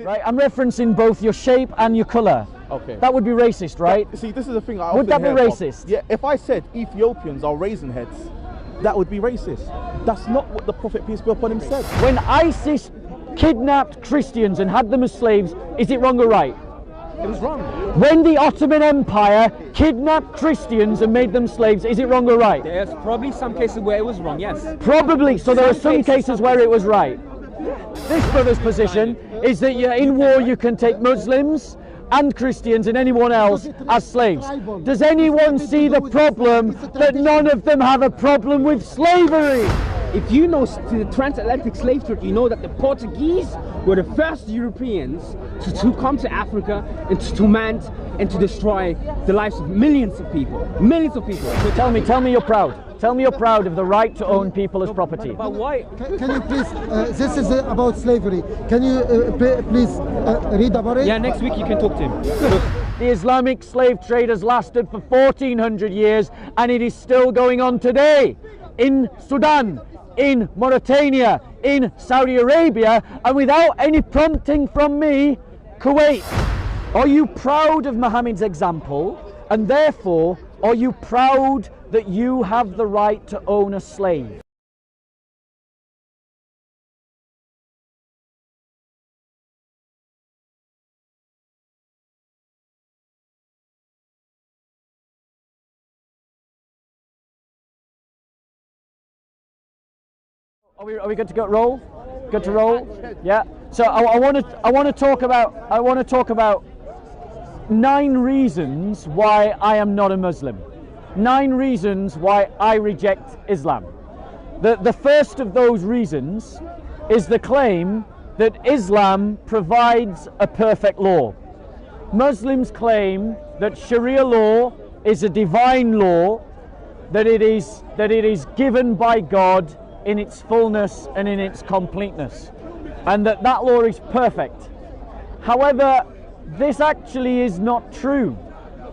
right? I'm referencing both your shape and your colour. Okay. That would be racist, right? See, this is the thing I Would that often be hear racist? from. Yeah, if I said Ethiopians are raisin heads, that would be racist. That's not what the Prophet, peace be upon him, said. When ISIS kidnapped Christians and had them as slaves, is it wrong or right? It was wrong. When the Ottoman Empire kidnapped Christians and made them slaves, is it wrong or right? There's probably some cases where it was wrong, yes. Probably. So there are some cases where it was right. This brother's position is that in war you can take Muslims and Christians and anyone else as slaves. Does anyone see the problem that none of them have a problem with slavery? If you know the transatlantic slave trade, you know that the Portuguese were the first Europeans to come to Africa and to torment and to destroy the lives of millions of people. Millions of people. So tell me you're proud. Tell me you're proud of the right to own people as property. But why? Can you please, this is about slavery. Can you please read about it? Yeah, next week you can talk to him. The Islamic slave trade has lasted for 1400 years and it is still going on today in Sudan, in Mauritania, in Saudi Arabia, and without any prompting from me, Kuwait. Are you proud of Muhammad's example, and therefore are you proud that you have the right to own a slave? Are we good to go roll? Good to roll? Yeah. So I want to talk about 9 reasons why I am not a Muslim. 9 reasons why I reject Islam. The first of those reasons is the claim that Islam provides a perfect law. Muslims claim that Sharia law is a divine law, that it is given by God in its fullness and in its completeness, and that law is perfect. However, this actually is not true.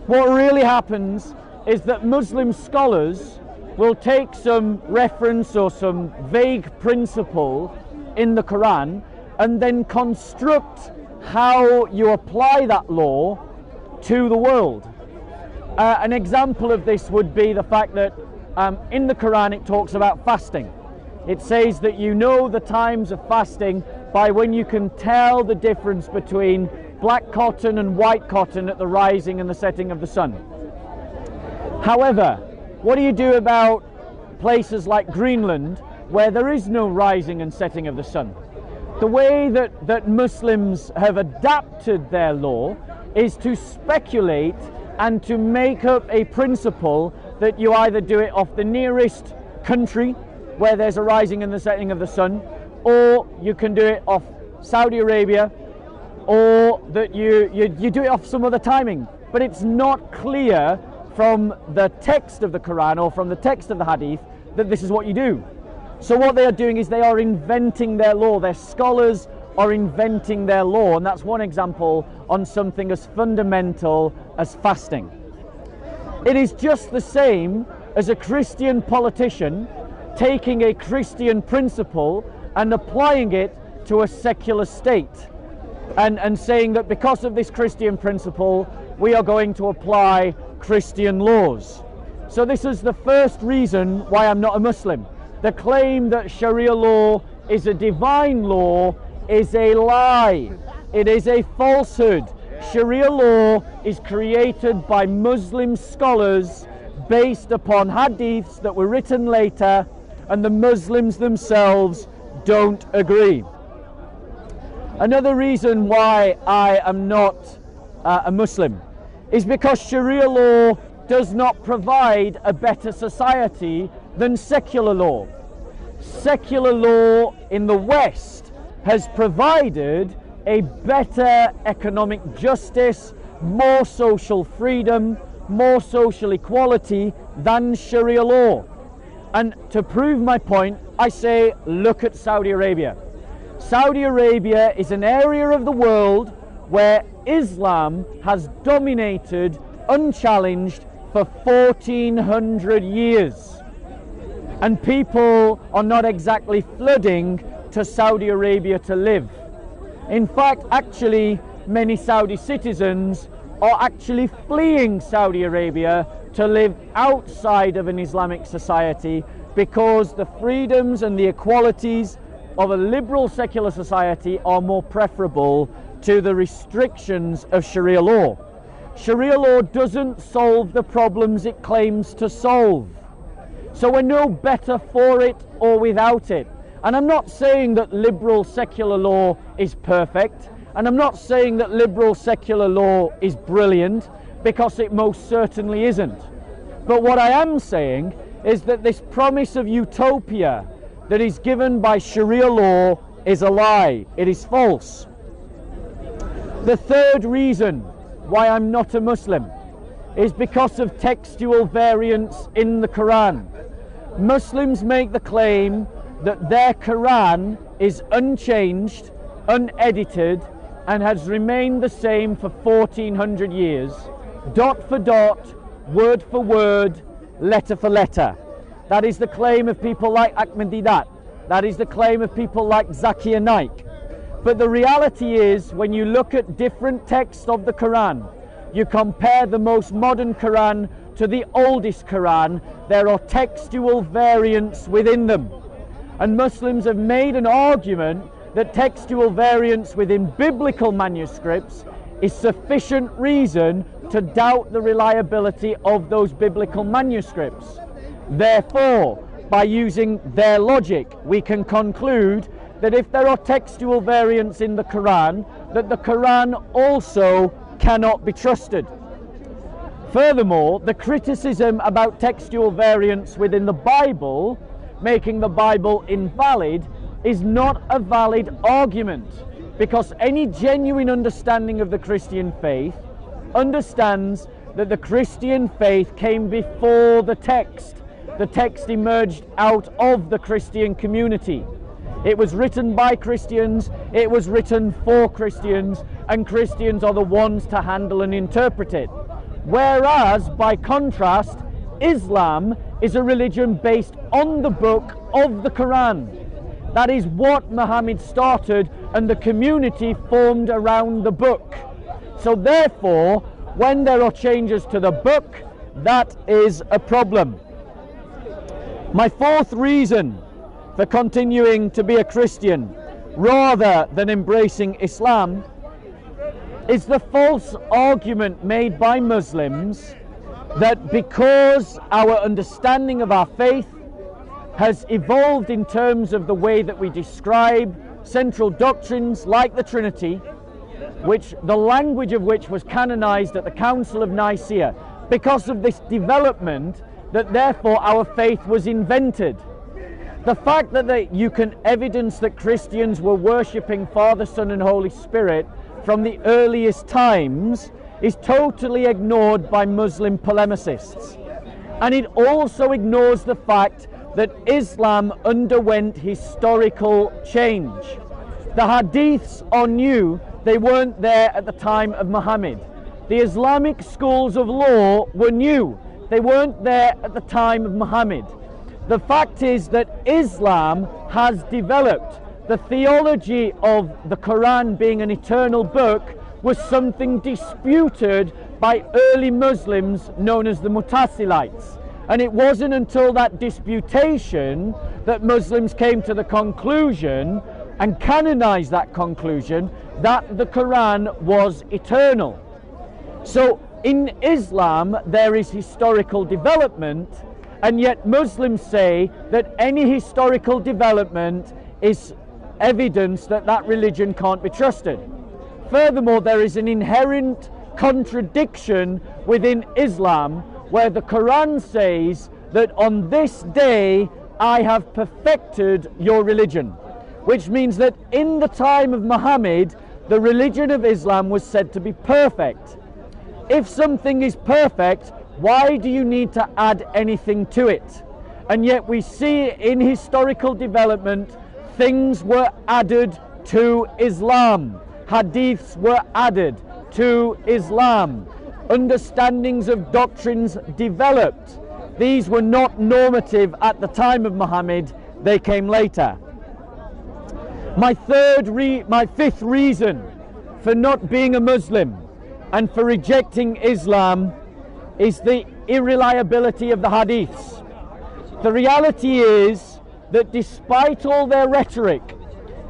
What really happens is that Muslim scholars will take some reference or some vague principle in the Quran and then construct how you apply that law to the world. An example of this would be the fact that in the Quran it talks about fasting. It says that you know the times of fasting by when you can tell the difference between black cotton and white cotton at the rising and the setting of the sun. However, what do you do about places like Greenland where there is no rising and setting of the sun? The way that Muslims have adapted their law is to speculate and to make up a principle that you either do it off the nearest country where there's a rising and the setting of the sun, or you can do it off Saudi Arabia, or that you do it off some other timing. But it's not clear from the text of the Quran or from the text of the Hadith that this is what you do. So what they are doing is they are inventing their law. Their scholars are inventing their law, and that's one example on something as fundamental as fasting. It is just the same as a Christian politician taking a Christian principle and applying it to a secular state and saying that because of this Christian principle we are going to apply Christian laws. So this is the first reason why I'm not a Muslim. The claim that Sharia law is a divine law is a lie. It is a falsehood. Sharia law is created by Muslim scholars based upon hadiths that were written later, and the Muslims themselves don't agree. Another reason why I am not a Muslim is because Sharia law does not provide a better society than secular law. Secular law in the West has provided a better economic justice, more social freedom, more social equality than Sharia law. And to prove my point, I say, look at Saudi Arabia. Saudi Arabia is an area of the world where Islam has dominated unchallenged for 1400 years. And people are not exactly flooding to Saudi Arabia to live. In fact, actually, many Saudi citizens are actually fleeing Saudi Arabia to live outside of an Islamic society because the freedoms and the equalities of a liberal secular society are more preferable to the restrictions of Sharia law. Sharia law doesn't solve the problems it claims to solve. So we're no better for it or without it. And I'm not saying that liberal secular law is perfect, and I'm not saying that liberal secular law is brilliant, because it most certainly isn't. But what I am saying is that this promise of utopia that is given by Sharia law is a lie. It is false. The third reason why I'm not a Muslim is because of textual variants in the Quran. Muslims make the claim that their Quran is unchanged, unedited, and has remained the same for 1400 years, dot for dot, word for word, letter for letter. That is the claim of people like Ahmadiyyat. That is the claim of people like Zakir Naik. But the reality is, when you look at different texts of the Quran, you compare the most modern Quran to the oldest Quran, there are textual variants within them. And Muslims have made an argument that textual variance within biblical manuscripts is sufficient reason to doubt the reliability of those biblical manuscripts. Therefore, by using their logic, we can conclude that if there are textual variants in the Quran, that the Quran also cannot be trusted. Furthermore, the criticism about textual variants within the Bible, making the Bible invalid, is not a valid argument, because any genuine understanding of the Christian faith understands that the Christian faith came before the text. The text emerged out of the Christian community. It was written by Christians, it was written for Christians, and Christians are the ones to handle and interpret it. Whereas, by contrast, Islam is a religion based on the book of the Quran. That is what Muhammad started, and the community formed around the book. So therefore, when there are changes to the book, that is a problem. My fourth reason for continuing to be a Christian rather than embracing Islam is the false argument made by Muslims that because our understanding of our faith has evolved in terms of the way that we describe central doctrines like the Trinity, which the language of which was canonized at the Council of Nicaea, because of this development, that therefore our faith was invented. The fact that you can evidence that Christians were worshipping Father, Son and Holy Spirit from the earliest times is totally ignored by Muslim polemicists. And it also ignores the fact that Islam underwent historical change. The hadiths are new, they weren't there at the time of Muhammad. The Islamic schools of law were new, they weren't there at the time of Muhammad. The fact is that Islam has developed. The theology of the Quran being an eternal book was something disputed by early Muslims known as the Mutasilites. And it wasn't until that disputation that Muslims came to the conclusion and canonized that conclusion that the Quran was eternal. So in Islam there is historical development, and yet Muslims say that any historical development is evidence that that religion can't be trusted. Furthermore, there is an inherent contradiction within Islam where the Quran says that on this day I have perfected your religion, which means that in the time of Muhammad the religion of Islam was said to be perfect. If something is perfect, why do you need to add anything to it? And yet we see in historical development things were added to Islam. Hadiths were added to Islam. Understandings of doctrines developed. These were not normative at the time of Muhammad, they came later. My fifth reason for not being a Muslim and for rejecting Islam is the irreliability of the hadiths. The reality is that despite all their rhetoric,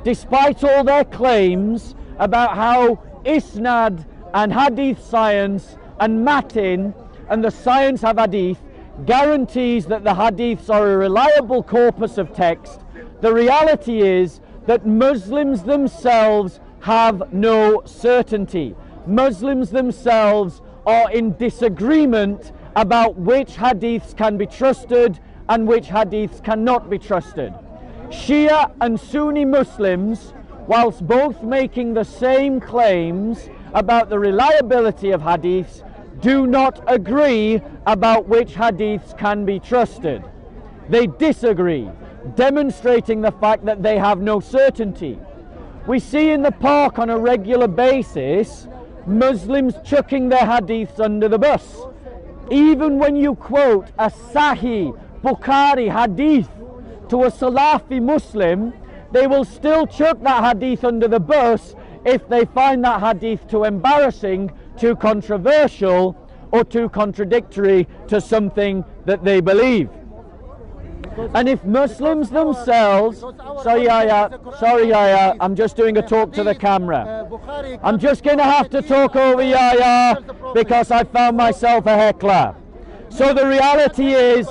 despite all their claims about how isnad and hadith science and matin and the science of hadith guarantees that the hadiths are a reliable corpus of text, the reality is that Muslims themselves have no certainty. Muslims themselves are in disagreement about which hadiths can be trusted and which hadiths cannot be trusted. Shia and Sunni Muslims, whilst both making the same claims about the reliability of hadiths, do not agree about which hadiths can be trusted. They disagree, demonstrating the fact that they have no certainty. We see in the park on a regular basis Muslims chucking their hadiths under the bus. Even when you quote a Sahih Bukhari hadith to a Salafi Muslim, they will still chuck that hadith under the bus if they find that hadith too embarrassing, too controversial, or too contradictory to something that they believe. And if Muslims themselves, sorry Yahya, I'm just doing a talk to the camera. I'm just going to have to talk over Yahya because I found myself a heckler. So the reality is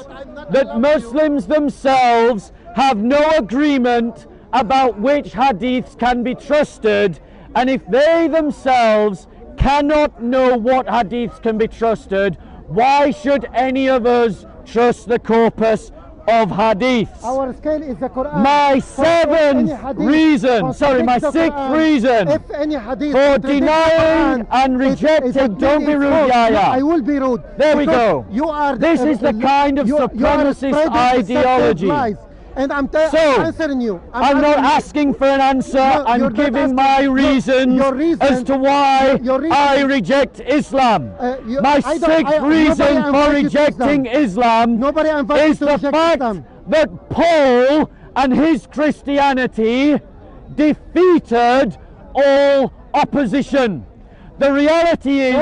that Muslims themselves have no agreement about which hadiths can be trusted, and if they themselves cannot know what hadiths can be trusted, why should any of us trust the corpus of hadiths? Our scale is the Quran. My sixth reason If any hadith for denying and rejecting, don't be rude, Yahya. I will be rude. There we go. You are. This is the kind of supremacist ideology. And I'm answering you. I'm not asking for an answer. I'm giving my reasons as to why I reject Islam. My sixth reason for rejecting Islam is the fact that Paul and his Christianity defeated all opposition. The reality is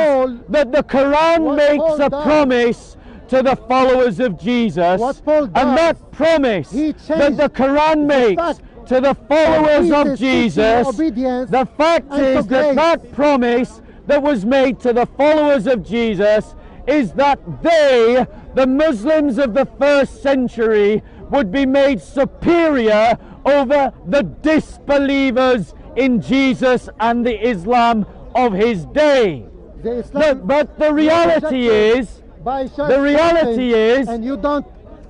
that the Quran makes a promise to the followers of Jesus, and that promise that the Quran makes to the followers of Jesus, the fact is that that promise that was made to the followers of Jesus is that they, the Muslims of the first century, would be made superior over the disbelievers in Jesus and the Islam of his day. But the reality is, and you don't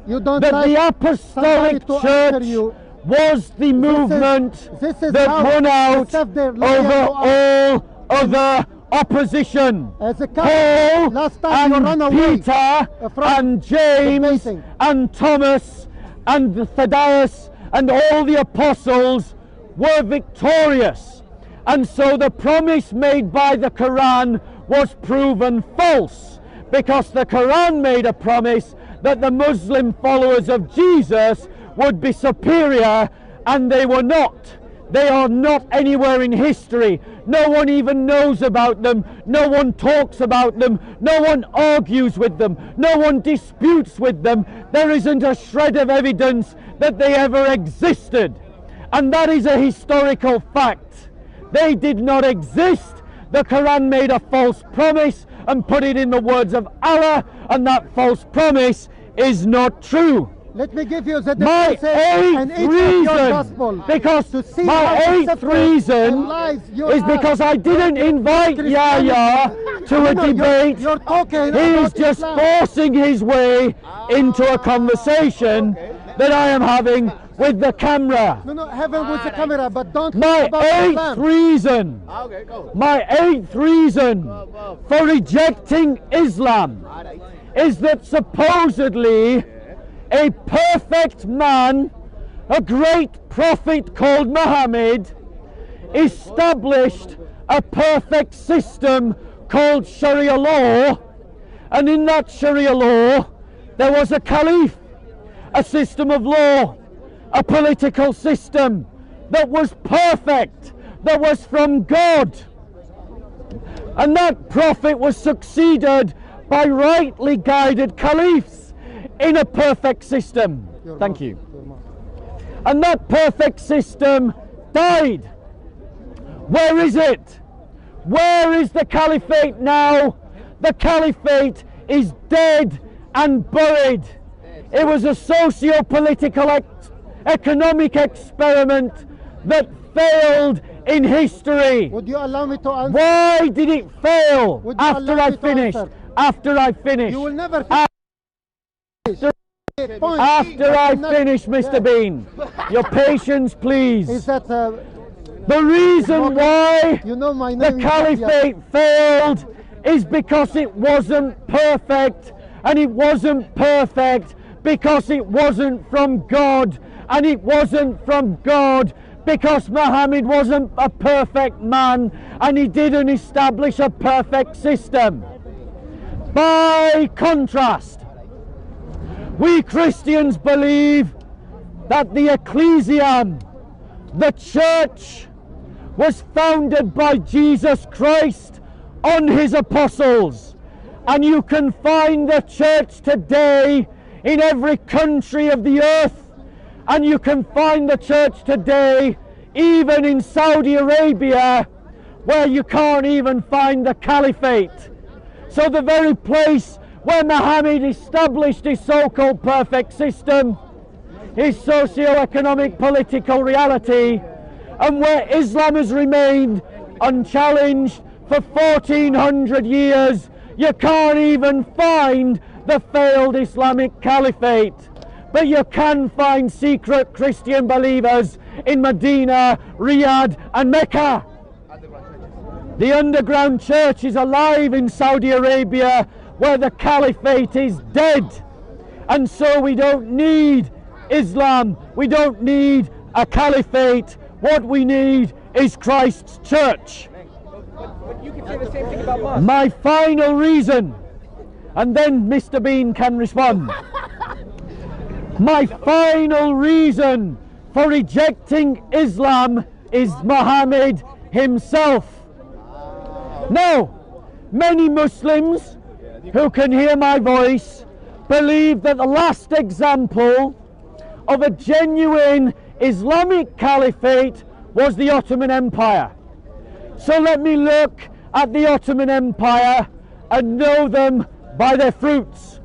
that the Apostolic Church was the movement that won out over all other opposition. Paul and Peter and James and Thomas and Thaddeus and all the apostles were victorious. And so the promise made by the Quran was proven false, because the Quran made a promise that the Muslim followers of Jesus would be superior, and they were not. They are not anywhere in history. No one even knows about them. No one talks about them. No one argues with them. No one disputes with them. There isn't a shred of evidence that they ever existed. And that is a historical fact. They did not exist. The Quran made a false promise and put it in the words of Allah, and that false promise is not true. Let me give you the my eighth reason, because my eighth reason is because I didn't invite Yahya to a debate. He's just forcing his way into a conversation that I am having with the camera. Have it with the camera, but don't. My eighth reason for rejecting Islam is that supposedly a perfect man, a great prophet called Muhammad, established a perfect system called Sharia law, and in that Sharia law there was a caliph, a system of law, a political system, that was perfect, that was from God. And that prophet was succeeded by rightly guided caliphs in a perfect system. Thank you. And that perfect system died. Where is it? Where is the caliphate now? The caliphate is dead and buried. It was a socio-political economic experiment that failed in history. Would you allow me to answer? Why did it fail? Would you After allow I me to finished. answer? After I finished. You will never finish. Point. After I finish, Mr. Bean. Your patience, please. Is that The reason why you know my the name? caliphate failed is because it wasn't perfect, and it wasn't perfect because it wasn't from God, and it wasn't from God because Muhammad wasn't a perfect man, and he didn't establish a perfect system. By contrast, we Christians believe that the ecclesiam, the church, was founded by Jesus Christ on his apostles, and you can find the church today in every country of the earth, and you can find the church today even in Saudi Arabia, where you can't even find the caliphate. So the very place where Muhammad established his so-called perfect system, his socio-economic political reality, and where Islam has remained unchallenged for 1400 years, you can't even find the failed Islamic caliphate. But you can find secret Christian believers in Medina, Riyadh and Mecca. The underground church is alive in Saudi Arabia, where the caliphate is dead. And so we don't need Islam, we don't need a caliphate. What we need is Christ's church. But you can say the same thing about mosques. My final reason, and then Mr. Bean can respond. My final reason for rejecting Islam is Muhammad himself. Now, many Muslims who can hear my voice believe that the last example of a genuine Islamic caliphate was the Ottoman Empire. So let me look at the Ottoman Empire and know them by their fruits.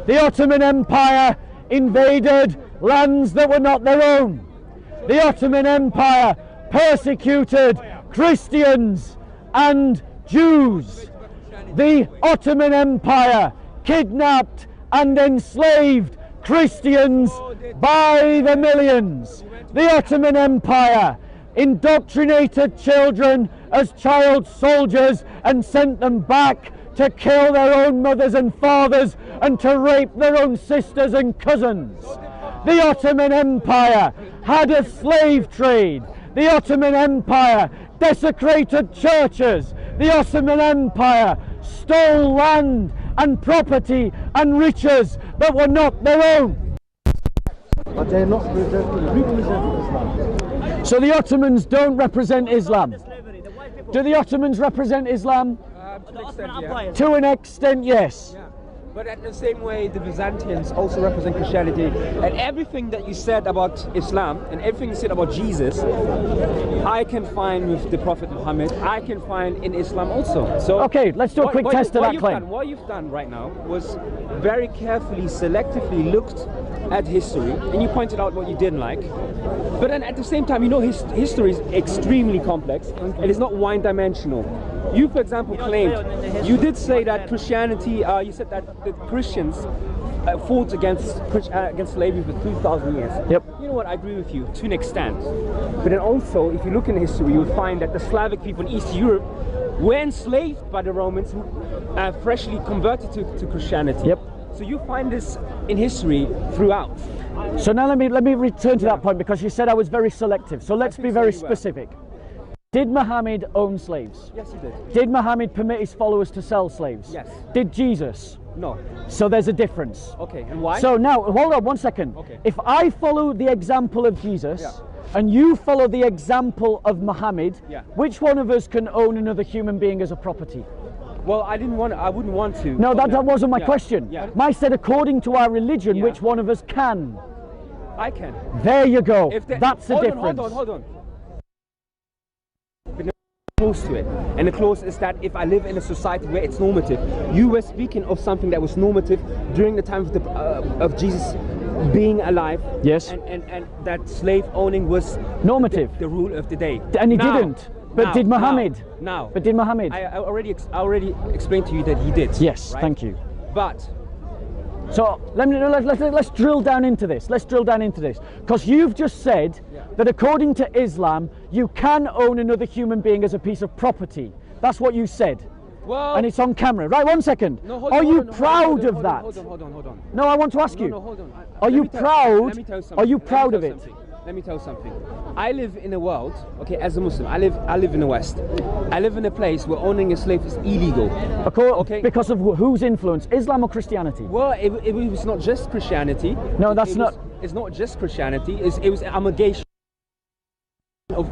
The Ottoman Empire invaded lands that were not their own. The Ottoman Empire persecuted Christians and Jews. The Ottoman Empire kidnapped and enslaved Christians by the millions. The Ottoman Empire indoctrinated children as child soldiers and sent them back to kill their own mothers and fathers and to rape their own sisters and cousins. The Ottoman Empire had a slave trade. The Ottoman Empire desecrated churches. The Ottoman Empire stole land and property and riches that were not their own. But they're not representing Islam. So the Ottomans don't represent Islam. Do the Ottomans represent Islam? To an extent, yeah. To an extent, yes. Yeah. But at the same way, the Byzantines also represent Christianity. And everything that you said about Islam and everything you said about Jesus, I can find with the Prophet Muhammad, I can find in Islam also. So Okay, let's do a quick test of that claim. What you've done right now was very carefully, selectively looked at history, and you pointed out what you didn't like. But then at the same time, you know, history is extremely complex and it's not one-dimensional. You, for example, claimed, you did say that Christianity, you said that the Christians fought against slavery for 2,000 years. Yep. You know what, I agree with you to an extent. But then also, if you look in history, you'll find that the Slavic people in East Europe were enslaved by the Romans who freshly converted to Christianity. Yep. So you find this in history throughout. So now let me return to that point, because you said I was very selective. So let's be very specific. Did Muhammad own slaves? Yes, he did. Did Muhammad permit his followers to sell slaves? Yes. Did Jesus? No. So there's a difference. Okay, and why? So now, hold on one second. Okay. If I follow the example of Jesus, Yeah. and you follow the example of Muhammad, Yeah. which one of us can own another human being as a property? Well, I wouldn't want to. No, that wasn't my Yeah. question. Yeah. I said according to our religion, Yeah. which one of us can? I can. There you go. If they- That's the hold difference. Hold on. Close to it, and the clause is that if I live in a society where it's normative, you were speaking of something that was normative during the time of Jesus being alive. Yes. And that slave owning was Normative. the rule of the day. And he Now- didn't. But now- did Muhammad? Now. But did Muhammad? I already explained to you that he did. Yes, right? thank you. But So let's drill down into this. Let's drill down into this. Because you've just said that according to Islam, you can own another human being as a piece of property. That's what you said. well, And it's on camera. Right, 1 second. no, hold Are on, you hold on, proud hold on, of that? Hold on. No, I want to ask you. No, hold on. Are you Let me proud? tell you something. Are you Let me proud tell of it? something. Let me tell you something. I live in a world, okay, as a Muslim, I live in the West. I live in a place where owning a slave is illegal. Okay. Because of whose influence? Islam or Christianity? Well, it was not just Christianity. No, that's It not- was- It's not just Christianity. It was an amalgamation of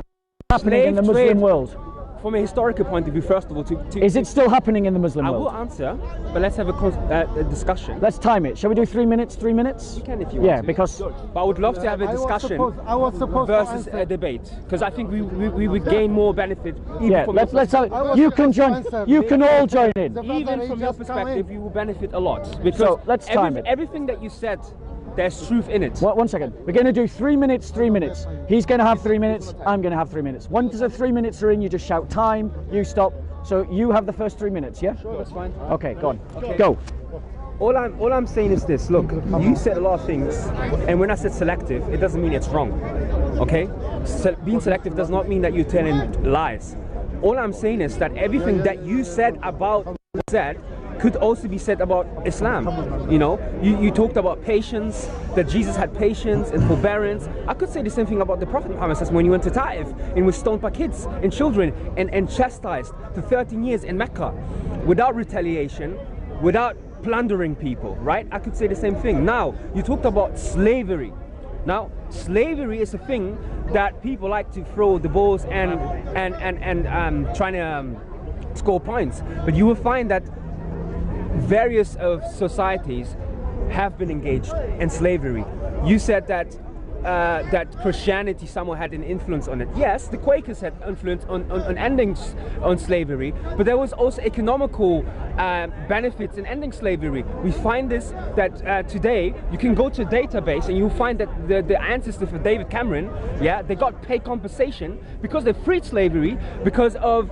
Happening in the slave Muslim trade. world. From a historical point of view, first of all, Is it still happening in the Muslim I will world? answer, but let's have a discussion. Let's time it. Shall we do 3 minutes? 3 minutes? You can if you want Yeah, to. because But I would love to have a discussion I was supposed versus to a answer. debate, because I think we would gain more benefit. Even yeah, from let's your let's have, I was you can supposed to join. answer. You can all join in. The- even brother, from he your just come perspective, in. you will benefit a lot. Because So, let's time it. everything that you said, there's truth in it. 1 second. We're going to do 3 minutes. 3 minutes. He's going to have 3 minutes. I'm going to have 3 minutes. Once the 3 minutes are in, you just shout time. You stop. So you have the first 3 minutes. Yeah. Sure, that's fine. Okay. Go on. Go. All I'm saying is this. Look, you said a lot of things, and when I said selective, it doesn't mean it's wrong. Okay? Being selective does not mean that you're telling lies. All I'm saying is that everything that you said about said could also be said about Islam. You know, you talked about patience, that Jesus had patience and forbearance. I could say the same thing about the Prophet Muhammad when he went to Taif and was stoned by kids and children and chastised for 13 years in Mecca without retaliation, without plundering people, right? I could say the same thing. Now, you talked about slavery. Now, slavery is a thing that people like to throw the balls and trying to score points. But you will find that various of societies have been engaged in slavery. You said that that Christianity somehow had an influence on it. Yes, the Quakers had influence on ending on slavery, but there was also economical benefits in ending slavery. We find this that today you can go to a database and you'll find that the ancestors for David Cameron, yeah, they got paid compensation because they freed slavery because of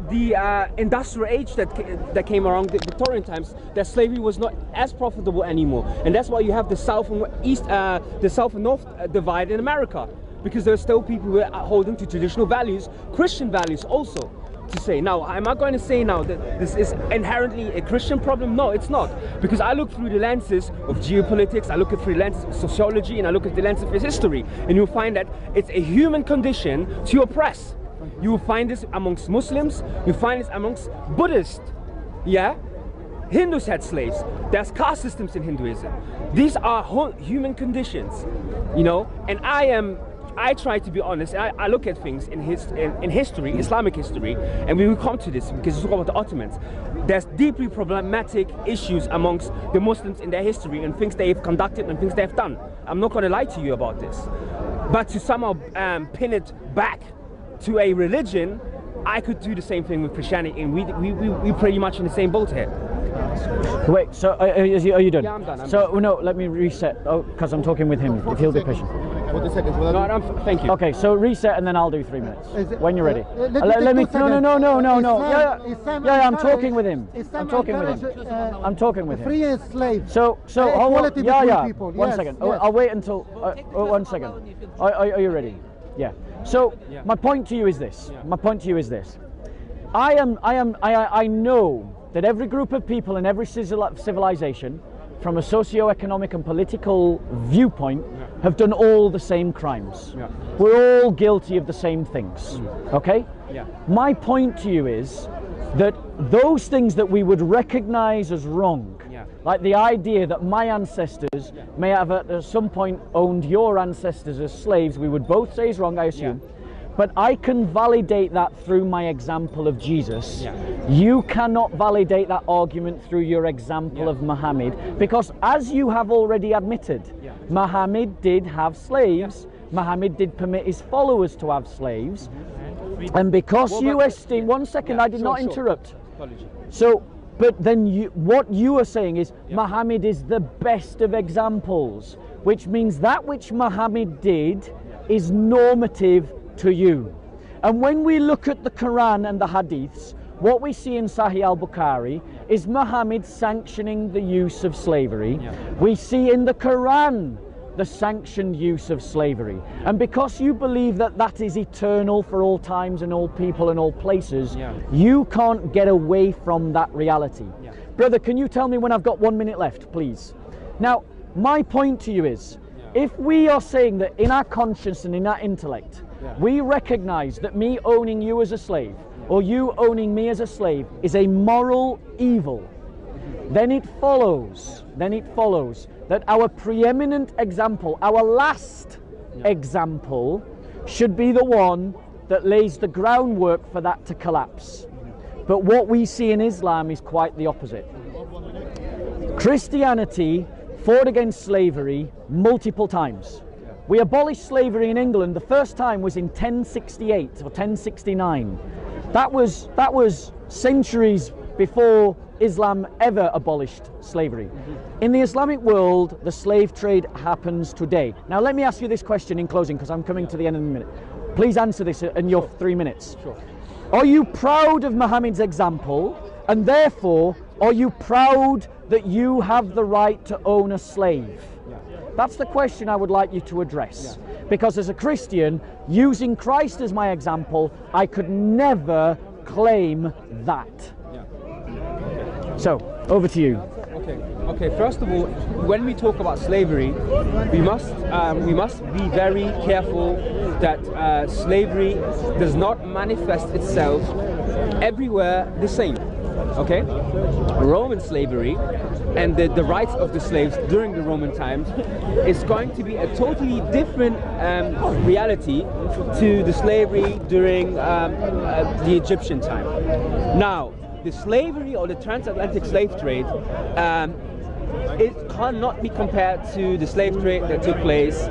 the industrial age that came around the Victorian times. That slavery was not as profitable anymore, and that's why you have the South and East, the South and North divide in America, because there are still people who are holding to traditional values, Christian values also. To say now, am I going to say now that this is inherently a Christian problem? No, it's not, because I look through the lenses of geopolitics, I look through the lenses of sociology, and I look at the lens of history, and you'll find that it's a human condition to oppress. You will find this amongst Muslims, you find this amongst Buddhists, yeah? Hindus had slaves. There's caste systems in Hinduism. These are human conditions, you know. And I try to be honest. I look at things in history, Islamic history, and we will come to this because we talk about the Ottomans. There's deeply problematic issues amongst the Muslims in their history and things they've conducted and things they've done. I'm not going to lie to you about this, but to somehow pin it back to a religion, I could do the same thing with Christianity, and we pretty much in the same boat here. Wait. So are you done? Yeah, I'm done. So no, let me reset. Oh, because I'm talking with him. If he'll be patient. Thank you. Okay. So reset, and then I'll do 3 minutes Is it- when you're ready. let me take 2 seconds. No. Islam Yeah. I'm encourage- talking with him. Islam I'm talking with him. encourage, I'm talking with him. free and slave. So hold on. equality between people. One Yes, second. yes. I'll wait until. 1 second. Are you ready? Yeah. So my point to you is this. My point to you is this. I know that every group of people in every civilization, from a socio-economic and political viewpoint, have done all the same crimes. Yeah. We're all guilty of the same things. Okay? Yeah. My point to you is that those things that we would recognize as wrong, Yeah. Like the idea that my ancestors may have at some point owned your ancestors as slaves, we would both say is wrong, I assume. Yeah. But I can validate that through my example of Jesus. Yeah. You cannot validate that argument through your example of Muhammad, because as you have already admitted, Muhammad did have slaves. Muhammad did permit his followers to have slaves. And because you esteem, one second, I did not interrupt. Apologies. So, but then what you are saying is Muhammad is the best of examples, which means that which Muhammad did is normative to you. And when we look at the Quran and the Hadiths, what we see in Sahih al-Bukhari is Muhammad sanctioning the use of slavery. We see in the Quran the sanctioned use of slavery. And because you believe that that is eternal for all times and all people and all places, you can't get away from that reality. Brother, can you tell me when I've got 1 minute left, please? Now, my point to you is, if we are saying that in our conscience and in our intellect, we recognize that me owning you as a slave, or you owning me as a slave, is a moral evil, then it follows that our preeminent example, our last example, should be the one that lays the groundwork for that to collapse. But what we see in Islam is quite the opposite. Christianity fought against slavery multiple times. We abolished slavery in England. The first time was in 1068 or 1069. That was centuries before Islam ever abolished slavery. In the Islamic world, the slave trade happens today. Now let me ask you this question in closing, because I'm coming to the end of the minute. Please answer this in your 3 minutes. Sure. Are you proud of Muhammad's example, and therefore are you proud that you have the right to own a slave? That's the question I would like you to address. Because as a Christian, using Christ as my example, I could never claim that. So, over to you. Okay. First of all, when we talk about slavery, we must be very careful that slavery does not manifest itself everywhere the same. Okay, Roman slavery and the rights of the slaves during the Roman times is going to be a totally different reality to the slavery during the Egyptian time. Now, the slavery or the transatlantic slave trade, it cannot be compared to the slave trade that took place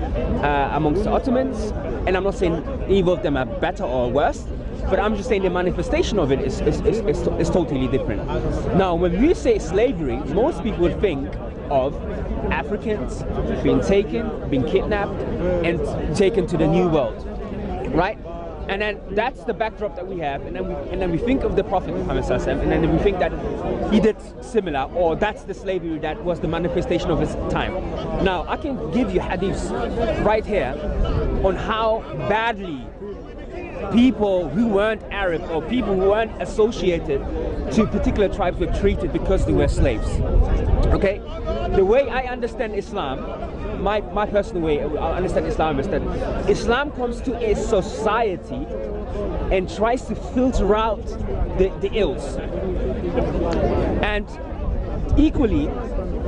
amongst the Ottomans. And I'm not saying either of them are better or worse, but I'm just saying the manifestation of it is totally different. Now, when we say slavery, most people think of Africans being taken, being kidnapped, and taken to the New World, right? And then that's the backdrop that we have, and then we think of the Prophet Muhammad ﷺ, and then we think that he did similar, or that's the slavery that was the manifestation of his time. Now, I can give you hadiths right here on how badly people who weren't Arab or people who weren't associated to particular tribes were treated because they were slaves. Okay? The way I understand Islam, my personal way I understand Islam is that Islam comes to a society and tries to filter out the ills. And equally,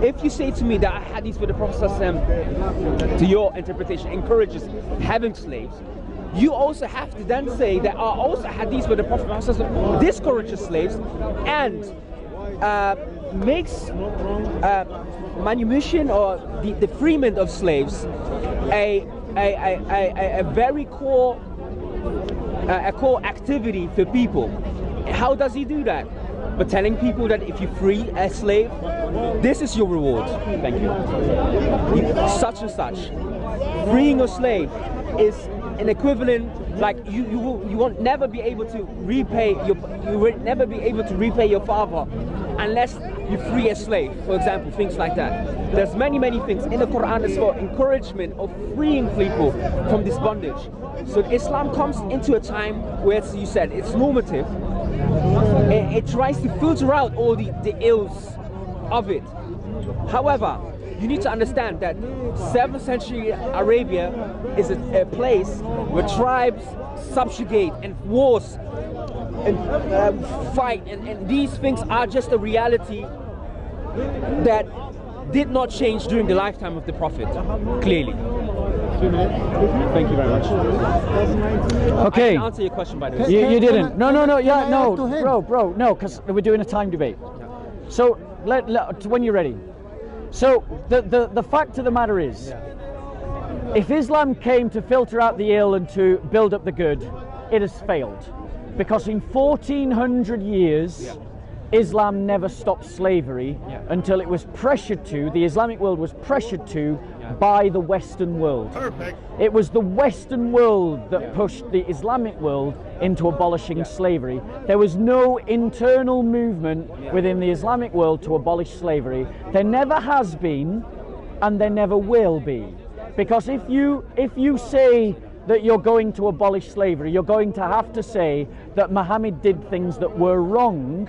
if you say to me that a hadith with the Prophet ﷺ, to your interpretation, encourages having slaves, you also have to then say there are also hadiths where the Prophet ﷺ discourages slaves and makes manumission or the freement of slaves a very core activity for people. How does he do that? By telling people that if you free a slave, this is your reward. Thank you. Such and such. Freeing a slave is an equivalent, like you won't never be able to repay your father unless you free a slave, for example, things like that. There's many things in the Quran as for encouragement of freeing people from this bondage. So Islam comes into a time where, as you said, it's normative. It tries to filter out all the ills of it. However, you need to understand that 7th century Arabia is a place where tribes subjugate and wars and fight, and these things are just a reality that did not change during the lifetime of the Prophet, clearly. 2 minutes. Thank you very much. Okay. I didn't answer your question, by the way. You didn't. No, yeah, can I no, add to him? bro, no, because we're doing a time debate. So when you're ready. So the fact of the matter is, if Islam came to filter out the ill and to build up the good, it has failed, because in 1400 years. Islam never stopped slavery until it was pressured to, the Islamic world was pressured to by the Western world. Perfect. It was the Western world that pushed the Islamic world into abolishing slavery. There was no internal movement within the Islamic world to abolish slavery. There never has been, and there never will be. Because if you say that you're going to abolish slavery, you're going to have to say that Muhammad did things that were wrong,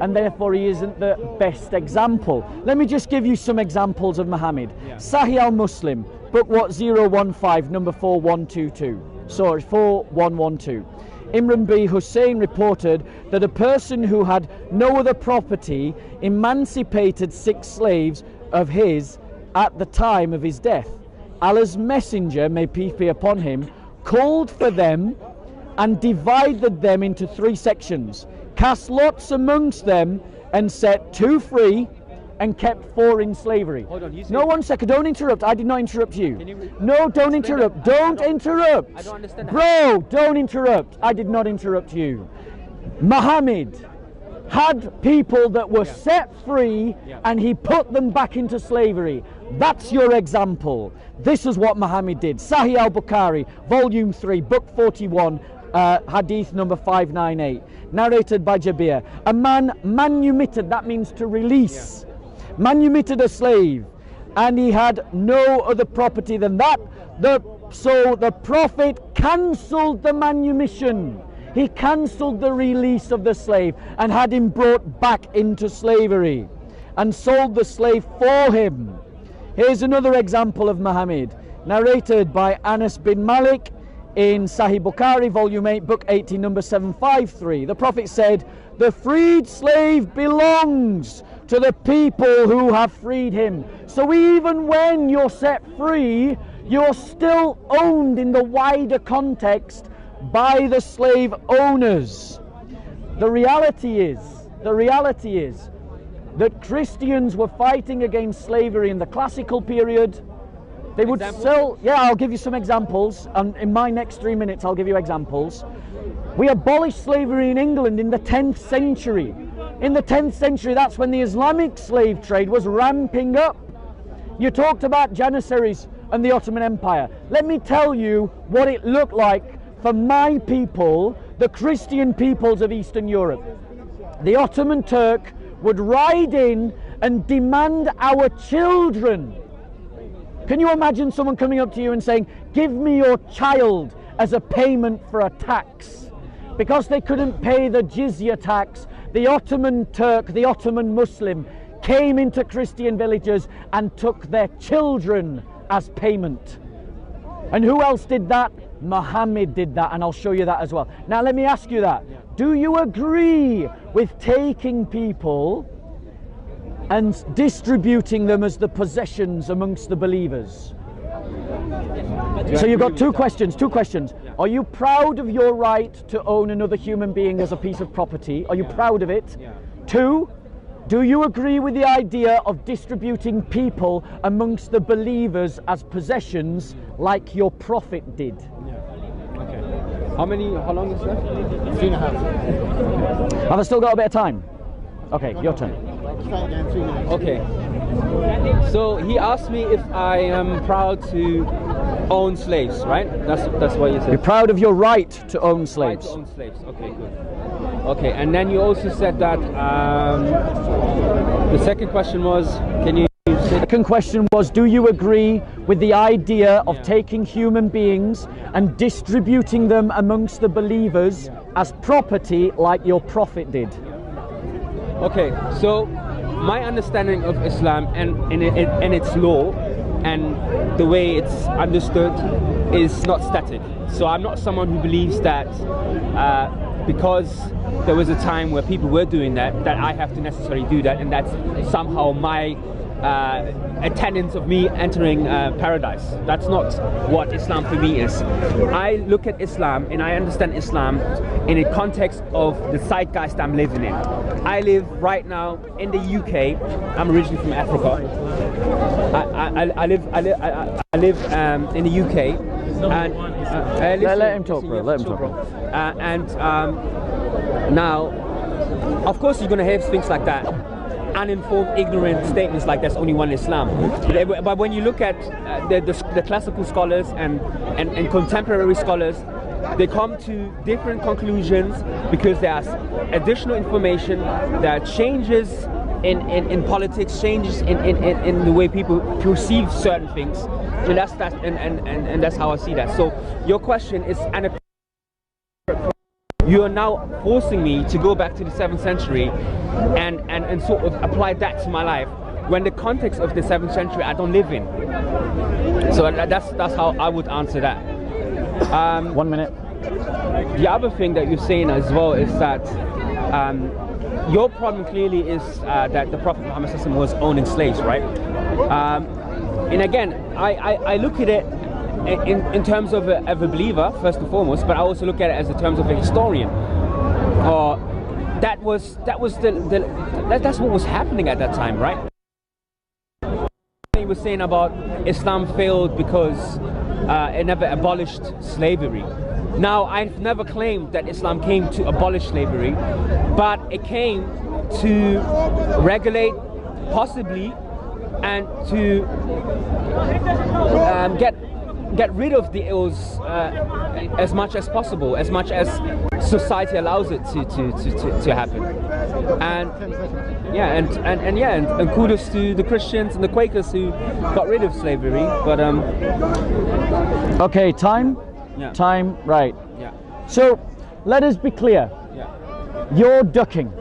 and therefore he isn't the best example. Let me just give you some examples of Muhammad. Sahih al-Muslim, book 015, number 4122. Sorry, 4112. Imran B. Hussein reported that a person who had no other property emancipated 6 slaves of his at the time of his death. Allah's messenger, may peace be upon him, called for them and divided them into 3 sections, cast lots amongst them and set 2 free and kept 4 in slavery. Hold on, you said... No, 1 second, don't interrupt. I did not interrupt you. No, don't interrupt. Don't interrupt. I don't understand that. Bro, don't interrupt. I did not interrupt you. Muhammad had people that were set free and he put them back into slavery. That's your example. This is what Muhammad did. Sahih al-Bukhari, volume 3, book 41, hadith number 598, narrated by Jabir. A man manumitted, that means to release, manumitted a slave, and he had no other property than that. So the Prophet cancelled the manumission. He cancelled the release of the slave and had him brought back into slavery and sold the slave for him. Here's another example of Muhammad, narrated by Anas bin Malik in Sahih Bukhari, volume 8, book 80, number 753. The Prophet said, "The freed slave belongs to the people who have freed him." So even when you're set free, you're still owned in the wider context by the slave owners. The reality is that Christians were fighting against slavery in the classical period. They would sell, I'll give you some examples, and in my next 3 minutes I'll give you examples. We abolished slavery in England in the 10th century. In the 10th century, that's when the Islamic slave trade was ramping up. You talked about Janissaries and the Ottoman Empire. Let me tell you what it looked like for my people, the Christian peoples of Eastern Europe. The Ottoman Turk would ride in and demand our children. Can you imagine someone coming up to you and saying, "Give me your child as a payment for a tax"? Because they couldn't pay the jizya tax, the Ottoman Turk, the Ottoman Muslim, came into Christian villages and took their children as payment. And who else did that? Muhammad did that, and I'll show you that as well. Now let me ask you that. Do you agree with taking people and distributing them as the possessions amongst the believers? So you've got two questions. Are you proud of your right to own another human being as a piece of property? Are you proud of it? 2, do you agree with the idea of distributing people amongst the believers as possessions like your Prophet did? Okay. How long is left? 3.5. Have I still got a bit of time? Okay, your turn. Okay. So he asked me if I am proud to own slaves, right? That's what you said. You're proud of your right to own slaves. Right to own slaves. Okay, good. Okay, and then you also said that the second question was, can you say? The second question was, do you agree with the idea of taking human beings and distributing them amongst the believers as property like your Prophet did? Okay, so my understanding of Islam and its law and the way it's understood is not static. So I'm not someone who believes that because there was a time where people were doing that I have to necessarily do that, and that's somehow my attendance of me entering paradise. That's not what Islam for me is. I look at Islam and I understand Islam in a context of the zeitgeist I'm living in. I live right now in the UK. I'm originally from Africa. I live in the UK. And let him talk, bro. Let him talk. Now, of course, you're going to have things like that. Uninformed, ignorant statements like there's only one Islam. But when you look at the classical scholars and contemporary scholars, they come to different conclusions because there's additional information, there are changes in politics, changes in the way people perceive certain things. And that's how I see that. So your question is, you are now forcing me to go back to the 7th century and sort of apply that to my life, when the context of the 7th century I don't live in. So that's how I would answer that. 1 minute. The other thing that you're saying as well is that your problem clearly is that the Prophet Muhammad was owning slaves, right? And again, I look at it in terms of a believer first and foremost, but I also look at it as in terms of a historian. That's what was happening at that time, right? He was saying about Islam failed because it never abolished slavery. Now, I've never claimed that Islam came to abolish slavery, but it came to regulate, possibly, and to get rid of the ills as much as possible, as much as society allows it to happen. And kudos to the Christians and the Quakers who got rid of slavery. But okay, time. Yeah. Time. Right. Yeah. So let us be clear. Yeah. You're ducking,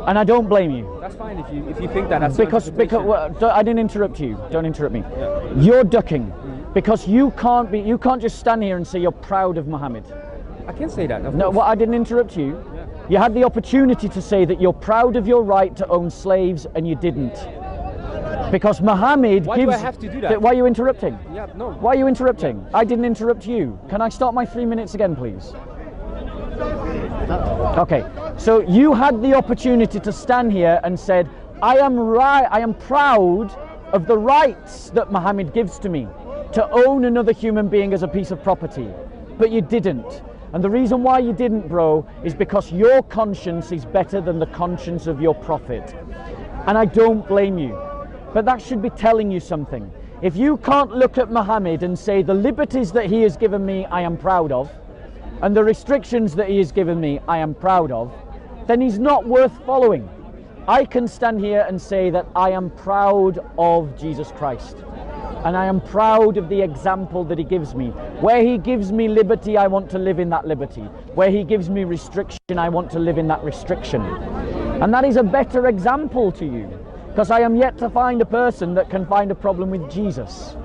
and I don't blame you. That's fine if you think that. That's Because well, I didn't interrupt you. Don't interrupt me. Yeah. You're ducking because you can't just stand here and say you're proud of Muhammad. I can say that. No, well, I didn't interrupt you. Yeah. You had the opportunity to say that you're proud of your right to own slaves, and you didn't. Because Muhammad Why gives... do I have to do that? Why are you interrupting? Yeah, no. Why are you interrupting? I didn't interrupt you. Can I start my 3 minutes again, please? Okay, so you had the opportunity to stand here and said, I am proud of the rights that Muhammad gives to me to own another human being as a piece of property, but you didn't. And the reason why you didn't, bro, is because your conscience is better than the conscience of your prophet. And I don't blame you, but that should be telling you something. If you can't look at Muhammad and say the liberties that he has given me I am proud of, and the restrictions that he has given me I am proud of, then he's not worth following. I can stand here and say that I am proud of Jesus Christ, and I am proud of the example that he gives me. Where he gives me liberty, I want to live in that liberty. Where he gives me restriction, I want to live in that restriction. And that is a better example to you, because I am yet to find a person that can find a problem with Jesus.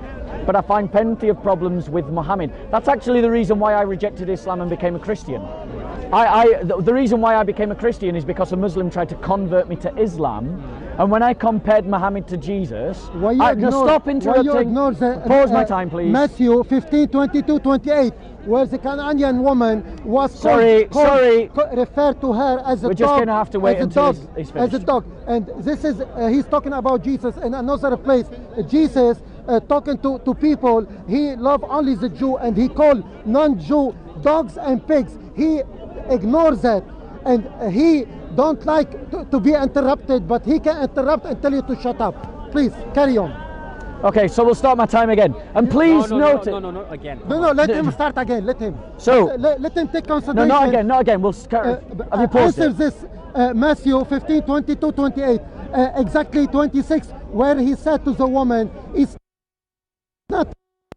But I find plenty of problems with Muhammad. That's actually the reason why I rejected Islam and became a Christian. The reason why I became a Christian is because a Muslim tried to convert me to Islam, and when I compared Muhammad to Jesus, stop interrupting. Pause my time, please. Matthew 15, 22, 28, where the Canaanian woman was referred to her as a dog. We're just going to have to wait until he's finished. As a dog. And this is, he's talking about Jesus in another place. Jesus talking to people, he loved only the Jew, and he called non-Jew dogs and pigs. He ignores that, and he don't like to be interrupted, but he can interrupt and tell you to shut up. Please carry on. Okay, so we'll start my time again, and please note it. No, again. No, let him start again. Let him. So let him take consideration. No, not again. We'll have you paused answer this. Matthew 15, 22, 28, exactly 26, where he said to the woman, "It's not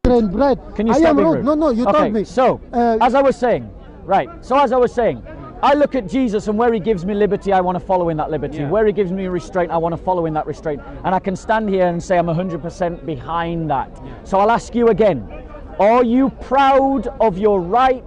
bread." Can you stop being rude? No, you told me. So as I was saying, right. So as I was saying, I look at Jesus, and where he gives me liberty, I want to follow in that liberty. Yeah. Where he gives me restraint, I want to follow in that restraint. And I can stand here and say I'm 100% behind that. So I'll ask you again, are you proud of your right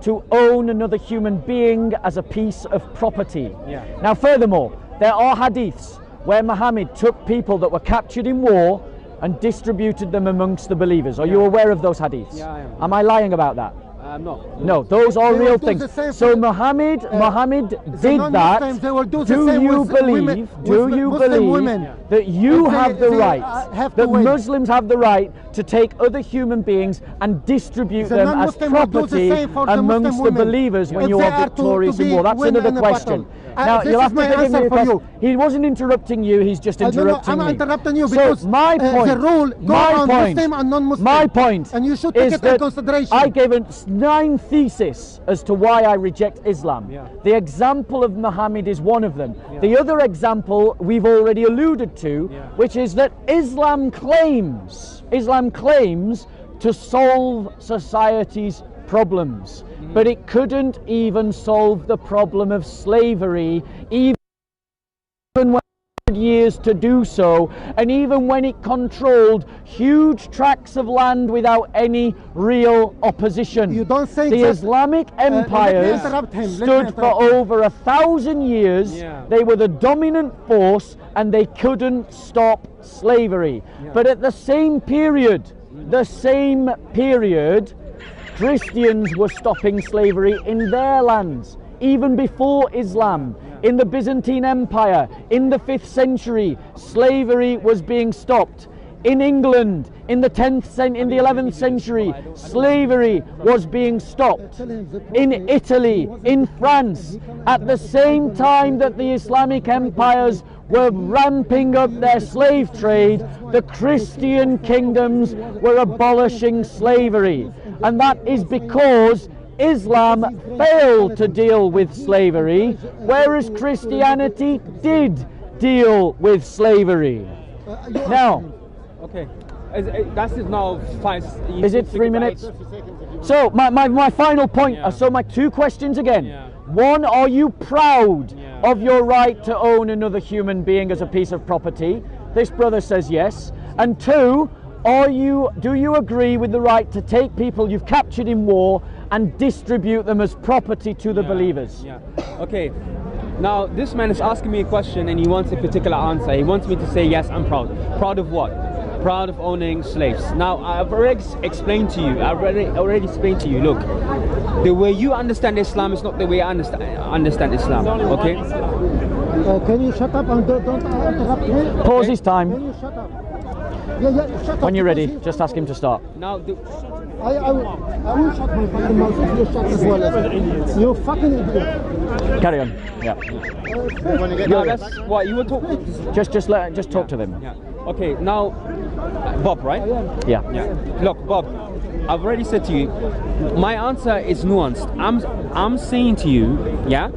to own another human being as a piece of property? Yeah. Now furthermore, there are hadiths where Muhammad took people that were captured in war and distributed them amongst the believers. Are you aware of those hadiths? Yeah, I am. Am I lying about that? No. No, those are They real will do things. the same So for- Muhammad The did non-Muslims, that. they will do the Do same you with women, believe? Do with you Muslim believe women. that you If they- have the they, right? have to That win. Muslims have the right to take other human beings and distribute The them as non-Muslim will do the property same for the amongst Muslim the women. believers when If you they are are to victorious in be war. That's win another in a question. battle. Now This you'll have is to my forgive me answer for because you. he wasn't interrupting you. He's just No, interrupting I'm me. interrupting you So because my point, the rule go my on point, Muslim and non-Muslim. my point and you should take is it in that consideration. I gave 9 theses as to why I reject Islam. Yeah. The example of Muhammad is one of them. Yeah. The other example we've already alluded to, Yeah. which is that Islam claims to solve society's problems, but it couldn't even solve the problem of slavery, even when it had years to do so, and even when it controlled huge tracts of land without any real opposition. You don't say the that- Islamic let me empires interrupt him. Let me stood for interrupt him. over 1,000 years. Yeah. They were the dominant force and they couldn't stop slavery. But at the same period, Christians were stopping slavery in their lands, even before Islam. In the Byzantine Empire, in the 5th century, slavery was being stopped. In England, in the 11th century, slavery was being stopped. In Italy, in France, at the same time that the Islamic empires were ramping up their slave trade, the Christian kingdoms were abolishing slavery. And that is because Islam failed to deal with slavery, whereas Christianity did deal with slavery. Now, Okay. That's it now. 5. is it 3 minutes? So my final point, Yeah. so my 2 questions again. Yeah. One, are you proud Yeah. of your right to own another human being as a piece of property? This brother says yes. And 2, do you agree with the right to take people you've captured in war and distribute them as property to the believers? Yeah. Okay. Now this man is asking me a question and he wants a particular answer. He wants me to say yes, I'm proud. Proud of what? Proud of owning slaves. Now I've already explained to you. I've already explained to you. Look, the way you understand Islam is not the way I understand Islam. Okay. Can you shut up and don't interrupt me? Pause his time. Can you shut up? Yeah, shut up. When you're ready, because just ask him to start. Now I will shut my fucking mouth if you shut as well as you fucking idiot. Carry on. Yeah. now that's what you were talking. Just talk to them. Yeah. Okay. Now, Bob, right? Yeah. Yeah. Look, Bob, I've already said to you, my answer is nuanced. I'm saying to you, yeah,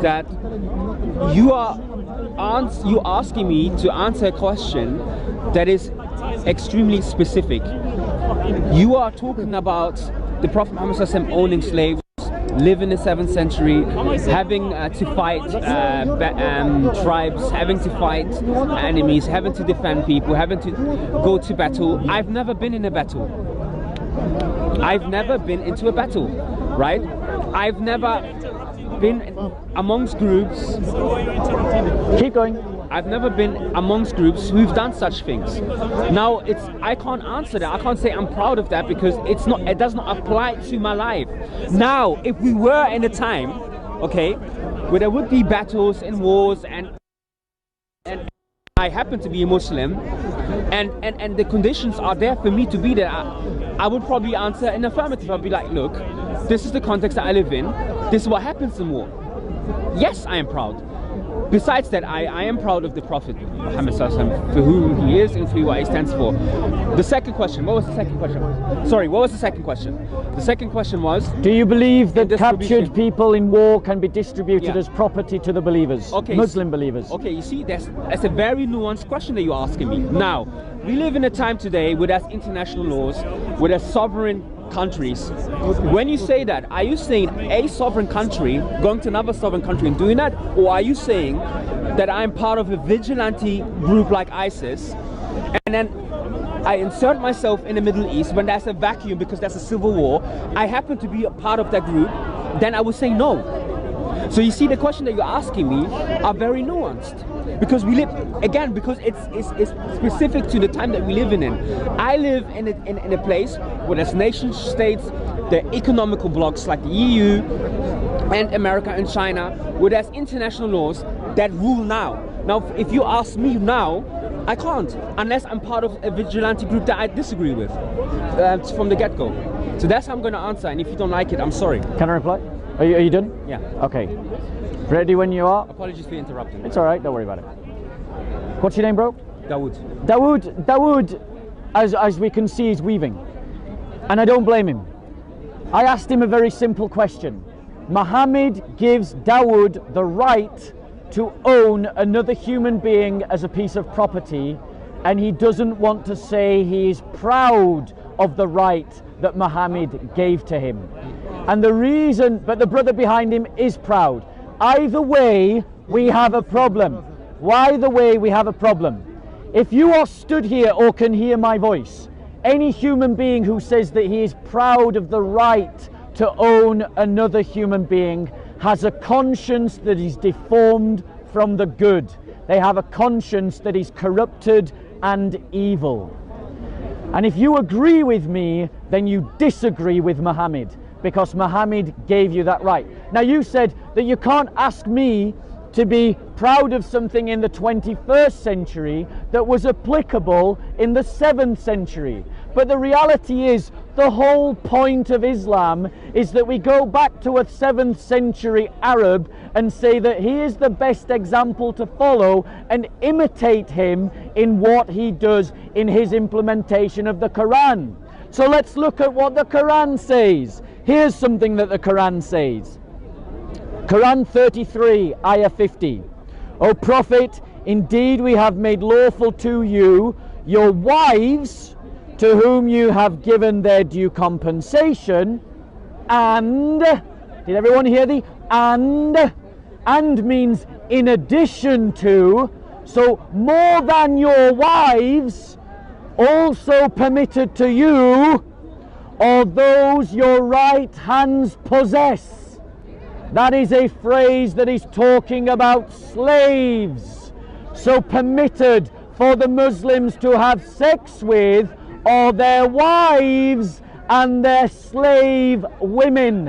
that you are asking me to answer a question that is extremely specific. You are talking about the Prophet Muhammad SAW owning slaves, live in the 7th century, having to fight tribes, having to fight enemies, having to defend people, having to go to battle. I've never been in a battle. I've never been into a battle, right? I've never been amongst groups. Keep going. I've never been amongst groups who've done such things. Now, I can't answer that. I can't say I'm proud of that because it does not apply to my life. Now, if we were in a time, okay, where there would be battles and wars and I happen to be a Muslim and the conditions are there for me to be there, I would probably answer in affirmative. I'd be like, look, this is the context that I live in. This is what happens in war. Yes, I am proud. Besides that, I am proud of the Prophet Muhammad SAW, for who he is and for what he stands for. The second question, what was the second question? Sorry, what was the second question? The second question was, do you believe that distribution. captured people in war can be distributed Yeah. as property to the believers, Okay, Muslim believers? Okay, you see, that's a very nuanced question that you're asking me. Now, we live in a time today where there's international laws, where there's sovereign countries. When you say that, are you saying a sovereign country going to another sovereign country and doing that? Or are you saying that I'm part of a vigilante group like ISIS, and then I insert myself in the Middle East when there's a vacuum because there's a civil war, I happen to be a part of that group, then I would say no. So you see, the question that you're asking me are very nuanced, because we live, again, because it's specific to the time that we live in. I live in a place where there's nation states, the economical blocks like the EU and America and China, where there's international laws that rule now. Now, if you ask me now, I can't, unless I'm part of a vigilante group that I disagree with from the get-go. So that's how I'm going to answer, and if you don't like it, I'm sorry. Can I reply? Are you done? Yeah. Okay. Ready when you are? Apologies for interrupting. It's alright, don't worry about it. What's your name, bro? Dawood. Dawood, as we can see, is weaving. And I don't blame him. I asked him a very simple question. Muhammad gives Dawood the right to own another human being as a piece of property, and he doesn't want to say he is proud of the right that Muhammad gave to him. And the reason, but the brother behind him is proud. Either way, we have a problem. Either way, we have a problem. If you are stood here or can hear my voice, any human being who says that he is proud of the right to own another human being has a conscience that is deformed from the good. They have a conscience that is corrupted and evil. And if you agree with me, then you disagree with Muhammad, because Muhammad gave you that right. Now, you said that you can't ask me to be proud of something in the 21st century that was applicable in the 7th century. But the reality is, the whole point of Islam is that we go back to a 7th century Arab and say that he is the best example to follow and imitate him in what he does in his implementation of the Quran. So let's look at what the Quran says. Here's something that the Quran says. Quran 33, ayah 50. O Prophet, indeed we have made lawful to you your wives, to whom you have given their due compensation, and, did everyone hear the and means in addition to, so more than your wives, also permitted to you, or those your right hands possess. That is a phrase that is talking about slaves. So permitted for the Muslims to have sex with are their wives and their slave women.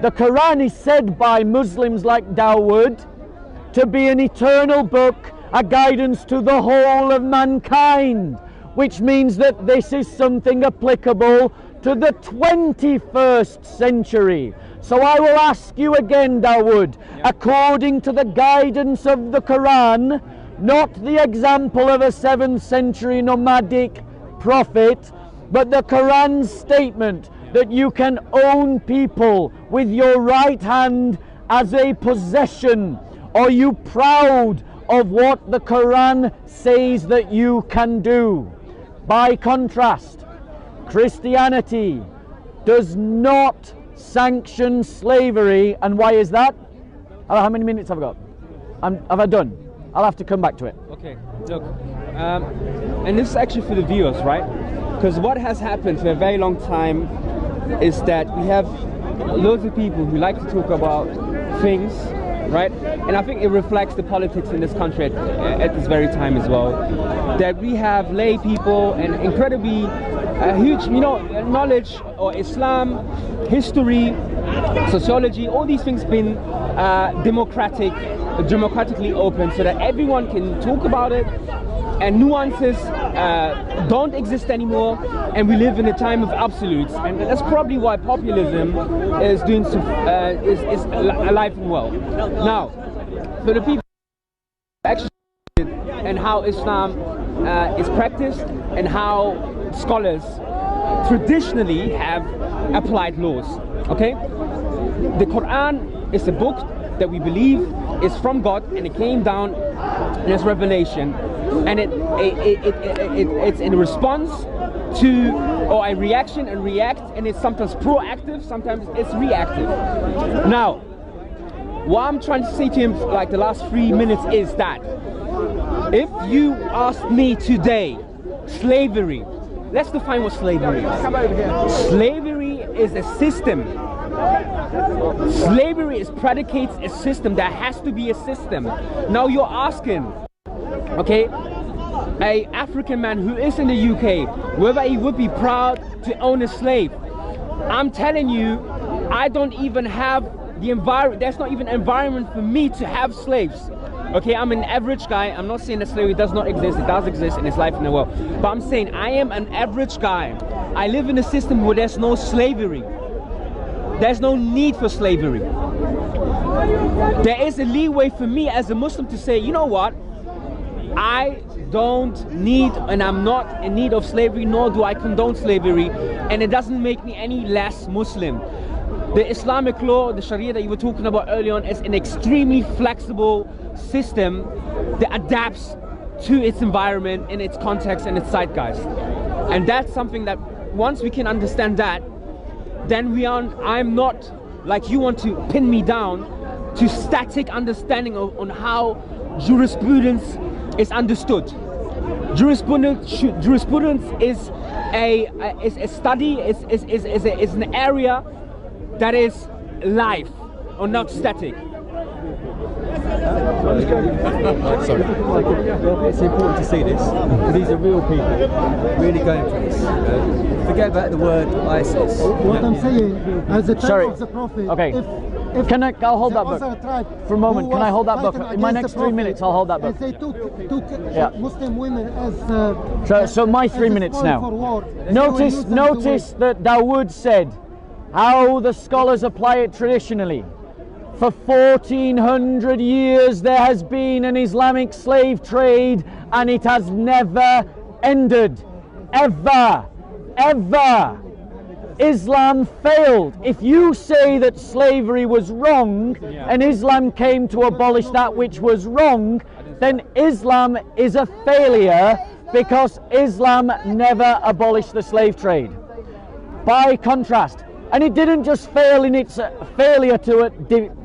The Quran is said by Muslims like Dawood to be an eternal book, a guidance to the whole of mankind, which means that this is something applicable to the 21st century. So I will ask you again, Dawood, according to the guidance of the Quran, not the example of a 7th century nomadic prophet, but the Quran's statement that you can own people with your right hand as a possession. Are you proud of what the Quran says that you can do? By contrast, Christianity does not sanction slavery. And why is that? How many minutes have I got? Have I done? I'll have to come back to it. Okay, look, and this is actually for the viewers, right? Because what has happened for a very long time is that we have loads of people who like to talk about things, right? And I think it reflects the politics in this country at this very time as well. That we have lay people and incredibly huge, knowledge or Islam, history, sociology, all these things been democratically open so that everyone can talk about it, and nuances don't exist anymore, and we live in a time of absolutes, and that's probably why populism is doing is alive and well. Now, for the people actually and how Islam is practiced and how scholars traditionally have applied laws. Okay, the Quran is a book that we believe is from God, and it came down in its revelation, and it's in response to, or a reaction and react, and it's sometimes proactive, sometimes it's reactive. Now, what I'm trying to say to him like the last 3 minutes is that if you ask me today, slavery, let's define what slavery is. Slavery is a system. Slavery is predicates a system. There has to be a system. Now you're asking, okay, a African man who is in the UK, whether he would be proud to own a slave. I'm telling you, I don't even have the environment. There's not even an environment for me to have slaves. Okay, I'm an average guy. I'm not saying that slavery does not exist. It does exist in its life in the world. But I'm saying I am an average guy. I live in a system where there's no slavery. There's no need for slavery. There is a leeway for me as a Muslim to say, you know what? I don't need, and I'm not in need of slavery, nor do I condone slavery, and it doesn't make me any less Muslim. The Islamic law, the Sharia that you were talking about earlier on, is an extremely flexible system that adapts to its environment, in its context and its zeitgeist. And that's something that once we can understand that, then I'm not, like you want to pin me down, to static understanding on how jurisprudence is understood. Jurisprudence is a study, is an area that is live or not static. Sorry. It's important to see this. These are real people really going for this. Forget about the word ISIS. What I'm saying, at the time Sorry. of the Prophet, Okay. if I'll hold that there was book a tribe for a moment. who Can I was hold that book? fighting In my against next the 3 Prophet, minutes, I'll hold that book. and they took Yeah. Muslim women as So my 3 as a minutes spoil now. for war. Notice that Dawood said how the scholars apply it traditionally. For 1400 years there has been an Islamic slave trade, and it has never ended. Ever. Islam failed. If you say that slavery was wrong and Islam came to abolish that which was wrong, then Islam is a failure, because Islam never abolished the slave trade. By contrast, and it didn't just fail in its failure to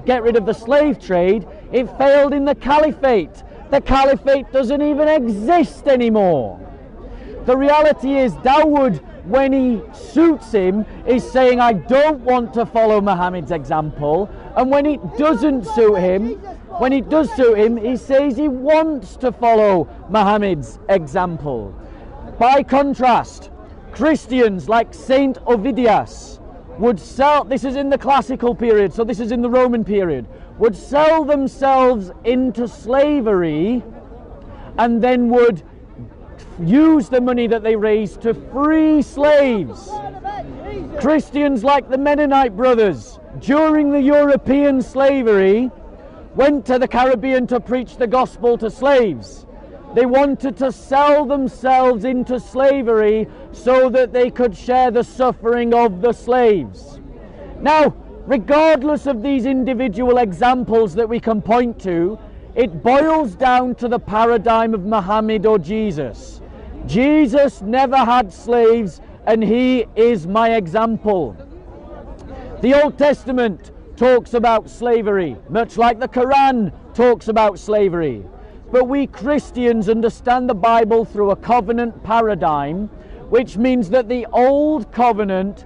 get rid of the slave trade, it failed in the caliphate. The caliphate doesn't even exist anymore. The reality is, Dawood, when he suits him, is saying, I don't want to follow Muhammad's example. And when it doesn't suit him, when it does suit him, he says he wants to follow Muhammad's example. By contrast, Christians like Saint Ovidius would sell, this is in the classical period, so this is in the Roman period, would sell themselves into slavery and then would use the money that they raised to free slaves. Christians like the Mennonite brothers, during the European slavery, went to the Caribbean to preach the gospel to slaves. They wanted to sell themselves into slavery so that they could share the suffering of the slaves. Now, regardless of these individual examples that we can point to, it boils down to the paradigm of Muhammad or Jesus. Jesus never had slaves, and he is my example. The Old Testament talks about slavery, much like the Quran talks about slavery. But we Christians understand the Bible through a covenant paradigm, which means that the old covenant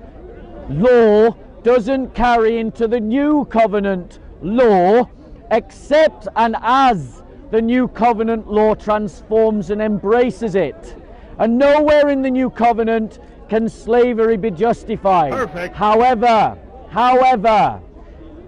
law doesn't carry into the new covenant law, except and as the new covenant law transforms and embraces it. And nowhere in the new covenant can slavery be justified. Perfect. However,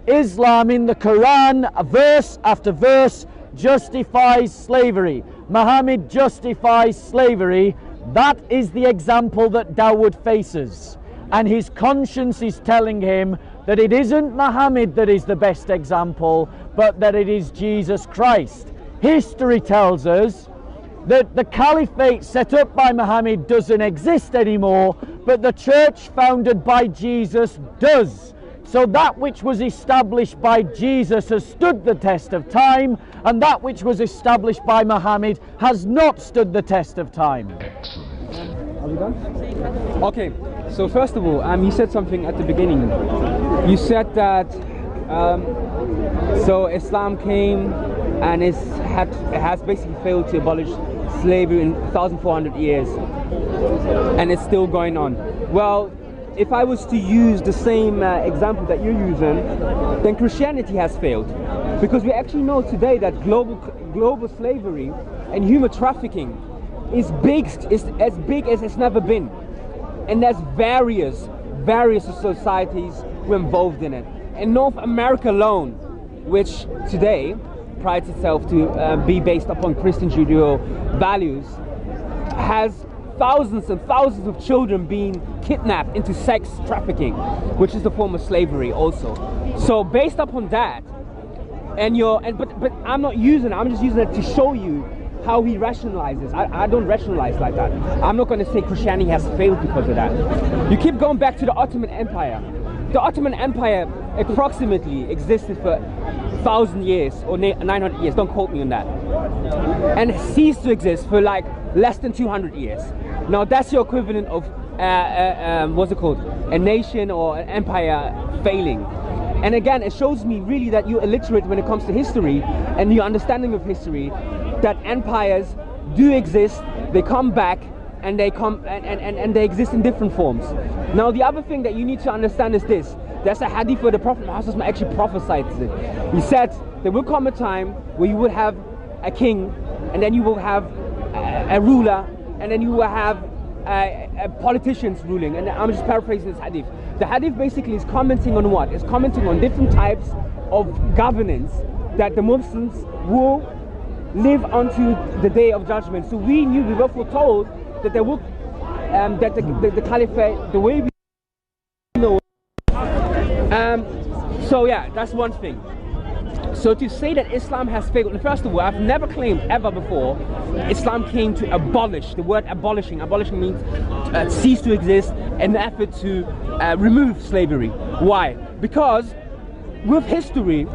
Islam in the Quran, verse after verse, justifies slavery. Muhammad justifies slavery. That is the example that Dawood faces. And his conscience is telling him that it isn't Muhammad that is the best example, but that it is Jesus Christ. History tells us that the caliphate set up by Muhammad doesn't exist anymore, but the church founded by Jesus does. So that which was established by Jesus has stood the test of time, and that which was established by Muhammad has not stood the test of time. you done? Okay, so first of all, you said something at the beginning. You said that so Islam came and it has basically failed to abolish slavery in 1,400 years, and it's still going on. Well, if I was to use the same example that you're using, then Christianity has failed, because we actually know today that global slavery and human trafficking is as big as it's never been, and there's various societies who are involved in it. In North America alone, which today prides itself to be based upon Christian Judeo values, has thousands and thousands of children being kidnapped into sex trafficking, which is a form of slavery also. So based upon that, but I'm not using it, I'm just using it to show you how he rationalizes. I don't rationalize like that. I'm not going to say Christianity has failed because of that. You keep going back to the Ottoman Empire. The Ottoman Empire approximately existed for 1,000 years or 900 years, don't quote me on that, and ceased to exist for like less than 200 years. Now that's your equivalent of what's it called, a nation or an empire failing. And again, it shows me really that you're illiterate when it comes to history and your understanding of history, that empires do exist, they come back, and they come and they exist in different forms. Now the other thing that you need to understand is this: there's a hadith where the Prophet Muhammad actually prophesied it. He said there will come a time where you will have a king, and then you will have a ruler, and then you will have politicians ruling. And I'm just paraphrasing this hadith. The hadith basically is commenting on what? It's commenting on different types of governance that the Muslims will live unto the day of judgment. So we were foretold that there will, that the caliphate, the way we know. So yeah, that's one thing. So to say that Islam has failed, first of all, I've never claimed ever before Islam came to abolish. The word abolishing means cease to exist, an effort to remove slavery. Why? Because with history,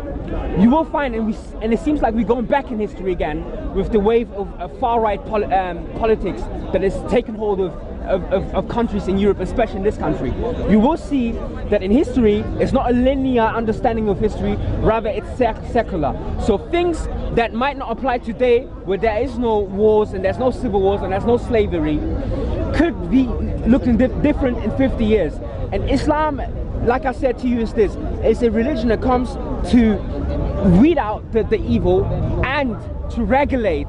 you will find, and it seems like we're going back in history again with the wave of far-right politics that has taken hold of countries in Europe, especially in this country. You will see that in history, it's not a linear understanding of history, rather it's secular. So things that might not apply today, where there is no wars and there's no civil wars and there's no slavery, could be looking different in 50 years. And Islam, like I said to you, is this: it's a religion that comes to weed out the evil and to regulate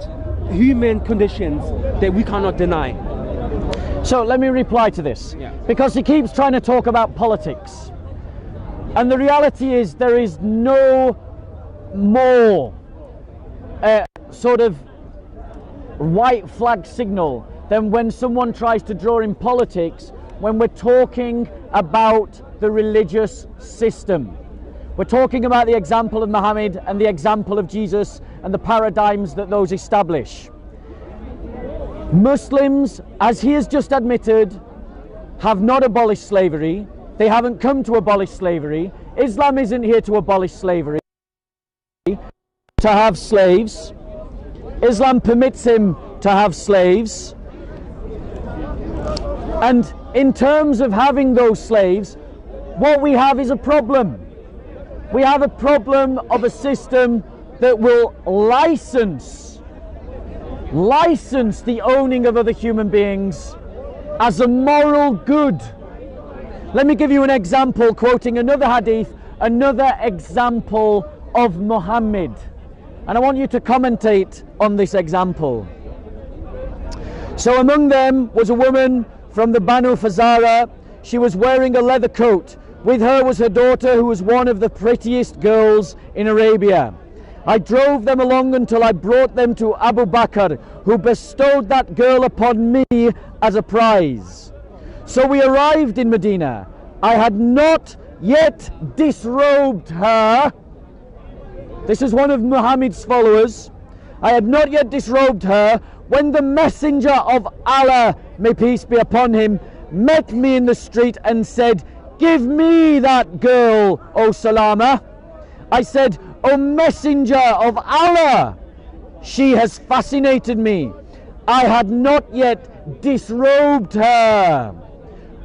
human conditions that we cannot deny. So let me reply to this, because he keeps trying to talk about politics, and the reality is there is no more sort of white flag signal than when someone tries to draw in politics when we're talking about the religious system. We're talking about the example of Muhammad and the example of Jesus and the paradigms that those establish. Muslims, as he has just admitted, have not abolished slavery. They haven't come to abolish slavery. Islam isn't here to abolish slavery, to have slaves. Islam permits him to have slaves. And in terms of having those slaves, what we have is a problem. We have a problem of a system that will license the owning of other human beings as a moral good. Let me give you an example, quoting another hadith, another example of Muhammad. And I want you to commentate on this example. So among them was a woman from the Banu Fazara. She was wearing a leather coat. With her was her daughter, who was one of the prettiest girls in Arabia. I drove them along until I brought them to Abu Bakr, who bestowed that girl upon me as a prize. So we arrived in Medina. I had not yet disrobed her. This is one of Muhammad's followers. I had not yet disrobed her when the messenger of Allah, may peace be upon him, met me in the street and said, "Give me that girl, O Salama." I said, "O messenger of Allah, she has fascinated me. I had not yet disrobed her.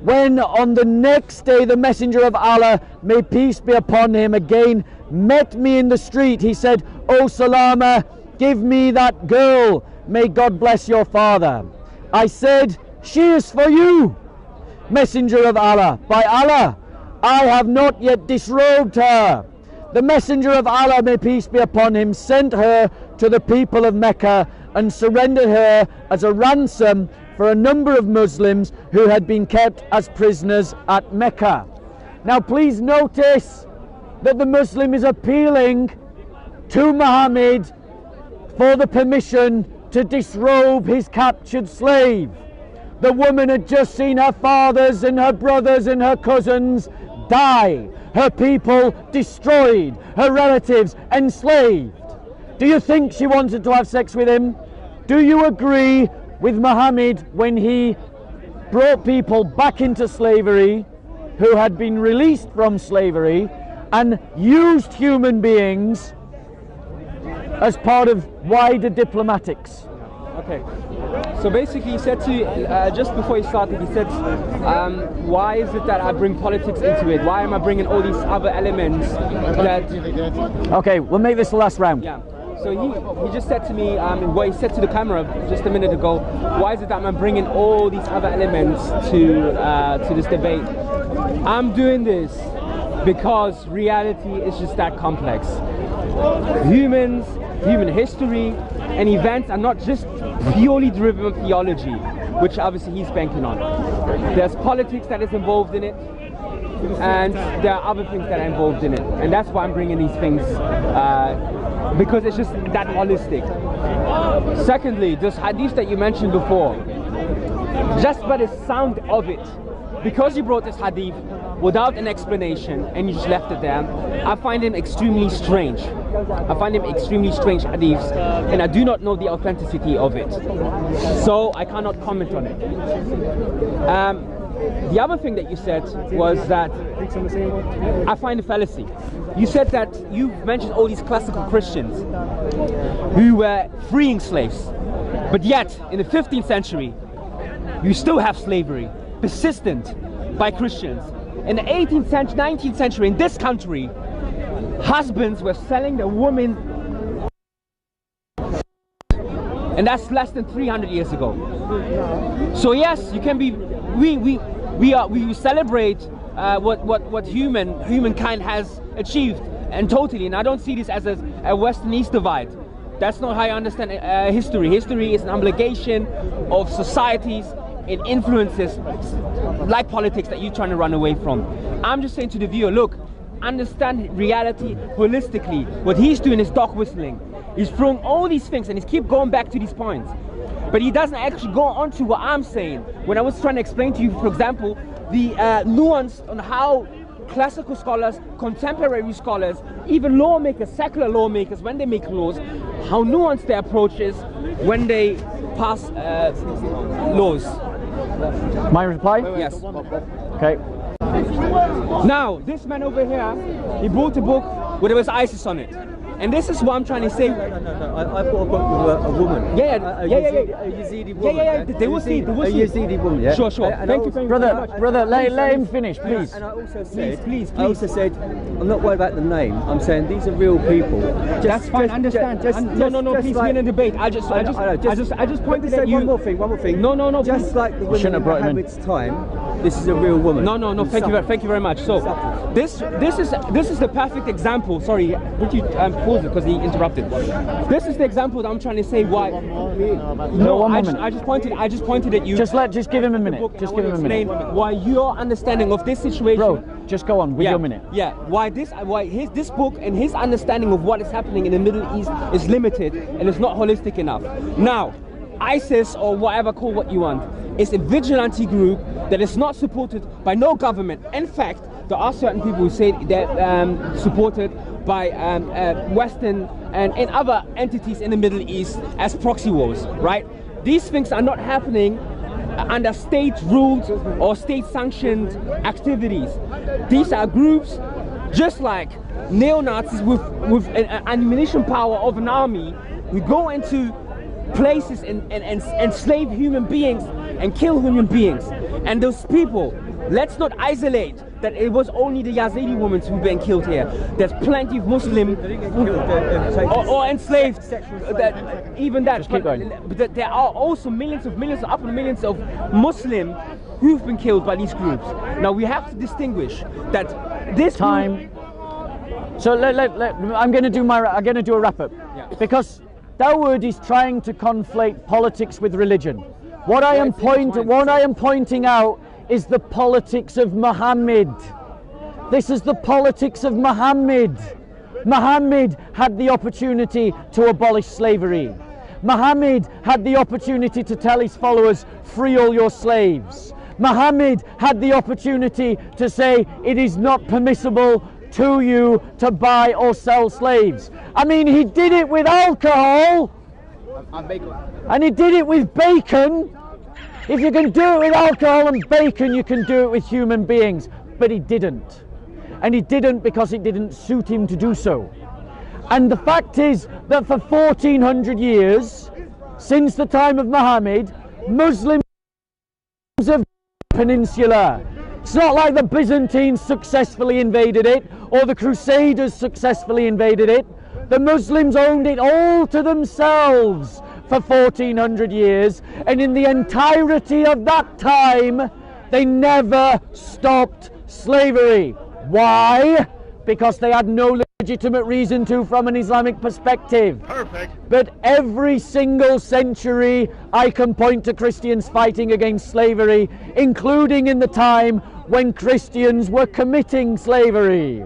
When on the next day the messenger of Allah, may peace be upon him, again met me in the street, he said, "O Salama, give me that girl. May God bless your father." I said, "She is for you, Messenger of Allah. By Allah, I have not yet disrobed her." The Messenger of Allah, may peace be upon him, sent her to the people of Mecca and surrendered her as a ransom for a number of Muslims who had been kept as prisoners at Mecca. Now please notice that the Muslim is appealing to Muhammad for the permission to disrobe his captured slave. The woman had just seen her fathers and her brothers and her cousins die, her people destroyed, her relatives enslaved. Do you think she wanted to have sex with him? Do you agree with Muhammad when he brought people back into slavery who had been released from slavery and used human beings as part of wider diplomatics? Okay. So basically he said to, just before he started, he said, why is it that I bring politics into it? Why am I bringing all these other elements that... Okay, we'll make this the last round. Yeah. So he just said to me, what he said to the camera just a minute ago, why is it that I'm bringing all these other elements to this debate? I'm doing this because reality is just that complex. Humans, human history, and events are not just purely driven of theology, which obviously he's banking on. There's politics that is involved in it, and there are other things that are involved in it, and that's why I'm bringing these things, because it's just that holistic. Secondly, this hadith that you mentioned before, just by the sound of it, because you brought this hadith without an explanation and you just left it there, I find him extremely strange. I find him extremely strange hadiths, and I do not know the authenticity of it, so I cannot comment on it. The other thing that you said was that I find a fallacy. You said that you mentioned all these classical Christians who were freeing slaves, but yet in the 15th century you still have slavery persistent by Christians. In the 18th century, 19th century, in this country, husbands were selling their women, and that's less than 300 years ago. So yes, you can be. We celebrate what humankind has achieved, and totally. And I don't see this as a West-East divide. That's not how I understand history. History is an obligation of societies and influences like politics that you're trying to run away from. I'm just saying to the viewer, look, understand reality holistically. What he's doing is dog whistling. He's throwing all these things and he's keep going back to these points. But he doesn't actually go on to what I'm saying. When I was trying to explain to you, for example, the nuance on how classical scholars, contemporary scholars, even lawmakers, secular lawmakers, when they make laws, how nuanced their approach is when they pass laws. My reply? Yes. Okay. Now, this man over here, he brought a book where there was ISIS on it. And this is what I'm trying to say. No. I bought a book with a woman. Yeah. A Yazidi woman. Yeah. They will see. A Yazidi woman. Yeah. Sure. Thank you very much. Brother, let him finish, please. And I also said, Please. I also said, I'm not worried about the name. I'm saying these are real people. That's fine. Understand? No. Please, we're in a debate. I just pointed at you. One more thing. No. Just please. like the women in Muhammad's time, this is a real woman. No. Thank you very much. So, this is the perfect example. Sorry, would you pause it because he interrupted. This is the example that I'm trying to say why. No, I just pointed at you. Just give him a minute. Just give him a minute. Why your understanding of this situation. Bro, just go on with your minute. Yeah. Why this book and his understanding of what is happening in the Middle East is limited and it's not holistic enough. Now, ISIS or whatever, call what you want, is a vigilante group that is not supported by no government. In fact, there are certain people who say they're supported by Western and other entities in the Middle East as proxy wars, right? These things are not happening under state-ruled or state-sanctioned activities. These are groups just like neo-Nazis with an ammunition power of an army. We go into places and enslave human beings and kill human beings. And those people, let's not isolate that it was only the Yazidi women who've been killed here. There's plenty of Muslim or enslaved. Just keep going. But there are also millions, upper millions of Muslim who've been killed by these groups. Now we have to distinguish that this time. So I'm going to do a wrap up, because Dawood is trying to conflate politics with religion. What I am pointing out is the politics of Muhammad. This is the politics of Muhammad. Muhammad had the opportunity to abolish slavery. Muhammad had the opportunity to tell his followers, free all your slaves. Muhammad had the opportunity to say it is not permissible to you to buy or sell slaves. I mean, he did it with alcohol and he did it with bacon. If you can do it with alcohol and bacon, you can do it with human beings. But he didn't. And he didn't because it didn't suit him to do so. And the fact is that for 1400 years, since the time of Muhammad, Muslims have peninsula. It's not like the Byzantines successfully invaded it or the Crusaders successfully invaded it. The Muslims owned it all to themselves for 1400 years, and in the entirety of that time they never stopped slavery. Why? Because they had no legitimate reason to from an Islamic perspective. Perfect. But every single century I can point to Christians fighting against slavery, including in the time when Christians were committing slavery.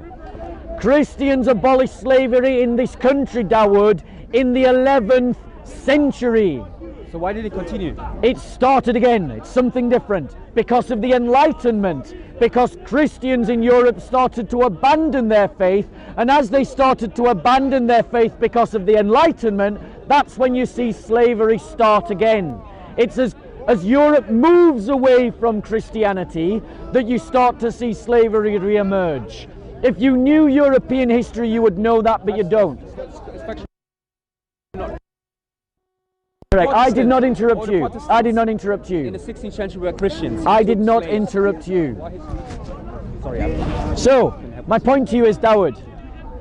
Christians abolished slavery in this country, Dawood, in the 11th century. So why did it continue? It started again. It's something different. Because of the Enlightenment. Because Christians in Europe started to abandon their faith. And as they started to abandon their faith because of the Enlightenment, that's when you see slavery start again. It's as Europe moves away from Christianity that you start to see slavery re-emerge. If you knew European history, you would know that, but you don't. Correct. I did not interrupt you. I did not interrupt you. In the 16th century, we were Christians. I did not interrupt you. So, my point to you is, Dawood,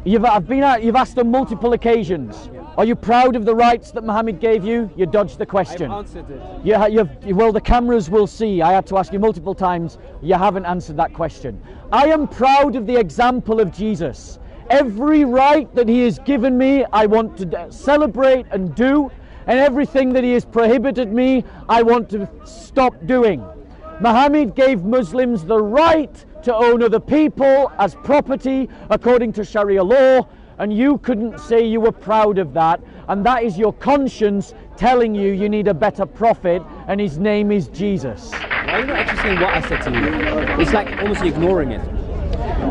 you've asked on multiple occasions, are you proud of the rights that Muhammad gave you? You dodged the question. I've answered it. Well, the cameras will see. I had to ask you multiple times. You haven't answered that question. I am proud of the example of Jesus. Every right that he has given me, I want to celebrate and do. And everything that he has prohibited me, I want to stop doing. Muhammad gave Muslims the right to own other people as property according to Sharia law, and you couldn't say you were proud of that, and that is your conscience telling you you need a better prophet, and his name is Jesus. Why are you not actually saying what I said to you? It's like almost ignoring it.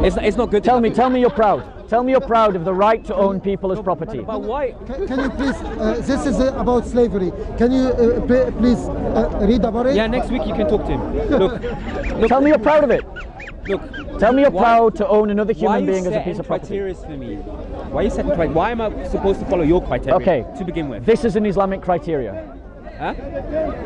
It's not good. Tell me you're proud. Tell me you're proud of the right to own people as property. But why? Can you please, this is about slavery. Can you please read about it? Yeah, next week you can talk to him. Look. Tell me you're proud of it. Look. Tell me you're proud to own another human being as a piece of property. Criteria for me? Why are you setting criteria? Why am I supposed to follow your criteria? Okay. To begin with. This is an Islamic criteria. Huh?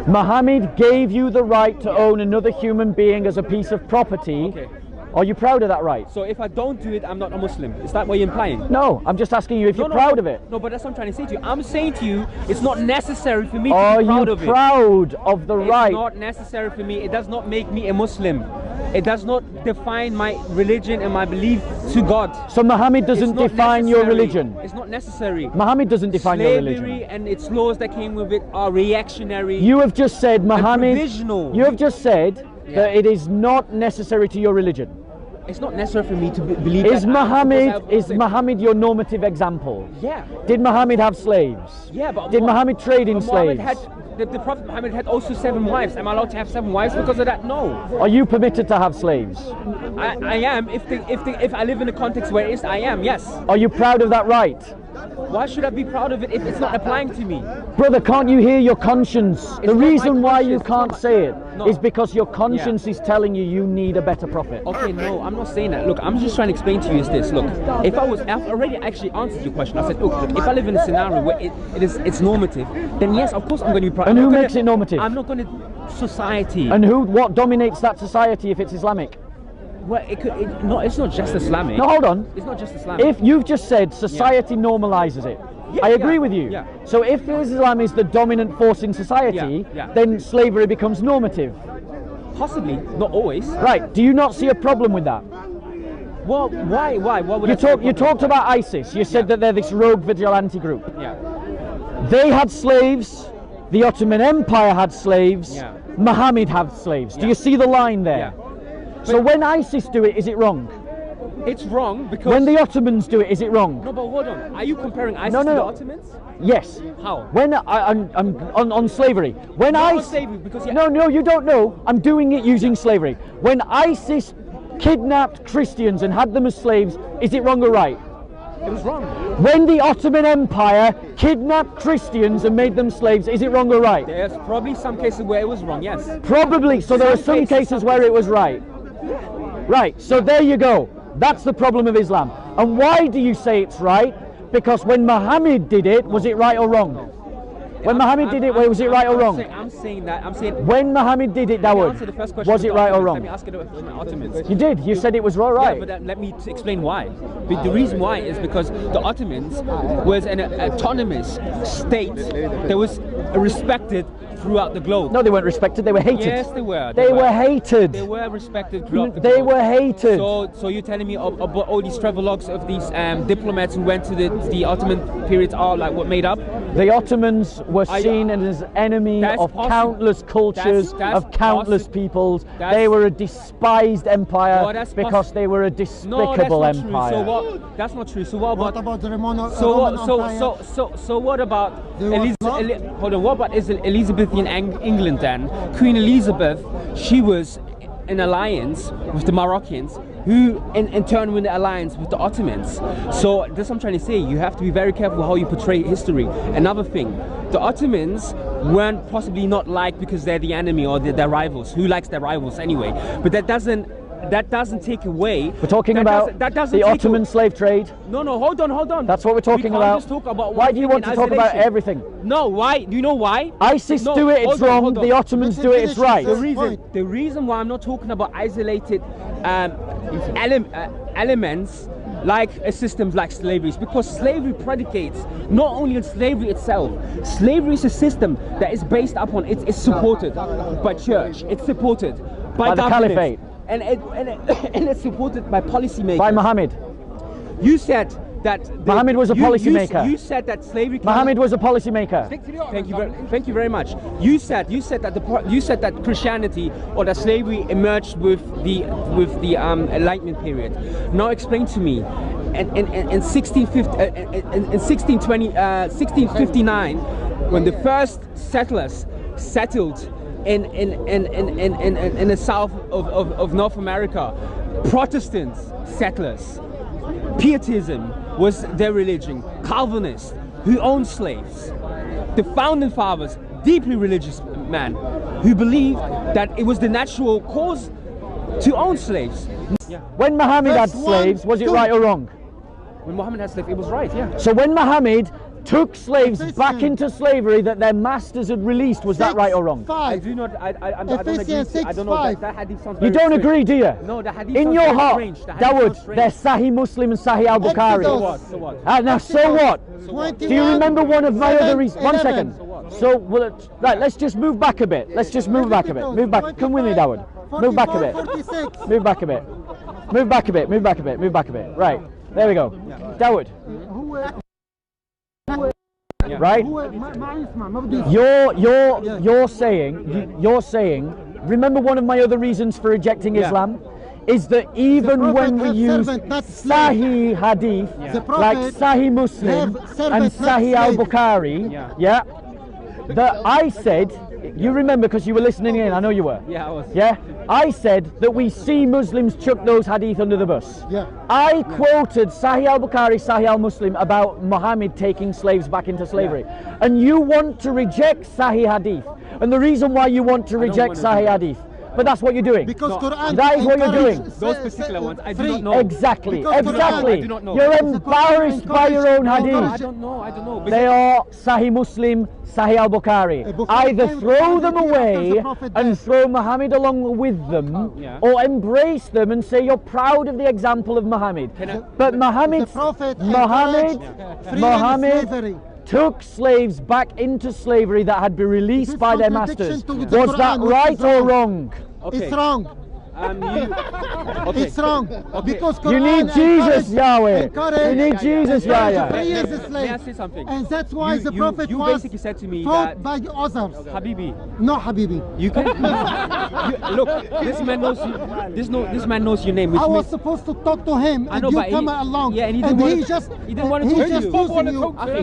Muhammad gave you the right to own another human being as a piece of property. Okay. Are you proud of that right? So if I don't do it, I'm not a Muslim. Is that what you're implying? No, I'm just asking you if you're proud of it. No, but that's what I'm trying to say to you. I'm saying to you, it's not necessary for me to be proud of it. Are you proud of the right? It's not necessary for me. It does not make me a Muslim. It does not define my religion and my belief to God. So Muhammad doesn't define your religion? It's not necessary. Muhammad doesn't define your religion. Slavery and its laws that came with it are reactionary. You have just said, Muhammad, provisional. You have just said that it is not necessary to your religion. It's not necessary for me to believe is that Is Muhammad your normative example? Yeah. Did Muhammad have slaves? Yeah, but did Muhammad trade in slaves? The Prophet Muhammad had also 7 wives. Am I allowed to have 7 wives because of that? No. Are you permitted to have slaves? I am. If I live in a context where it is, I am. Yes. Are you proud of that right? Why should I be proud of it if it's not applying to me? Brother, can't you hear your conscience? The not reason my why you conscience, can't it's say it no. is because your conscience is telling you you need a better prophet. Okay, no, I'm not saying that. Look, I'm just trying to explain to you is this. Look, I've already actually answered your question. I said, look, if I live in a scenario where it's normative, then yes, of course I'm going to be proud. And who makes it normative? I'm not going to society. And what dominates that society if it's Islamic? Well, it's not just Islamic. No, hold on. It's not just Islamic. If you've just said society normalizes it, Yeah, I agree yeah, with you. yeah. So if Islam is the dominant force in society, Yeah. then slavery becomes normative. Possibly, not always. Right. Do you not see a problem with that? Well, why? Why would You talked about ISIS. You said that they're this rogue vigilante group. Yeah. They had slaves. The Ottoman Empire had slaves. Yeah. Muhammad had slaves. Do Yeah. you see the line there? Yeah. So when ISIS do it, is it wrong? It's wrong because When the Ottomans do it, is it wrong? no, but hold on. Are you comparing ISIS No, to the no. Ottomans? Yes. How? When I'm on slavery. When Not on ISIS. slavery, because No, you don't know. I'm doing it using slavery. When ISIS kidnapped Christians and had them as slaves, is it wrong or right? it was wrong. When the Ottoman Empire kidnapped Christians and made them slaves, is it wrong or right? There's probably some cases where it was wrong. Yes. Probably. So there are some cases where it was right. Right. So there you go. That's the problem of Islam. And why do you say it's right? Because when Muhammad did it, was it right or wrong? When Muhammad did it, was it right or wrong? I'm saying. When Muhammad did it, Let me Dawood, answer the first question was with it the right or Ottomans. wrong? Let me ask it with the Ottomans. You did. You said it was all right. Yeah, but let me explain why. But the reason why is because the Ottomans was an autonomous state that was respected throughout the globe. No, they weren't respected. They were hated. Yes, they were. They were hated. They were respected throughout the They globe. were hated. So you're telling me about all these travelogues of these diplomats who went to the Ottoman periods are like what made up? The Ottomans were seen as enemy That's of possi- countless cultures, that's of countless possi- peoples. that's- They were a despised empire No, that's because possi- they were a No, that's despicable not empire. true. So what? That's not true. So what What about? about the Roman So Roman what? Empire? So what about They was not? hold on. What about Elizabethan England then? Queen Elizabeth, she was in alliance with the Moroccans, who in turn were in alliance with the Ottomans. So that's what I'm trying to say. You have to be very careful how you portray history. Another thing, the Ottomans weren't possibly not liked because they're the enemy or they're their rivals. Who likes their rivals anyway? But that doesn't take away. We're talking that about doesn't the take Ottoman slave trade. No, hold on. That's what we're talking we can't about. Just talk about Why one do you thing want in to talk about isolation. everything? No, why? Do you know why? ISIS No, do it, hold it's on, wrong. hold on. The Ottomans Let do him it, it's finish right. his The reason why I'm not talking about isolated elements like systems like slavery is because slavery predicates not only on slavery itself. Slavery is a system that is based upon it's supported by church, it's supported by the government, caliphate. and it's supported by policymakers. By Muhammad. You said that Muhammad was a policymaker. You said that slavery. Muhammad was a policymaker. Thank you very much. You said that Christianity or that slavery emerged with the Enlightenment period. Now explain to me, in 1659, when the first settlers settled in the south of North America, Protestant settlers. Pietism was their religion. Calvinists who owned slaves. The founding fathers, deeply religious men, who believed that it was the natural cause to own slaves. When Muhammad had First slaves, one, was it two. right or wrong? When Muhammad had slaves, it was right, yeah. So when Muhammad took slaves Ephesians. back into slavery that their masters had released, was that right or wrong? I 5. do not. I don't agree. Ephesians I don't know. 6:5. That hadith sounds You very don't strange. agree, do you? No, the hadith In sounds your very heart, strange. The hadith sounds Dawood, strange. they're Sahih Muslim and Sahih Al-Bukhari. Exodus. So what? Now, so what? 21, Do you remember one of my other reasons? 1 11. second. So, right, let's just move back a bit. Let's just move back a bit. Move back. Come with me, Dawood. Move back a bit. 46. Move back a bit. Move back a bit. Move back a bit. Move back a bit. Right. There we go. Dawood. Right? You're saying. Remember, one of my other reasons for rejecting Islam is that even Prophet when we have use servant, not slave. Sahih Hadith, The Prophet like Sahih Muslim have servant, and not Sahih slave. Al-Bukhari, that I said you remember because you were listening in, I know you were. Yeah, I was. Yeah? I said that we see Muslims chuck those hadith under the bus. Yeah. I quoted Sahih al-Bukhari, Sahih al-Muslim about Muhammad taking slaves back into slavery. And you want to reject Sahih hadith. And the reason why you want to reject Sahih hadith, but that's what you're doing. Because Quran that is what you're doing. Those particular ones, I do not know. Exactly, Because exactly. I do not know. You're Because the Quran embarrassed by your own encourages- hadith. I don't know. They are Sahih Muslim, Sahih al-Bukhari. Bukhari Either came throw them after the away Prophet and died. throw Muhammad along with them, Yeah. or embrace them and say you're proud of the example of Muhammad. But Muhammad, The Prophet Muhammad, encouraged freedom Muhammad slavery. took slaves back into slavery that had been released This by their contradiction masters. to the Was that Quran, which right is or wrong. wrong? Okay. It's wrong. Okay. It's wrong. Because Quran You need Jesus, encouraged- Yahweh. encouraged- You need Jesus, encouraged Yahya. free as a May I slave. say something? And that's why the You Prophet was basically said to me fought that by others. Habibi, No, Habibi. you can look. This man knows you. This man knows your name. Which I was means, supposed to talk to him, I and know, you but come he- along, yeah, and he and didn't he wanna- just he didn't wanna he's talk to just you.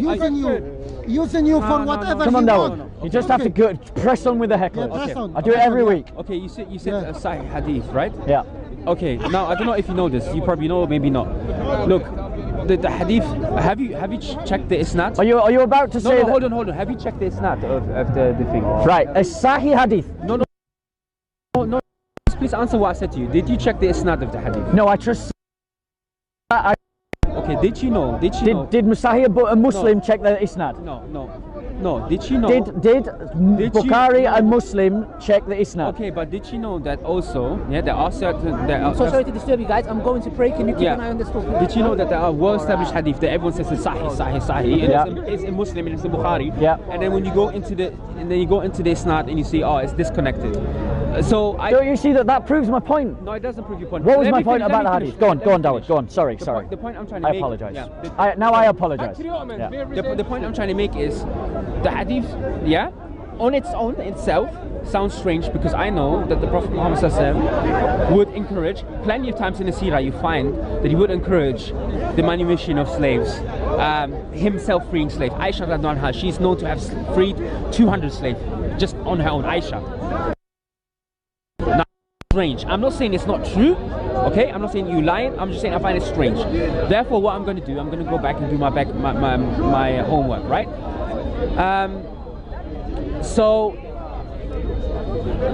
using you, Okay, using you for no, whatever Come on, he Dawud. wants. You just have to go, press on with the hecklers. Yeah, press on. I do it every week. okay, you said Yeah. Sahih Hadith, right? Yeah. Okay. Now I don't know if you know this. You probably know, maybe not. Look, the Hadith. Have you checked the isnad? Are you about to No, say no, that? hold on. Have you checked the isnad of the thing? Right, a Sahih hadith. No. Please answer what I said to you. Did you check the isnad of the Hadith? No, I trust. Okay. Did you know? Did Sahih a Muslim check the isnad? No. Did you know? Did Bukhari and Muslim check the isnad? Okay, but did you know that also? Yeah, there are certain. There are, So sorry to disturb you guys. I'm going to pray. Can you keep Yeah. an eye on this talk? Did you know that there are well-established hadith that everyone says is sahih? And Yeah. it's in Muslim and it's in Bukhari. Yeah. And then when you go into the isnad and you see, oh, it's disconnected. So I. Don't you see that proves my point? No, it doesn't prove your point. What was Let my me point finish, about the let me hadith? finish, Go on, let me Dawud. finish. Go on. Sorry. The point I'm trying to I make. apologize. Yeah, Now I apologize. Yeah. the point I'm trying to make is the hadith, yeah, on its own itself sounds strange because I know that the Prophet Muhammad SAW would encourage, plenty of times in the seerah you find that he would encourage the manumission of slaves, himself freeing slaves. Aisha radhiyallahu anha, she's known to have freed 200 slaves just on her own, Aisha. Now, strange. I'm not saying it's not true. Okay, I'm not saying you lying. I'm just saying I find it strange. Therefore, what I'm going to do, I'm going to go back and do my homework, right? So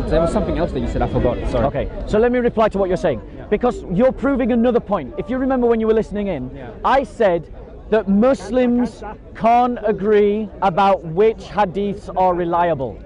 there was something else that you said. I forgot. Sorry. Okay, so let me reply to what you're saying. Because you're proving another point. If you remember when you were listening in, I said that Muslims can't agree about which hadiths are reliable.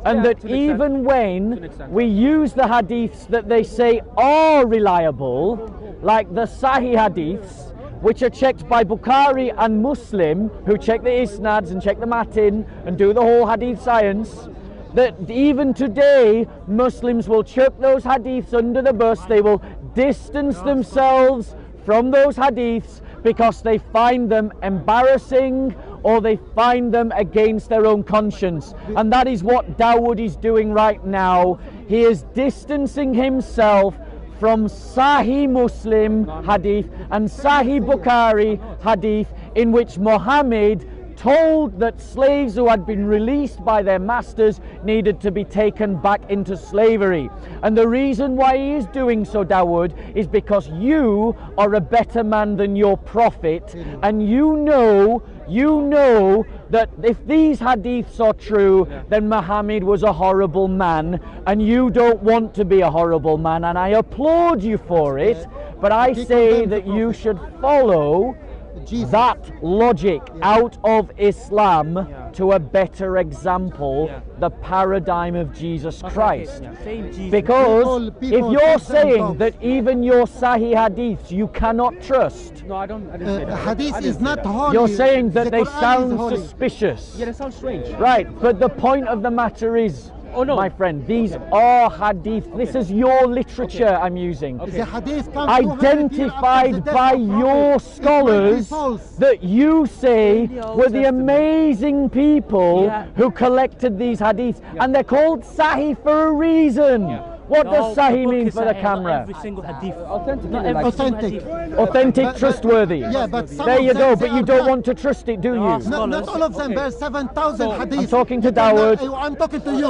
And that even when we use the hadiths that they say are reliable, like the Sahih hadiths, which are checked by Bukhari and Muslim, who check the isnads and check the matin and do the whole hadith science, that even today Muslims will chuck those hadiths under the bus. They will distance themselves from those hadiths because they find them embarrassing or they find them against their own conscience. And that is what Dawood is doing right now. He is distancing himself from Sahih Muslim hadith and Sahih Bukhari hadith, in which Muhammad told that slaves who had been released by their masters needed to be taken back into slavery. And the reason why he is doing so, Dawood, is because you are a better man than your prophet, and you know that if these hadiths are true, then Muhammad was a horrible man, and you don't want to be a horrible man, and I applaud you for it, but I say that you should follow that logic out of Islam to a better example, the paradigm of Jesus Christ. Because if you're saying that even your Sahih hadiths you cannot trust, No, I didn't say that. Hadith I didn't is say not that. holy. you're saying that The they Quran is sound holy. suspicious. Yeah, that sounds strange. Right, but the point of the matter is, Oh, no. my friend, these are hadith. This is your literature I'm using. The hadith comes 200 years after Identified the death by of your Prophet. It's scholars false. that you say were the amazing people Yeah. who collected these hadiths, and they're called Sahih for a reason. What does Sahih book mean is for the Sahih, not camera? every single hadith. Authentic. Not like- every single Authentic. hadith. Authentic, trustworthy. Yeah, but some there of you them, go. they But you are don't not- want to trust it, do you? No, Not all of them. There's 7,000 hadiths. I'm talking to You cannot- Dawood. I'm talking to you.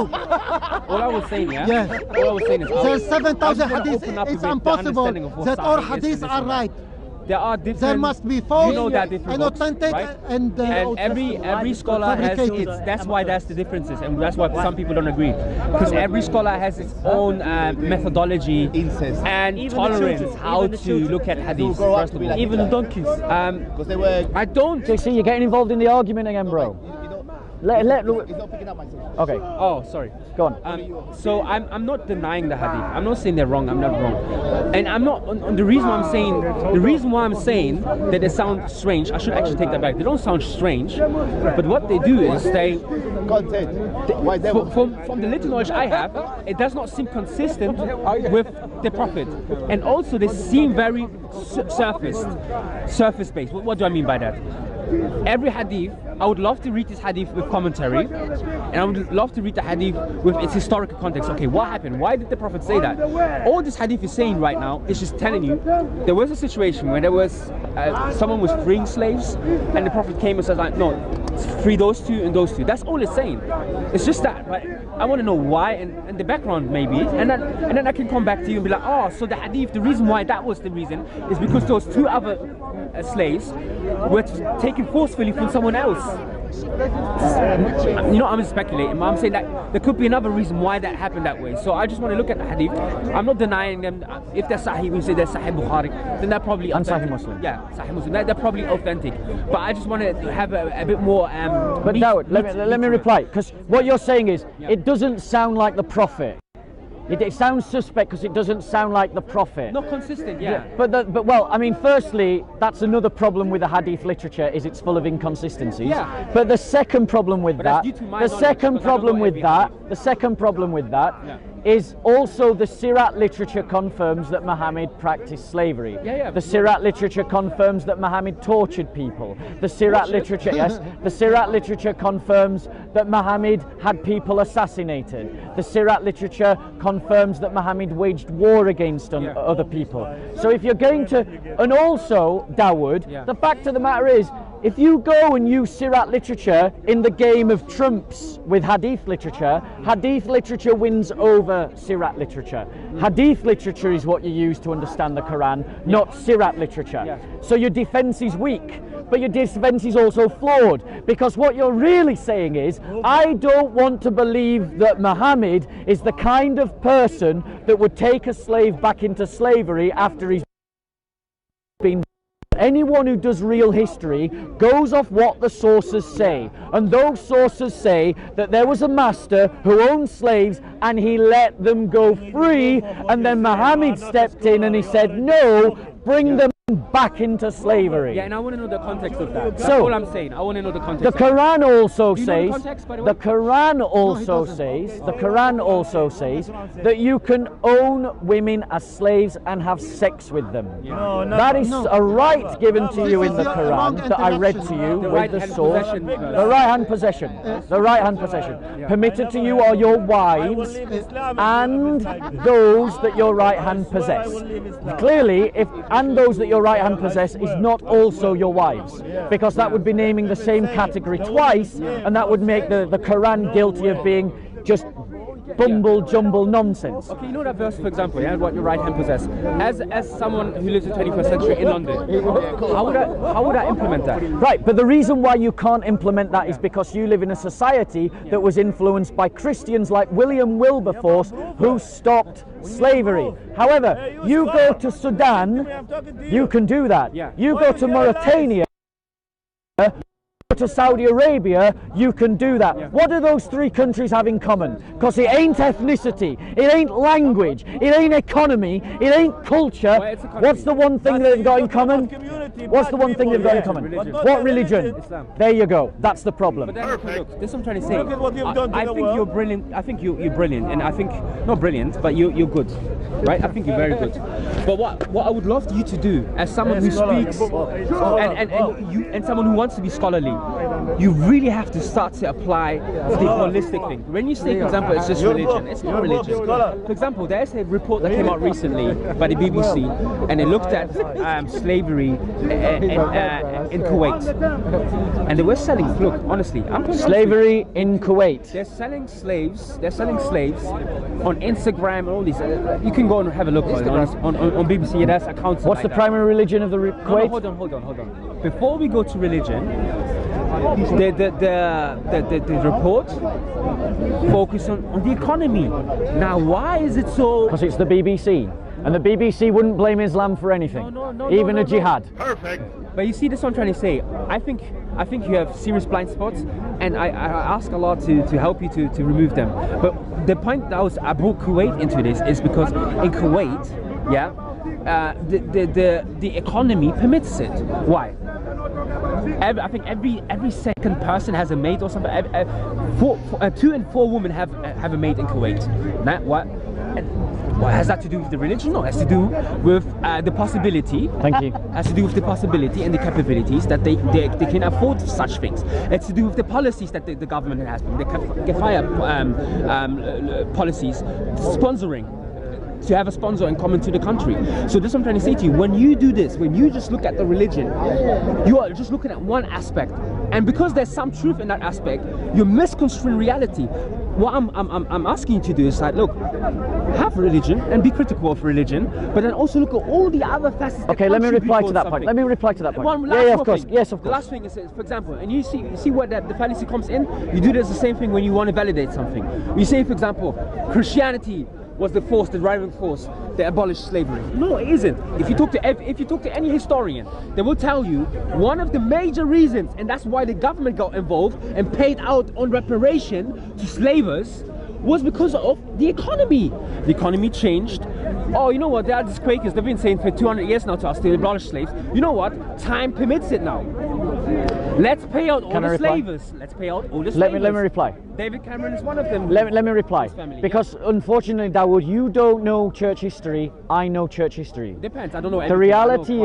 All I was saying, yeah. Yeah. All I was saying is There's 7,000 I just wanna hadiths. open up a It's bit the impossible understanding of what that all Sahih is hadiths and this are and that. right. There are different. There must be false You know there are different and books, authentic right? and every scholar has fabricated. its. That's why that's the differences, and that's why some people don't agree. Because every scholar has its own methodology and Even the tolerance children, how even the to children. look at hadith. grow up First to of be all, like Even the donkeys. Because they were. I don't. So, see, you're getting involved in the argument again, bro. Let He's not picking up my signal. okay, Oh, sorry. go on. So I'm not denying the hadith. I'm not saying they're wrong. I'm not wrong. And I'm not. The reason why I'm saying that they sound strange. I should actually take that back. They don't sound strange, but what they do is they. Content. Why devil? From the little knowledge I have, it does not seem consistent with the Prophet, and also they seem very surface based. What do I mean by that? Every hadith, I would love to read this hadith with commentary, and I would love to read the hadith with its historical context. Okay, what happened? Why did the Prophet say that? All this hadith is saying right now is just telling you there was a situation where there was someone was freeing slaves, and the Prophet came and said like, no, free those two and those two. That's all it's saying. It's just that. But I want to know why and the background maybe, and then I can come back to you and be like, oh, so the hadith, the reason why that was the reason is because those two other slaves were taken forcefully from someone else. You know, I'm speculating, but I'm saying that there could be another reason why that happened that way. So I just want to look at the hadith. I'm not denying them. If they're Sahih, we say they're Sahih Bukhari, then they're probably And authentic. Sahih Muslim. Yeah, Sahih Muslim. They're probably authentic. But I just want to have a bit more. But Dawood, let me reply, because what you're saying is Yeah. it doesn't sound like the Prophet. It sounds suspect because it doesn't sound like the Prophet. Not consistent, yeah. But well, I mean, firstly, that's another problem with the hadith literature is it's full of inconsistencies. Yeah. But the second problem with But that, that's due to my the knowledge, second because I don't problem know with every that, hadith. the second problem with that Yeah. is also the Sirat literature confirms that Muhammad practiced slavery. Yeah. The Sirat literature confirms that Muhammad tortured people. The Sirat literature, yes, the Sirat literature confirms that Muhammad had people assassinated. The Sirat literature confirms that Muhammad waged war against other people. So if you're going to, and also, Dawood, Yeah. the fact of the matter is, if you go and use Sirat literature in the game of trumps with Hadith literature wins over Sirat literature. Hadith literature is what you use to understand the Quran, not Sirat literature. Yeah. So your defense is weak, but your defense is also flawed, because what you're really saying is, I don't want to believe that Muhammad is the kind of person that would take a slave back into slavery after he's been. Anyone who does real history goes off what the sources say, and those sources say that there was a master who owned slaves and he let them go free, and then Muhammad stepped in and he said, no, bring them back into slavery. Yeah, and I want to know the context of that. That's So- all I'm saying. I want to know the context. The Quran also Do you know the says, context, by the way? the Quran also says, the Quran also says that you can own women as slaves and have sex with them. That is a right given to you in the Quran that I read to you The with right the hand source. possession. The right hand possession. The right hand possession. Permitted to you are your wives and those that your right hand possess. Clearly, if and those that your right hand possess is not also your wives, because that would be naming the same category twice, and that would make the Quran guilty of being just bumble jumble nonsense. Okay, you know that verse, for example, yeah, what your right hand possess. As someone who lives in the 21st century in London, how would I implement that? Right, but the reason why you can't implement that is because you live in a society that was influenced by Christians like William Wilberforce, who stopped slavery. However, you go to Sudan, you can do that. Yeah. You go to Mauritania, to Saudi Arabia, you can do that. What do those three countries have in common? Because it ain't ethnicity, it ain't language, it ain't economy, it ain't culture. Well, it's a country. What's the one thing that they've got in common? What's the one thing they've got in common? Religion. What religion? Islam. There you go. That's the problem. But then, look, this is what I'm trying to say. Look at what you've done to I the think world. you're brilliant. I think you're brilliant, and I think not brilliant, but you're good, right? I think you're very good. But what I would love you to do, as someone who speaks and someone who wants to be scholarly, you really have to start to apply the holistic thing. When you say, for example, it's just religion, it's not religion. For example, there's a report that came out recently by the BBC, and it looked at slavery in Kuwait, and they were selling. Look, honestly, Slavery in Kuwait. They're selling slaves. They're selling slaves on Instagram and all these. You can go and have a look on BBC. There's accounts. What's the primary religion of the Kuwait? Hold on. Before we go to religion, the report focused on the economy. Now, why is it so? Because it's the BBC, and the BBC wouldn't blame Islam for anything, even a jihad. Perfect. But you see, this is what I'm trying to say. I think you have serious blind spots, and I ask Allah to help you to remove them. But the point I brought Kuwait into this is because in Kuwait, the economy permits it. Why? I think every second person has a maid or something. 2 in 4 women have a maid in Kuwait. Now, what has that to do with the religion? No, it has to do with the possibility. Thank you. Has to do with the possibility and the capabilities that they can afford such things. It's to do with the policies that the government has, the Yahaya policies, sponsoring. To have a sponsor and come into the country. So this is what I'm trying to say to you. When you do this, when you just look at the religion, you are just looking at one aspect. And because there's some truth in that aspect, you're misconstruing reality. What I'm asking you to do is like, look, have religion and be critical of religion, but then also look at all the other facets. Okay, let me reply to that point. Let me reply to that point. Yeah, of course. Yes, of course. The last thing is, for example, and you see where the fallacy comes in. You do this the same thing when you want to validate something. You say, for example, Christianity was the driving force that abolished slavery. No, it isn't. If you talk to any historian, they will tell you one of the major reasons, and that's why the government got involved and paid out on reparation to slavers, was because of the economy. The economy changed. Oh, you know what? There are these Quakers. They've been saying for 200 years now to us to abolish slaves. You know what? Time permits it now. Let's pay out all the slavers. Let's pay out all the slavers. Let me reply. David Cameron is one of them. Let me reply. Because unfortunately, Dawood, you don't know church history. I know church history. Depends. I don't know. The reality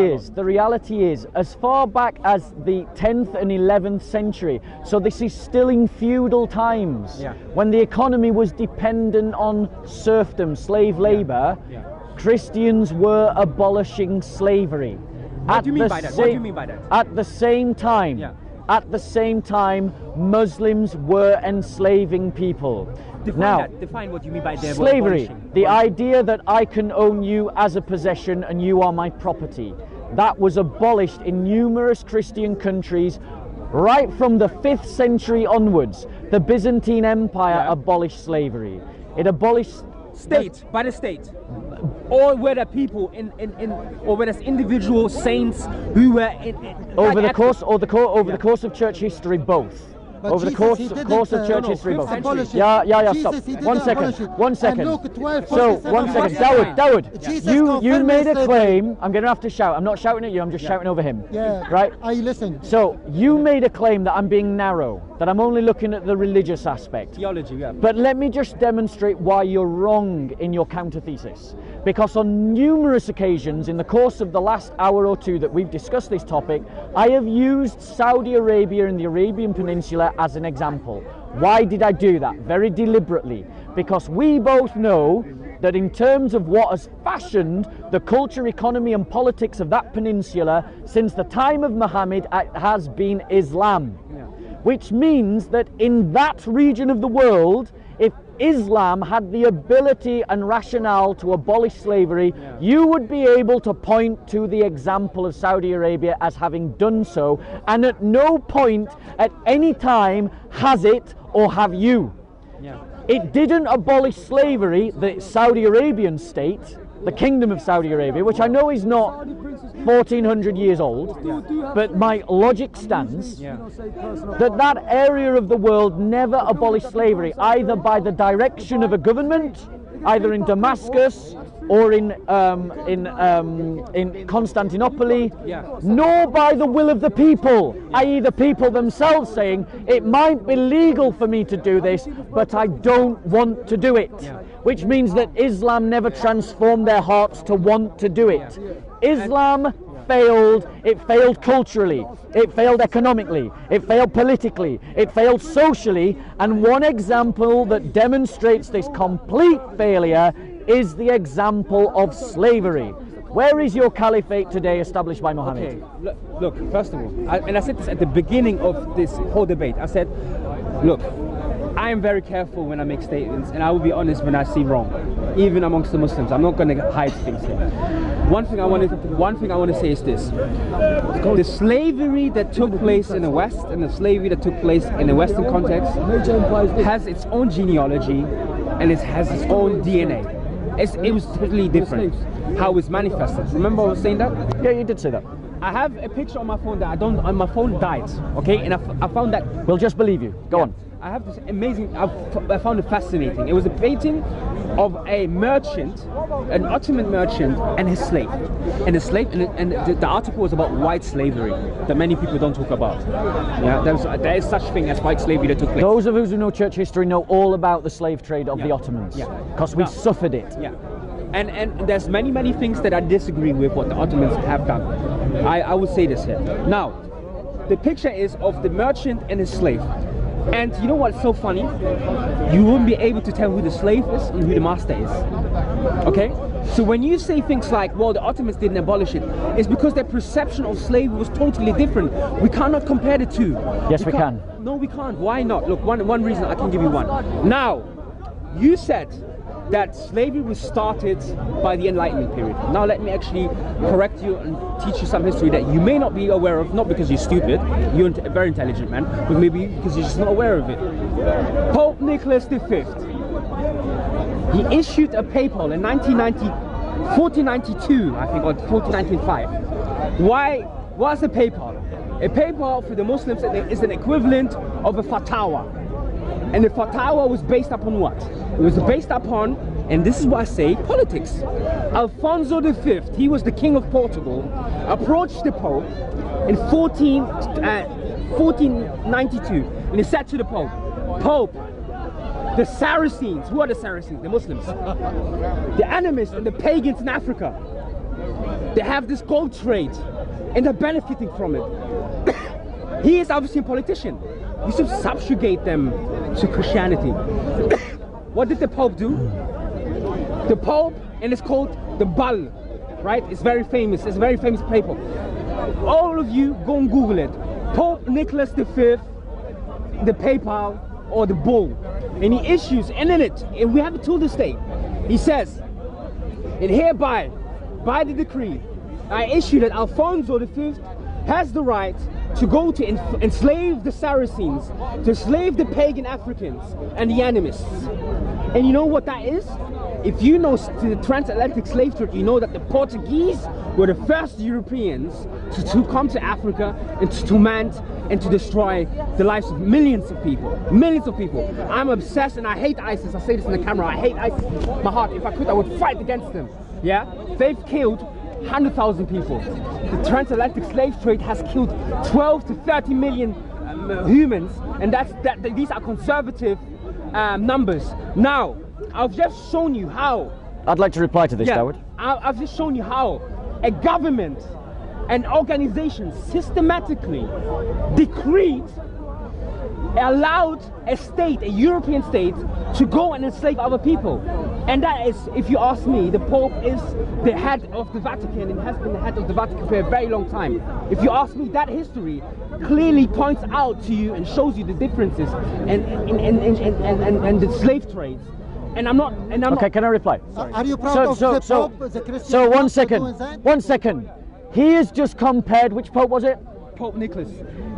is, as far back as the 10th and 11th century. So this is still in feudal times, when the economy was dependent on serfdom, slave labor. Christians were abolishing slavery. What do you mean by that? What do you mean by that? At the same time, Muslims were enslaving people. Define what you mean by slavery. The idea that I can own you as a possession and you are my property. That was abolished in numerous Christian countries right from the 5th century onwards. The Byzantine Empire abolished slavery. It abolished by the state, or were there people or were there individual saints who were over the course of church history, both. But over the course of church history, both. Stop. One second. Dawood, you made a claim. I'm going to have to shout. I'm not shouting at you. I'm just shouting over him. Yeah. Right. I listen. So you made a claim that I'm being narrow, that I'm only looking at the religious aspect. Theology, yeah. But let me just demonstrate why you're wrong in your counter thesis. Because on numerous occasions in the course of the last hour or two that we've discussed this topic, I have used Saudi Arabia and the Arabian Peninsula as an example. Why did I do that? Very deliberately. Because we both know that in terms of what has fashioned the culture, economy and politics of that peninsula since the time of Muhammad, it has been Islam. Which means that in that region of the world, if Islam had the ability and rationale to abolish slavery, you would be able to point to the example of Saudi Arabia as having done so, and at no point at any time has it or have you. It didn't abolish slavery, the Saudi Arabian state, the Kingdom of Saudi Arabia, which I know is not 1400 years old, but my logic stands that area of the world never abolished slavery, either by the direction of a government, either in Damascus or in Constantinople, nor by the will of the people, i.e. the people themselves saying, it might be legal for me to do this, but I don't want to do it. Which means that Islam never transformed their hearts to want to do it. Islam failed. It failed culturally. It failed economically. It failed politically. It failed socially. And one example that demonstrates this complete failure is the example of slavery. Where is your caliphate today established by Muhammad? Okay, look, first of all, and I said this at the beginning of this whole debate, I said, look, I am very careful when I make statements, and I will be honest when I see wrong, even amongst the Muslims. I'm not going to hide things here. One thing I want to say is this: the slavery that took place in the West and the slavery that took place in the Western context has its own genealogy and it has its own DNA. It was totally different how it's manifested. Remember I was saying that? Yeah, you did say that. I have a picture on my phone that my phone died, okay? And I found that... We'll just believe you. Go on. I have this amazing, I found it fascinating. It was a painting of a merchant, an Ottoman merchant and his slave. And the article was about white slavery that many people don't talk about. Yeah, there is such thing as white slavery that took place. Those of us who know church history know all about the slave trade of the Ottomans. Yeah. Because we suffered it. Yeah. And there's many things that I disagree with what the Ottomans have done. I would say this here. Now, the picture is of the merchant and his slave. And you know what's so funny? You wouldn't be able to tell who the slave is and who the master is. Okay? So when you say things like, well, the Ottomans didn't abolish it, it's because their perception of slavery was totally different. We cannot compare the two. Yes, we can. No, we can't. Why not? Look, one reason, I can give you one. Now, you said that slavery was started by the Enlightenment period. Now let me actually correct you and teach you some history that you may not be aware of, not because you're stupid, you're a very intelligent man, but maybe because you're just not aware of it. Pope Nicholas V, he issued a papal in 1492, I think, or 1495. Why was a papal? A papal for the Muslims is an equivalent of a fatwa. And the fatwa was based upon what? It was based upon, and this is what I say, politics. Alfonso V, he was the king of Portugal, approached the Pope in 1492, and he said to the Pope, Pope, the Saracens, who are the Saracens? The Muslims. The animists and the pagans in Africa, they have this gold trade, and they're benefiting from it. He is obviously a politician. You should subjugate them to Christianity. What did the Pope do? The Pope, and it's called the Bull, right? It's very famous. It's a very famous paper. All of you go and Google it. Pope Nicholas V, the papal or the bull, and he issues, and in it, and we have it till this day. He says, and hereby, by the decree, I issue that Alfonso V has the right to go to enslave the Saracens, to enslave the pagan Africans and the animists. And you know what that is? If you know the transatlantic slave trade, you know that the Portuguese were the first Europeans to come to Africa and to torment and to destroy the lives of millions of people. Millions of people. I'm obsessed and I hate ISIS. I say this in the camera. I hate ISIS. My heart, if I could, I would fight against them. Yeah? They've killed 100,000 people. The transatlantic slave trade has killed 12 to 30 million humans, and these are conservative numbers. Now, I've just shown you how. I'd like to reply to this, Dawood. I've just shown you how a government and organization systematically decreed, allowed a state, a European state, to go and enslave other people. And that is, if you ask me, the Pope is the head of the Vatican and has been the head of the Vatican for a very long time. If you ask me, that history clearly points out to you and shows you the differences and the slave trades. And I'm not. Okay, can I reply? Are you proud of the Pope, the Christian? So one Pope second. doing that? 1 second. He has just compared. Which Pope was it? Pope Nicholas.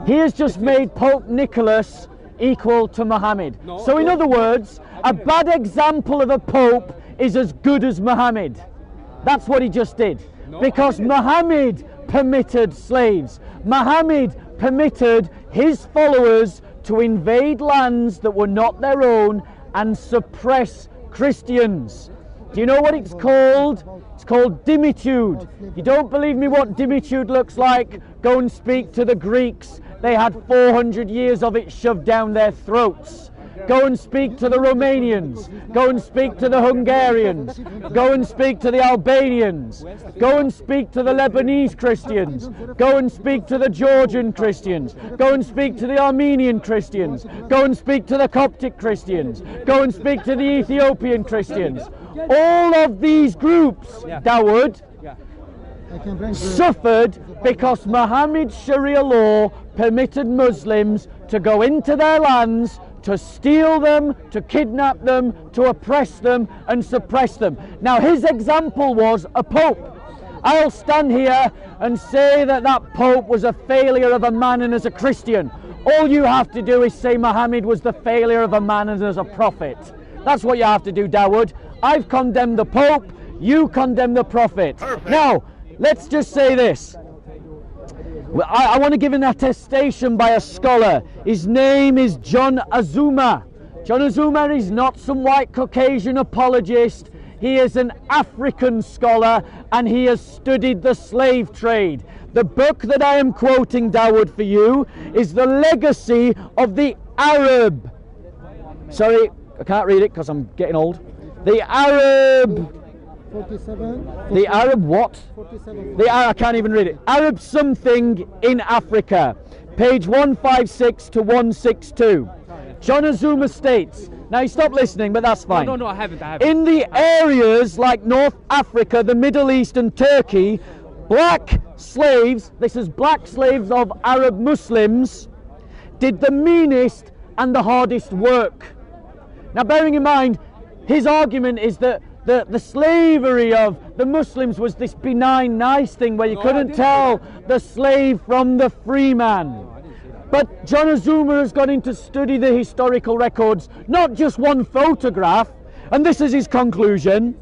He has just made Pope Nicholas equal to Muhammad. No, so in other words, a bad example of a Pope is as good as Muhammad. That's what he just did. No, because Muhammad permitted slaves. Muhammad permitted his followers to invade lands that were not their own and suppress Christians. Do you know what it's called? It's called dimitude. If you don't believe me what dimitude looks like, go and speak to the Greeks. They had 400 years of it shoved down their throats. Go and speak to the Romanians. Go and speak to the Hungarians. Go and speak to the Albanians. Go and speak to the Lebanese Christians. Go and speak to the Georgian Christians. Go and speak to the Armenian Christians. Go and speak to the Coptic Christians. Go and speak to the Ethiopian Christians. All of these groups, Dawood, suffered because Muhammad's Sharia law permitted Muslims to go into their lands, to steal them, to kidnap them, to oppress them and suppress them. Now his example was a pope. I'll stand here and say that that pope was a failure of a man and as a Christian. All you have to do is say Muhammad was the failure of a man and as a prophet. That's what you have to do, Dawood. I've condemned the pope, you condemn the prophet. Perfect. Now, let's just say this. I want to give an attestation by a scholar. His name is John Azuma. John Azuma is not some white Caucasian apologist. He is an African scholar and he has studied the slave trade. The book that I am quoting, Dawood, for you is The Legacy of the Arab. Sorry, I can't read it because I'm getting old. The Arab... 47. The Arab what? 47. I can't even read it. Arab something in Africa. Page 156 to 162. John Azuma states, now you stop listening, but that's fine. No, I haven't. In the areas like North Africa, the Middle East and Turkey, black slaves, this is black slaves of Arab Muslims, did the meanest and the hardest work. Now bearing in mind, his argument is that the slavery of the Muslims was this benign, nice thing where you couldn't tell the slave from the free man. But John Azuma has gone in to study the historical records, not just one photograph, and this is his conclusion.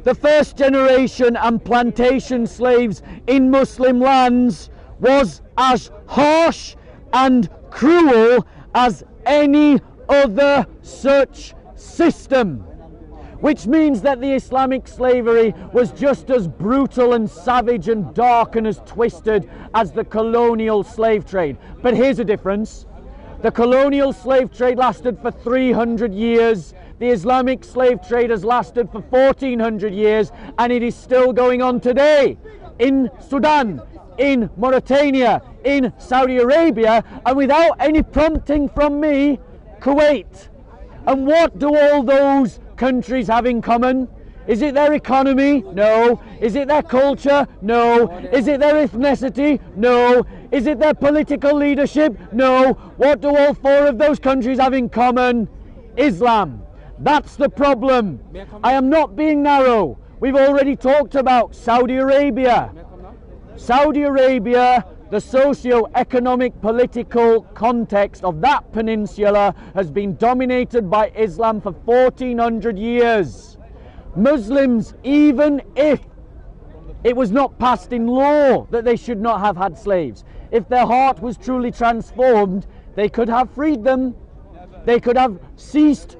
The first generation and plantation slaves in Muslim lands was as harsh and cruel as any other such system. Which means that the Islamic slavery was just as brutal and savage and dark and as twisted as the colonial slave trade. But here's a difference. The colonial slave trade lasted for 300 years. The Islamic slave trade has lasted for 1400 years and it is still going on today in Sudan, in Mauritania, in Saudi Arabia, and without any prompting from me, Kuwait. And what do all those countries have in common? Is it their economy? No. Is it their culture? No. Is it their ethnicity? No. Is it their political leadership? No. What do all four of those countries have in common? Islam. That's the problem. I am not being narrow. We've already talked about Saudi Arabia. Saudi Arabia, the socio-economic political context of that peninsula has been dominated by Islam for 1400 years. Muslims, even if it was not passed in law that they should not have had slaves, if their heart was truly transformed, they could have freed them. They could have ceased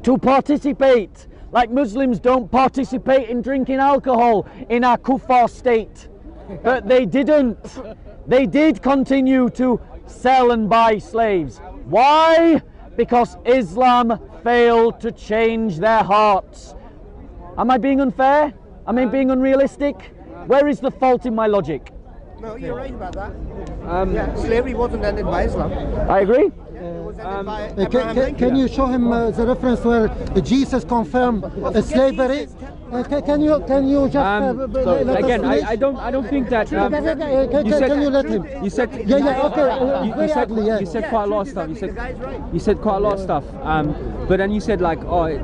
to participate. Like Muslims don't participate in drinking alcohol in our kuffar state. But they didn't. They did continue to sell and buy slaves. Why? Because Islam failed to change their hearts. Am I being unfair? Am I being unrealistic? Where is the fault in my logic? No, you're right about that. Slavery wasn't ended by Islam. I agree. It was ended by Abraham Can Lincoln. you show him the reference where Jesus confirmed slavery? Can you just Again, I don't think that can you let him? You said you said quite a lot of stuff. You said quite a lot of stuff. But then you said like,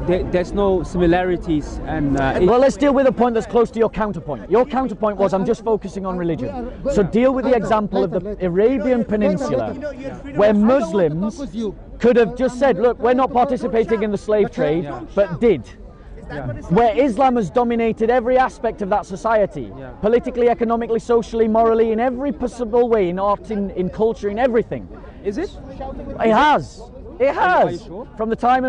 there's no similarities and. Well, let's deal with a point that's close to your counterpoint. Your counterpoint was I'm just focusing on religion. So deal with the example of the Arabian Peninsula, where Muslims could have just said, look, we're not participating in the slave trade, but did. Where Islam has dominated every aspect of that society, politically, economically, socially, morally, in every possible way, in art, in culture, in everything. Is it? It has. It has. Are you sure? From the time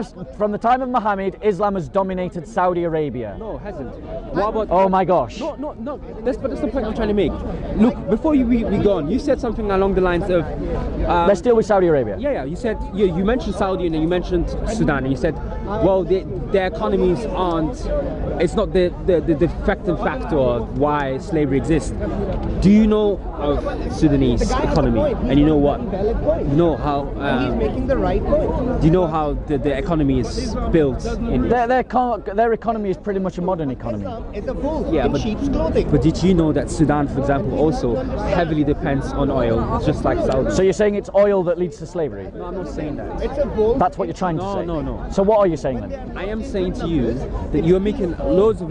of Muhammad, Islam has dominated Saudi Arabia. No, it hasn't. What about? Oh my gosh. No. That's the point I'm trying to make. Look, before we go on, you said something along the lines of. Let's deal with Saudi Arabia. Yeah. You said you mentioned Saudi and then you mentioned Sudan, and you said, well, their economies aren't. It's not the effective factor of why slavery exists. Do you know of Sudanese economy? And you know what? You know how. He's making the right point. Do you know how the economy is built? In Their economy is pretty much a modern economy. It's a wolf Yeah, in but- sheep's clothing. But did you know that Sudan, for example, also heavily depends on oil, just like Saudi? So you're saying it's oil that leads to slavery? No, I'm not saying that. It's a wolf. That's what you're trying to say? No. So what are you saying then? I am saying to you that you're making loads of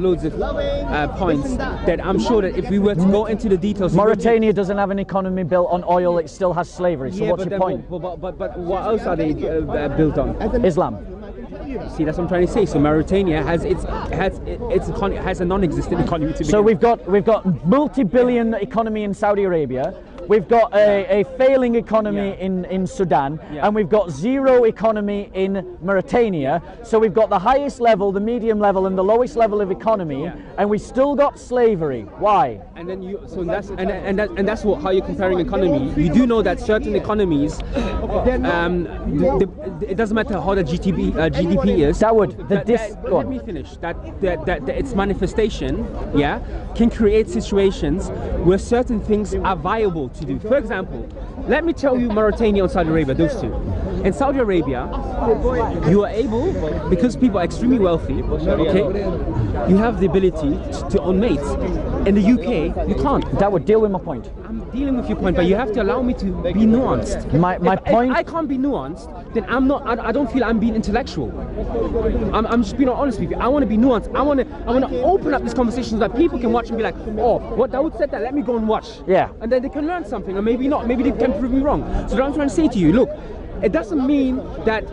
points that I'm sure that if we were to go into the details... Mauritania doesn't have an economy built on oil, it still has slavery. So Yeah, what's but your then- point? But what else are they built on? Islam. See, that's what I'm trying to say. So Mauritania has a non-existent economy to begin So with. we've got multi-billion economy in Saudi Arabia. We've got a failing economy in Sudan, and we've got zero economy in Mauritania. So we've got the highest level, the medium level, and the lowest level of economy, and we still got slavery. Why? And then that's what how you're comparing economy. You do know that certain economies, it doesn't matter how the GDP is. Let me finish. That its manifestation, can create situations where certain things are viable to do. For example, let me tell you Mauritania and Saudi Arabia, those two. In Saudi Arabia, you are able, because people are extremely wealthy, okay, you have the ability to own mates. In the UK, you can't. That would deal with my point. I'm dealing with your point, but you have to allow me to be nuanced. My point. If I can't be nuanced, then I'm not. I don't feel I'm being intellectual. I'm just being honest with you. I want to be nuanced. I want to open up these conversations so that people can watch and be like, oh, what Dawood said that. Let me go and watch. Yeah. And then they can learn something, or maybe not. Maybe they can prove me wrong. So what I'm trying to say to you, look, it doesn't mean that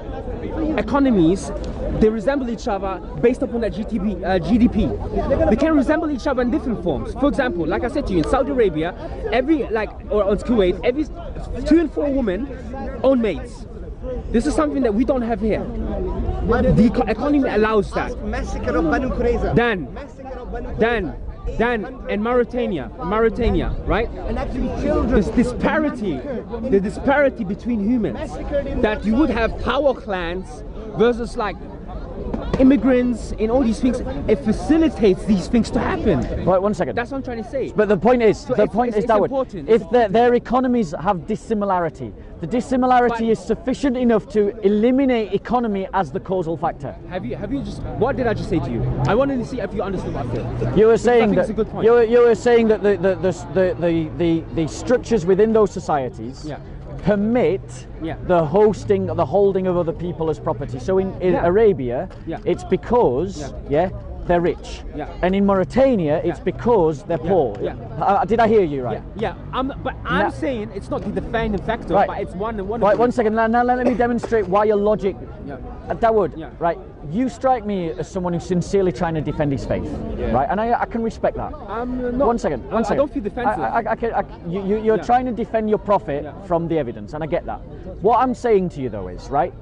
economies, they resemble each other based upon their GDP. They can resemble each other in different forms. For example, like I said to you, in Saudi Arabia, or in Kuwait, every 2 in 4 women own maids. This is something that we don't have here. The economy allows that. Massacre of Banu Qurayza. Then in Mauritania, right? And actually children. The disparity between humans, that you would have power clans versus like immigrants in all these things. It facilitates these things to happen. Right, one second. That's what I'm trying to say. But the point is, So Dawood, important. if their economies have dissimilarity, the dissimilarity is sufficient enough to eliminate economy as the causal factor. Have you just? What did I just say to you? I wanted to see if you understood what I said. You were saying I think that it's a good point. you were saying that the structures within those societies permit the holding of other people as property. So in Arabia, it's because they're rich, and in Mauritania, it's because they're poor. Did I hear you right? But I'm saying it's not the defining factor, Right. but it's one and one. Right, one second. Now let me demonstrate why your logic. Dawood, right? You strike me as someone who's sincerely trying to defend his faith, right? And I can respect that. One second. I don't feel defensive. You're trying to defend your prophet from the evidence, and I get that. What I'm saying to you though is, right?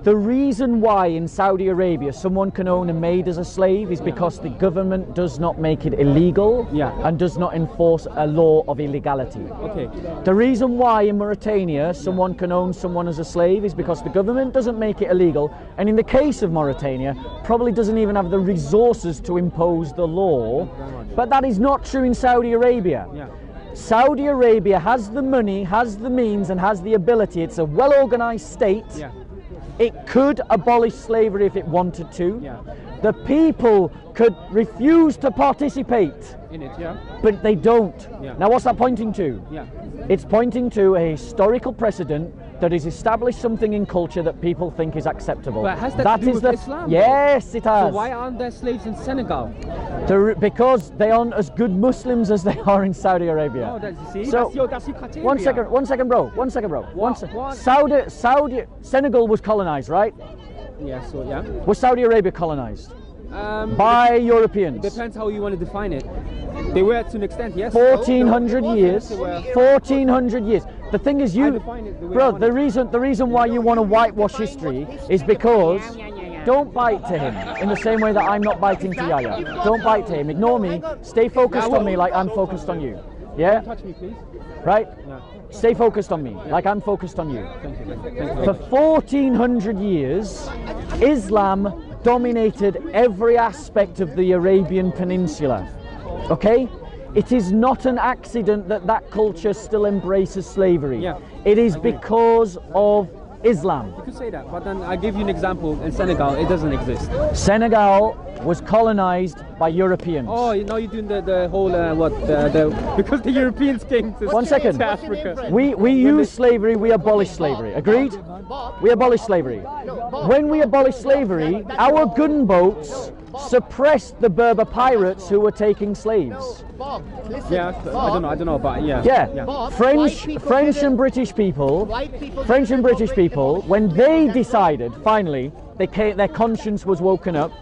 The reason why in Saudi Arabia someone can own a maid as a slave is because the government does not make it illegal and does not enforce a law of illegality. Okay. The reason why in Mauritania someone can own someone as a slave is because the government doesn't make it illegal, and in the case of Mauritania probably doesn't even have the resources to impose the law. But that is not true in Saudi Arabia. Saudi Arabia has the money, has the means, and has the ability. It's a well-organized state. It could abolish slavery if it wanted to. The people could refuse to participate In it, but they don't. Now what's that pointing to? It's pointing to a historical precedent that has established something in culture that people think is acceptable. But has that to do with Islam? Yes, it has. So why aren't there slaves in Senegal? Because they aren't as good Muslims as they are in Saudi Arabia. Oh, that's, you see? So, that's your criteria. One second, bro. What? Senegal was colonized, right? Was Saudi Arabia colonized? By Europeans. Depends how you want to define it. They were to an extent, yes. 1400 years. 1400 years. The thing is, I define it the way I bro. want The reason why you want to whitewash history is because don't bite to him in the same way that I'm not biting to Yahya. Don't bite to him. Ignore me. Stay focused on me like I'm focused on you. Yeah. Touch me, please. Right. Yeah. Stay focused on me like I'm focused on you. Thank you. Thank you. For 1400 years, Islam dominated every aspect of the Arabian Peninsula. Okay? It is not an accident that that culture still embraces slavery. Yeah, it is I agree. because of Islam. You could say that, but then I give you an example. In Senegal, it doesn't exist. Senegal was colonized by Europeans. Oh, you know, you're doing the whole because the Europeans came to, One second. to Africa. We use slavery, we abolish slavery. Agreed? We abolish slavery. When we abolish slavery, our gunboats suppressed the Berber pirates who were taking slaves. Bob, listen. Yeah, I don't know, but yeah. Yeah, Bob, French, white people French didn't- and British people, White people French and didn't British operate people, democracy. when they decided, finally, their conscience was woken up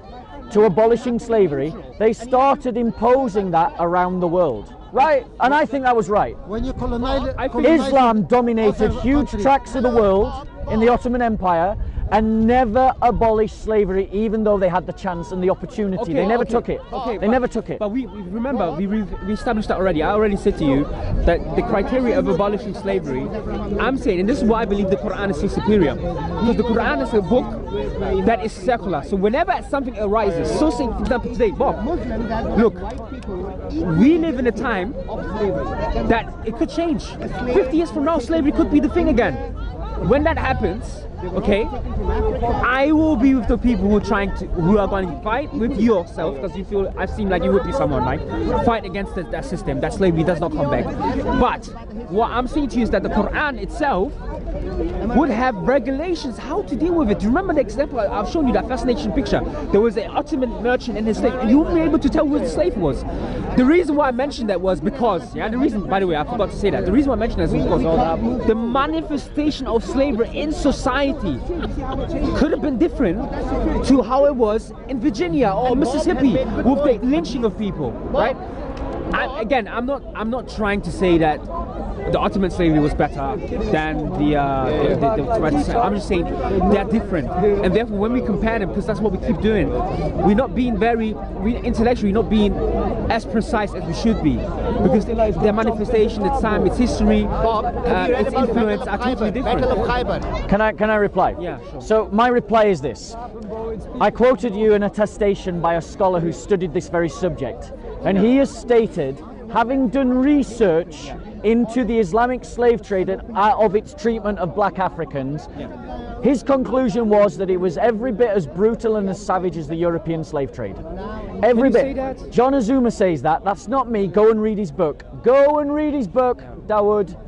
to abolishing slavery, they started imposing that around the world. Right? And I think that was right. When you colonize, Islam dominated other huge countries. tracts of the world in the Ottoman Empire and never abolished slavery, even though they had the chance and the opportunity. They never took it. They never took it. But we remember, we established that already. I already said to you that the criteria of abolishing slavery, I'm saying, and this is why I believe the Quran is so superior, because the Quran is a book that is secular. So whenever something arises, so say, for example, today, Bob, look, we live in a time that it could change. 50 years from now, slavery could be the thing again. When that happens, okay, I will be with the people who are going to fight with yourself, because you feel, I seem like you would be someone like fight against that system, that slavery does not come back. But what I'm saying to you is that the Quran itself would have regulations how to deal with it. Do you remember the example I've shown you, that fascinating picture? There was an Ottoman merchant and his slave, and you would be able to tell who the slave was. The reason why I mentioned that was because, the reason, by the way, I forgot to say that. The reason why I mentioned that is because the manifestation of slavery in society could have been different to how it was in Virginia or Mississippi with the lynching of people, right? Again, I'm not trying to say that the Ottoman slavery was better than the I'm just saying they're different, and therefore when we compare them, because that's what we keep doing, we're not being intellectually not being as precise as we should be, because their manifestation, its time, its history, its influence are totally different. Battle of Khyber. Can I reply? Yeah, sure. So my reply is this. I quoted you an attestation by a scholar who studied this very subject, and he has stated, having done research into the Islamic slave trade and of its treatment of black Africans, his conclusion was that it was every bit as brutal and as savage as the European slave trade. Every you bit. say that? John Azuma says that. That's not me. Go and read his book. Go and read his book, Dawood.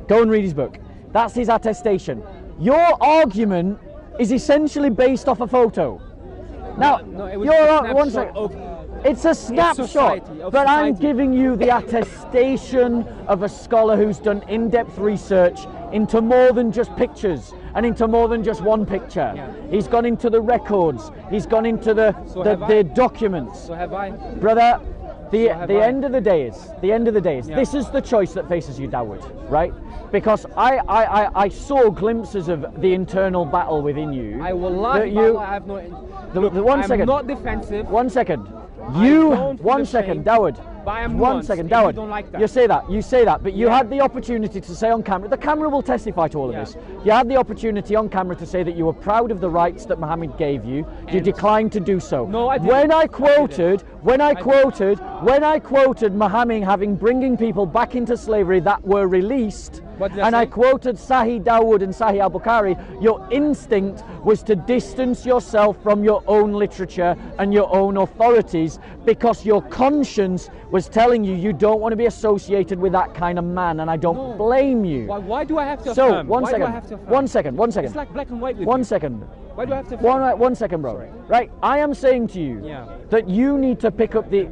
Go and read his book. That's his attestation. Your argument is essentially based off a photo. Now, No, it was a one snapshot second. of It's a snapshot, society, of but I'm society. giving you the attestation of a scholar who's done in-depth research into more than just pictures and into more than just one picture. Yeah. He's gone into the records. He's gone into the documents. So have I? Brother, the have I. end of the day is Yeah. this is the choice that faces you, Dawood, right? Because I saw glimpses of the internal battle within you. I will lie. that you- I have no. the one I'm second. not defensive. One second. I You don't one feel second, ashamed, Dawood. but I am One nuanced, second, and you Dawood. don't like that. You say that, but you had the opportunity to say on camera. The camera will testify to all of Yeah. this. You had the opportunity on camera to say that you were proud of the rights that Muhammad gave you. You And- declined to do so. No, I didn't. When I didn't. quoted Muhammad having bringing people back into slavery that were released. What did I And I say? quoted Sahih Dawood and Sahih Al-Bukhari, your instinct was to distance yourself from your own literature and your own authorities because your conscience was telling you you don't want to be associated with that kind of man, and I don't blame you. Why do I have to So, affirm? one Why second. do I have to affirm? One second. It's like black and white with One you. second. Why do I have to affirm? One second, bro. Right, I am saying to you Yeah. that you need to pick up the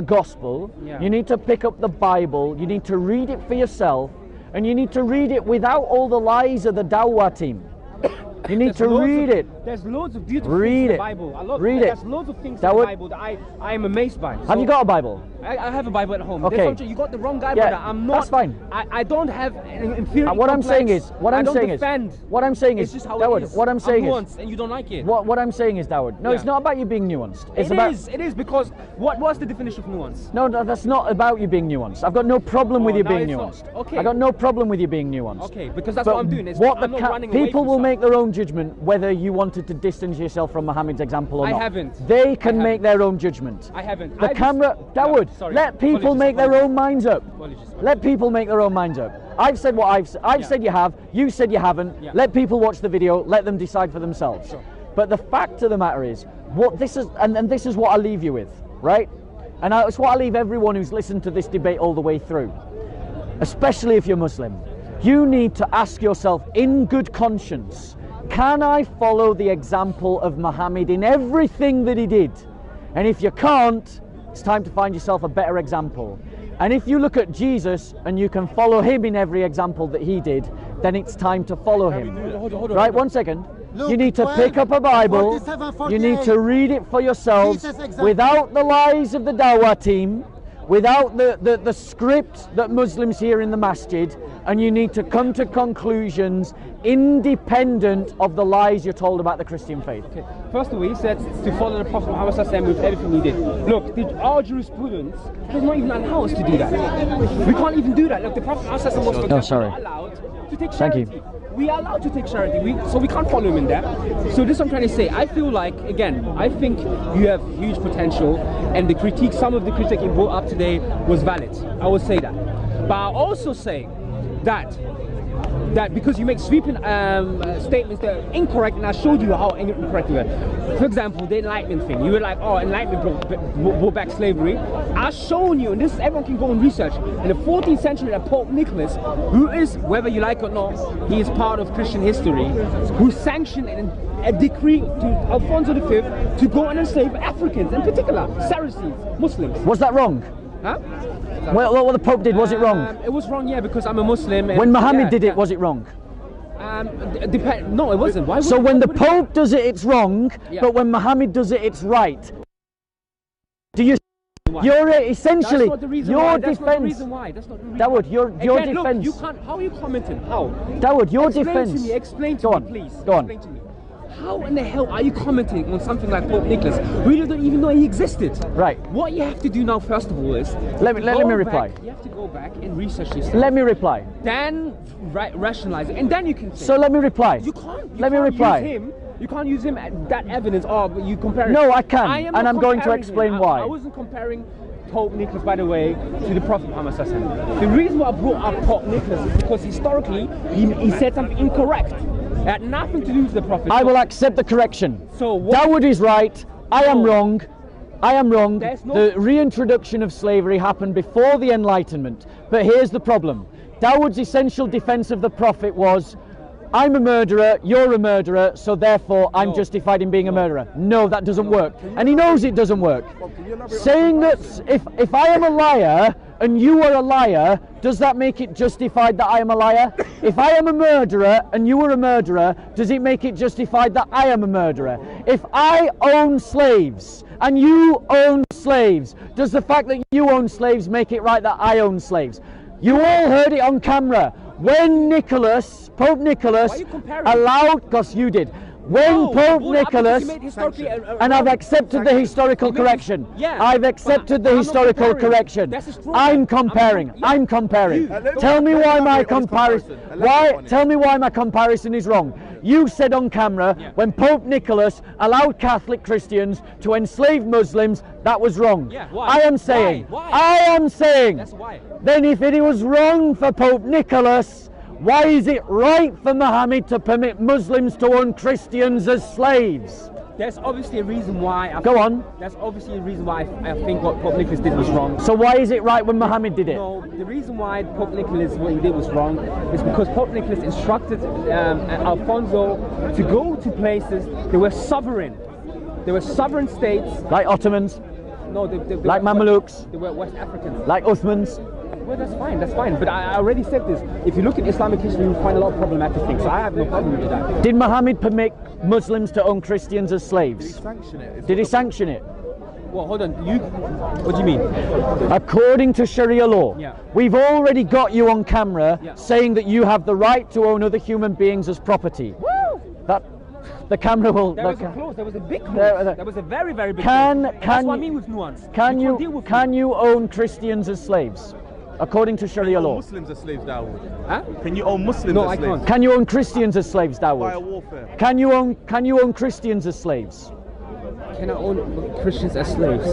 gospel, Yeah. you need to pick up the Bible, you need to read it for yourself, and you need to read it without all the lies of the Dawah team. You need to read it. There's loads of beautiful Read things in it. the Bible. I love Read it. There's loads of things in the Dawood. Bible that I am amazed by. Have you got a Bible? I have a Bible at home. Okay. There's something- you got the wrong guy, Yeah, brother. I'm not. that's fine. I don't have an inferiority What I'm complex. saying is, what I'm saying is, defend. what I'm saying It's is, just how Dawood, it is. what I'm saying is, nuanced and you don't like it. what I'm saying is, Dawood, no, it's Yeah. not about you being nuanced. It's It about is. It is because what's the definition of nuance? no, that's not about you being nuanced. I've got no problem with you now being it's not. nuanced. Okay. I got no problem with you being nuanced. Okay, because that's But what I'm doing. It's what I'm the not running away people from will stuff. make their own judgment whether you wanted to distance yourself from Muhammad's example or I not. haven't. They can I make their own judgment. I haven't. The camera, Dawood, sorry. let people Apologies, make their apologies. own minds up. Apologies. Let people make their own minds up. I've said what I've Yeah. said you have. You said you haven't. Yeah. Let people watch the video. Let them decide for themselves. Sure. But the fact of the matter is, what this is, and this is what I leave you with, right? And it's what I leave everyone who's listened to this debate all the way through, especially if you're Muslim. You need to ask yourself in good conscience, can I follow the example of Muhammad in everything that he did? And if you can't, it's time to find yourself a better example. And if you look at Jesus and you can follow him in every example that he did, then it's time to follow him. Right, 1 second. Look, You need to 12, pick up a Bible. 47, You need to read it for yourselves Jesus example. without the lies of the Dawah team, without the script that Muslims hear in the masjid, and you need to come to conclusions independent of the lies you're told about the Christian faith. Okay. First of all, he said to follow the Prophet Muhammad ﷺ with everything he did. Look, our jurisprudence does not even allow us to do that. We can't even do that. Look, the Prophet Muhammad ﷺ was, for example, sorry. not allowed to take Thank charity. you. We are allowed to take charity, so we can't follow him in that. So this is what I'm trying to say. I feel like, again, I think you have huge potential, and the critique, some of the critique you brought up today was valid. I would say that. But I also say that because you make sweeping statements that are incorrect, and I showed you how incorrect you were. For example, the Enlightenment thing. You were like, oh, Enlightenment brought back slavery. I've shown you, and this everyone can go and research, in the 14th century that Pope Nicholas, who is, whether you like it or not, he is part of Christian history, who sanctioned a decree to Alfonso V to go and enslave Africans, in particular, Saracens, Muslims. Was that wrong? Huh? Well, what the Pope did, was it wrong? It was wrong, yeah, because I'm a Muslim. And When Muhammad yeah, did yeah. it, was it wrong? No, it wasn't. Why would So when why the would it- Pope does it, it's wrong, Yeah. but when Muhammad does it, it's right. Do you? You're essentially That's not the reason your why. That's not the defense. reason why. That's not the reason. Dawood, your Again, look, defense. you can't. How are you commenting? How? Dawood, your Explain defense. to me. Explain to Go me, on. please. Go on. Explain to me. How in the hell are you commenting on something like Pope Nicholas? We don't even know he existed. Right. What you have to do now, first of all, is Let me go reply. back- You have to go back and research this. Let me reply. Then rationalize it, and then you can say. So let me reply. You can't. Let me can't reply. Use him. You can't use him as that evidence. Oh, but you compare. No, I can, am and not I'm going to comparing explain him. why. I wasn't comparing Pope Nicholas, by the way, to the Prophet Muhammad ﷺ. The reason why I brought up Pope Nicholas is because historically he said something incorrect. It had nothing to do with the Prophet. I will accept the correction. So what? Dawood is right. I am No. wrong. I am wrong. There's no- The reintroduction of slavery happened before the Enlightenment. But here's the problem. Dawood's essential defense of the Prophet was, I'm a murderer, you're a murderer, so therefore I'm No. justified in being a murderer. No, that doesn't work. And he knows it doesn't work. Saying that if I am a liar and you are a liar, does that make it justified that I am a liar? If I am a murderer and you are a murderer, does it make it justified that I am a murderer? If I own slaves and you own slaves, does the fact that you own slaves make it right that I own slaves? You all heard it on camera. When Pope Nicholas Why are you comparing? allowed, because you did, when No, Pope what happened is Nicholas, he made historically and I've accepted the historical correction. Yeah, I've but accepted the I'm not historical comparing. correction. That's a straw I'm man. comparing. Yeah. I'm comparing. You. Tell me why my Elaborate on his comparison. comparison. Why? Elaborate on it. Tell me why my comparison is wrong. You said on camera Yeah. when Pope Nicholas allowed Catholic Christians to enslave Muslims, that was wrong. Yeah, why? I am saying. Why? I am saying. That's why. Then if it was wrong for Pope Nicholas, why is it right for Muhammad to permit Muslims to own Christians as slaves? There's obviously a reason why. Go on. There's obviously a reason why I think what Pope Nicholas did was wrong. So why is it right when Muhammad did it? No, the reason why Pope Nicholas, what he did was wrong, is because Pope Nicholas instructed Alfonso to go to places that were sovereign. They were sovereign states. Like Ottomans, No, they like were, Mamelukes, they were West Africans. like Uthmans. Well, that's fine, that's fine. But I already said this. If you look at Islamic history, you'll find a lot of problematic things. So I have no problem with that. Did Muhammad permit Muslims to own Christians as slaves? Sanction it. Did he sanction it? Well, hold on. What do you mean? According to Sharia law, Yeah. we've already got you on camera Yeah. saying that you have the right to own other human beings as property. Woo! That the camera will. There was a clause. There was a big clause. There- There was a very, very big Can- clause. can That's what I you- mean with nuance. Can can't deal you with can you own Christians as slaves? According to Sharia law, Muslims are slaves, Dawood. Huh? Can you own Muslims No, as I slaves? can't. can you own Christians as slaves, Via Dawood? warfare. Can you own Christians as slaves? Can I own Christians as slaves?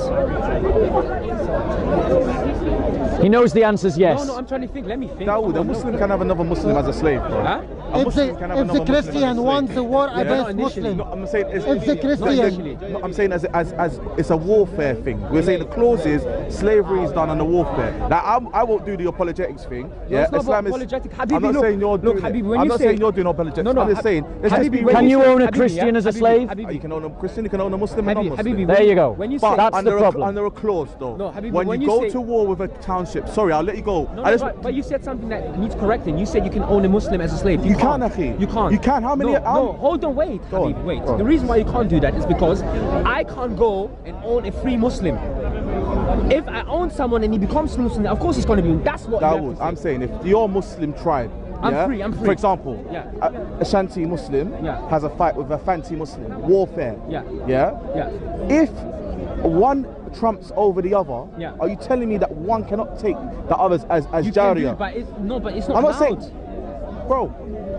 He knows the answer's yes. No, I'm trying to think. Let me think. Dawood, a Muslim can have another Muslim as a slave, bro. Huh? A If Muslim can have the another Muslim as a Christian slave. wants a war not against initially. Muslim, No, I'm saying it's, if the Christian, no, I'm saying as it's a warfare thing. We're saying the clause is slavery is done on the warfare. Now I won't do the apologetics thing. Yeah, it's not Islam about is. apologetic. I'm Habibi, not look, saying you're look, doing Habibi, it. when I'm you not say- saying you're doing apologetics. No, no, I'm just saying. Let's just be Habibi, when Can realistic. you say- own a Habibi, Christian yeah? as a Habibi, slave? Habibi. You can own a Christian, you can own a Muslim, and Habibi, non-Muslim. Habibi, There you go. When you But say That's the problem. under a clause though. No, Habibi, when when you you go say- to war with a township, sorry, I'll let you go. No, I no, just- but you said something that needs correcting. You said you can own a Muslim as a slave. You can't, can't. Akhi. You can't. You can. How many- No, how- no, hold on, wait, Go on. Habib, wait. Go on. The reason why you can't do that is because I can't go and own a free Muslim. If I own someone and he becomes Muslim, of course he's going to be. That's what. you have to say. I'm saying if your Muslim tribe, I'm yeah, free, I'm free. For example, Yeah. a Shanti Muslim Yeah. has a fight with a Fanti Muslim, warfare. Yeah. Yeah. Yeah. If one trumps over the other, Yeah. are you telling me that one cannot take the others as You can do Jariya? it, but it's not I'm not allowed. saying, bro.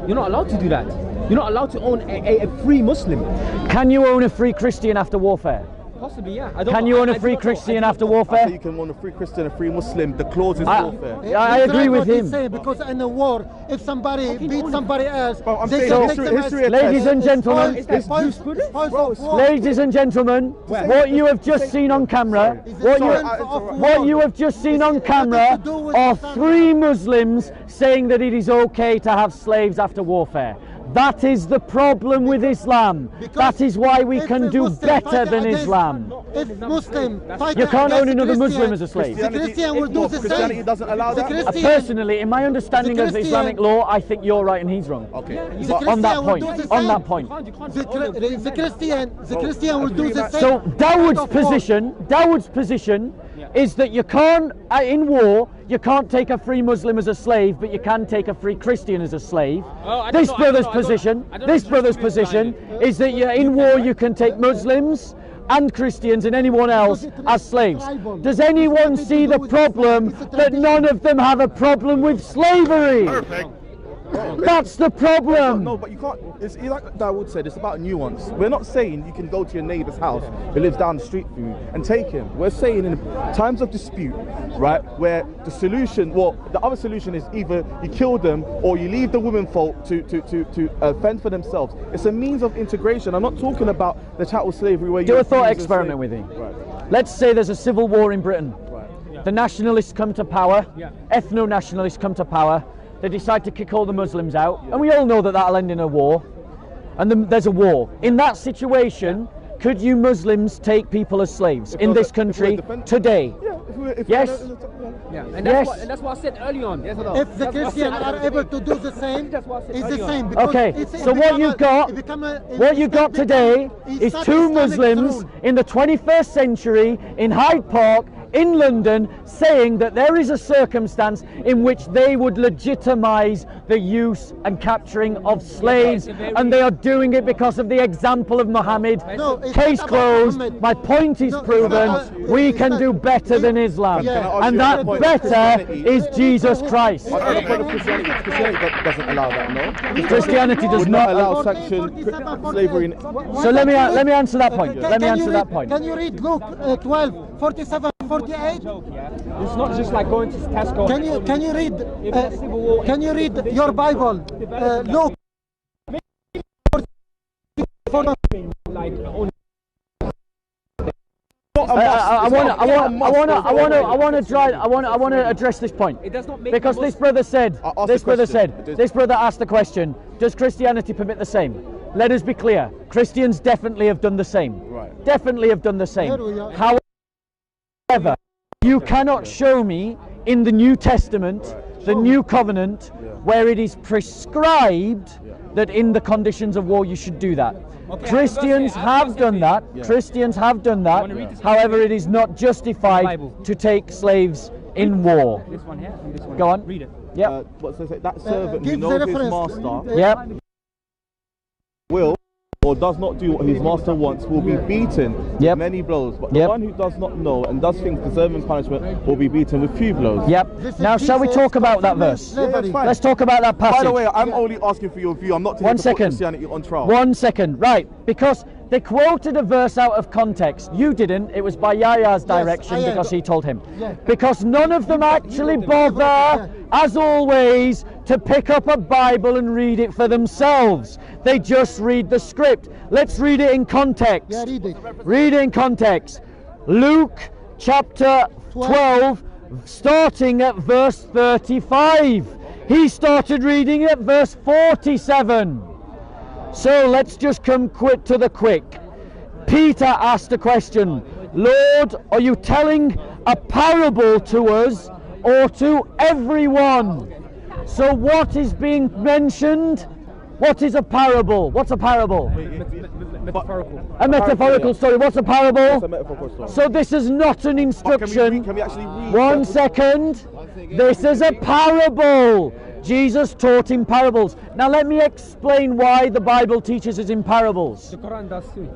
You're not allowed to do that. You're not allowed to own a free Muslim. Can you own a free Christian after warfare? Possibly, yeah. I don't Can know. you own I a do free not know. Christian I do after not know. I say warfare? you can own a free Christian, a free Muslim. The clause is I- warfare. I He's agree right with what he's him. saying, because in a war, if somebody beats somebody else, Bro, I'm they saying can history- take them history as- attests- Ladies and gentlemen, It's spoils- jurisprudence? spoils Bro, of it's war. Ladies and gentlemen, what you have just seen on camera, It's what a you, sense of what war. you have just seen It's on nothing camera to do with are Islam. 3 Muslims saying that it is okay to have slaves after warfare. That is the problem with Islam. Because That is why we if can a do Muslim better fight than against- Islam. If Muslim fight You can't own against another Christian, Muslim as a slave. The Christian will do the same. Christianity doesn't allow The that? Christian- Personally, in my understanding The of Christian- Islamic law, I think you're right and he's wrong. Okay. The But On that Christian will point, do the on same. that point. You can't The, just own a free man. the Christian will do the same. So Dawood's Out of war. position is that you can't, in war, you can't take a free Muslim as a slave, but you can take a free Christian as a slave. Oh, I don't This know, I don't brother's know, I don't- position, I don't know this the brother's jurisprudence position behind is that in war you can take Muslims and Christians and anyone else as slaves. Does anyone see the problem that none of them have a problem with slavery? That's the problem. No, but you can't. It's like Dawood said. It's about nuance. We're not saying you can go to your neighbour's house who lives down the street for you and take him. We're saying in times of dispute, right, where the solution, well, the other solution is either you kill them or you leave the women folk to fend for themselves. It's a means of integration. I'm not talking about the chattel slavery where you Do a thought abuse and experiment slave- with me. Right. Let's say there's a civil war in Britain. Right. The nationalists come to power, Yeah. ethno-nationalists come to power, they decide to kick all the Muslims out, and we all know that that'll end in a war, and then there's a war. In that situation, could you Muslims take people as slaves in this country today? Yeah. Yes. Yeah, and Yes. that's what I said early on. If the That's what I Christians said are early able on. to do the same, That's what I said it's the earlier. same. because Okay, it's- so it what become you've a- got, it become a- what you've got today it's is not 2 Islamic Muslims rule. in the 21st century in Hyde Park in London saying that there is a circumstance in which they would legitimize the use and capturing of slaves, and they are doing it because of the example of Muhammad. No, it's Case not about closed. Muhammad. My point is No, it's proven. not- We it's can not- do better than Islam, Yeah. Can I ask and you that a point? better Christianity- is Jesus Christ. On the point of Christianity doesn't allow that, no? Christianity does Would not allow 48, sanction 47, slavery in. So let me answer that point. Let me Can you answer that read- point. Can you read Luke 12, 47, 48? It's not just like going to Tesco. Can you read If there's civil war- can you read your Bible? Luke. like only I want to address this point. It does not make Because the this brother said, I'll ask the question. this brother asked the question, does Christianity permit the same? Let us be clear, Christians definitely have done the same. Right. Definitely have done the same. Here we are. However, you cannot show me in the New Testament, the New Covenant, where it is prescribed that in the conditions of war you should do that. Christians have done that. Christians have done that. However, it is not justified to take slaves in war. This one here and this one. Go on. Read it. Yeah. What's it say? That servant who give the knows his reference. master Yeah. will or does not do what his master wants will be beaten Yep. with many blows. But the Yep. one who does not know and does things deserving punishment will be beaten with few blows. Yep. This is Now, shall we Jesus talk about that fulfilling verse? slavery. Yeah, it's fine. Let's talk about that passage. By the way, I'm only asking for your view. I'm not here One to put second. Christianity on trial. 1 second. Right. Because they quoted a verse out of context. You didn't. It was by Yahaya's direction I am. because he told him. Yeah. Because none of them actually bother, as always, to pick up a Bible and read it for themselves. They just read the script. Let's read it in context. Yeah, read it. Read it in context. Luke chapter 12, starting at verse 35. He started reading at verse 47. So let's just come quick to the quick. Peter asked a question. Lord, are you telling a parable to us or to everyone? So what is being mentioned? What is a parable? What's a parable? Metaphorical. A metaphorical story. What's a It's a parable? metaphorical story. So this is not an But instruction. can we actually read? 1 second. This is a parable. Jesus taught in parables. Now let me explain why the Bible teaches us in parables. The Quran does too.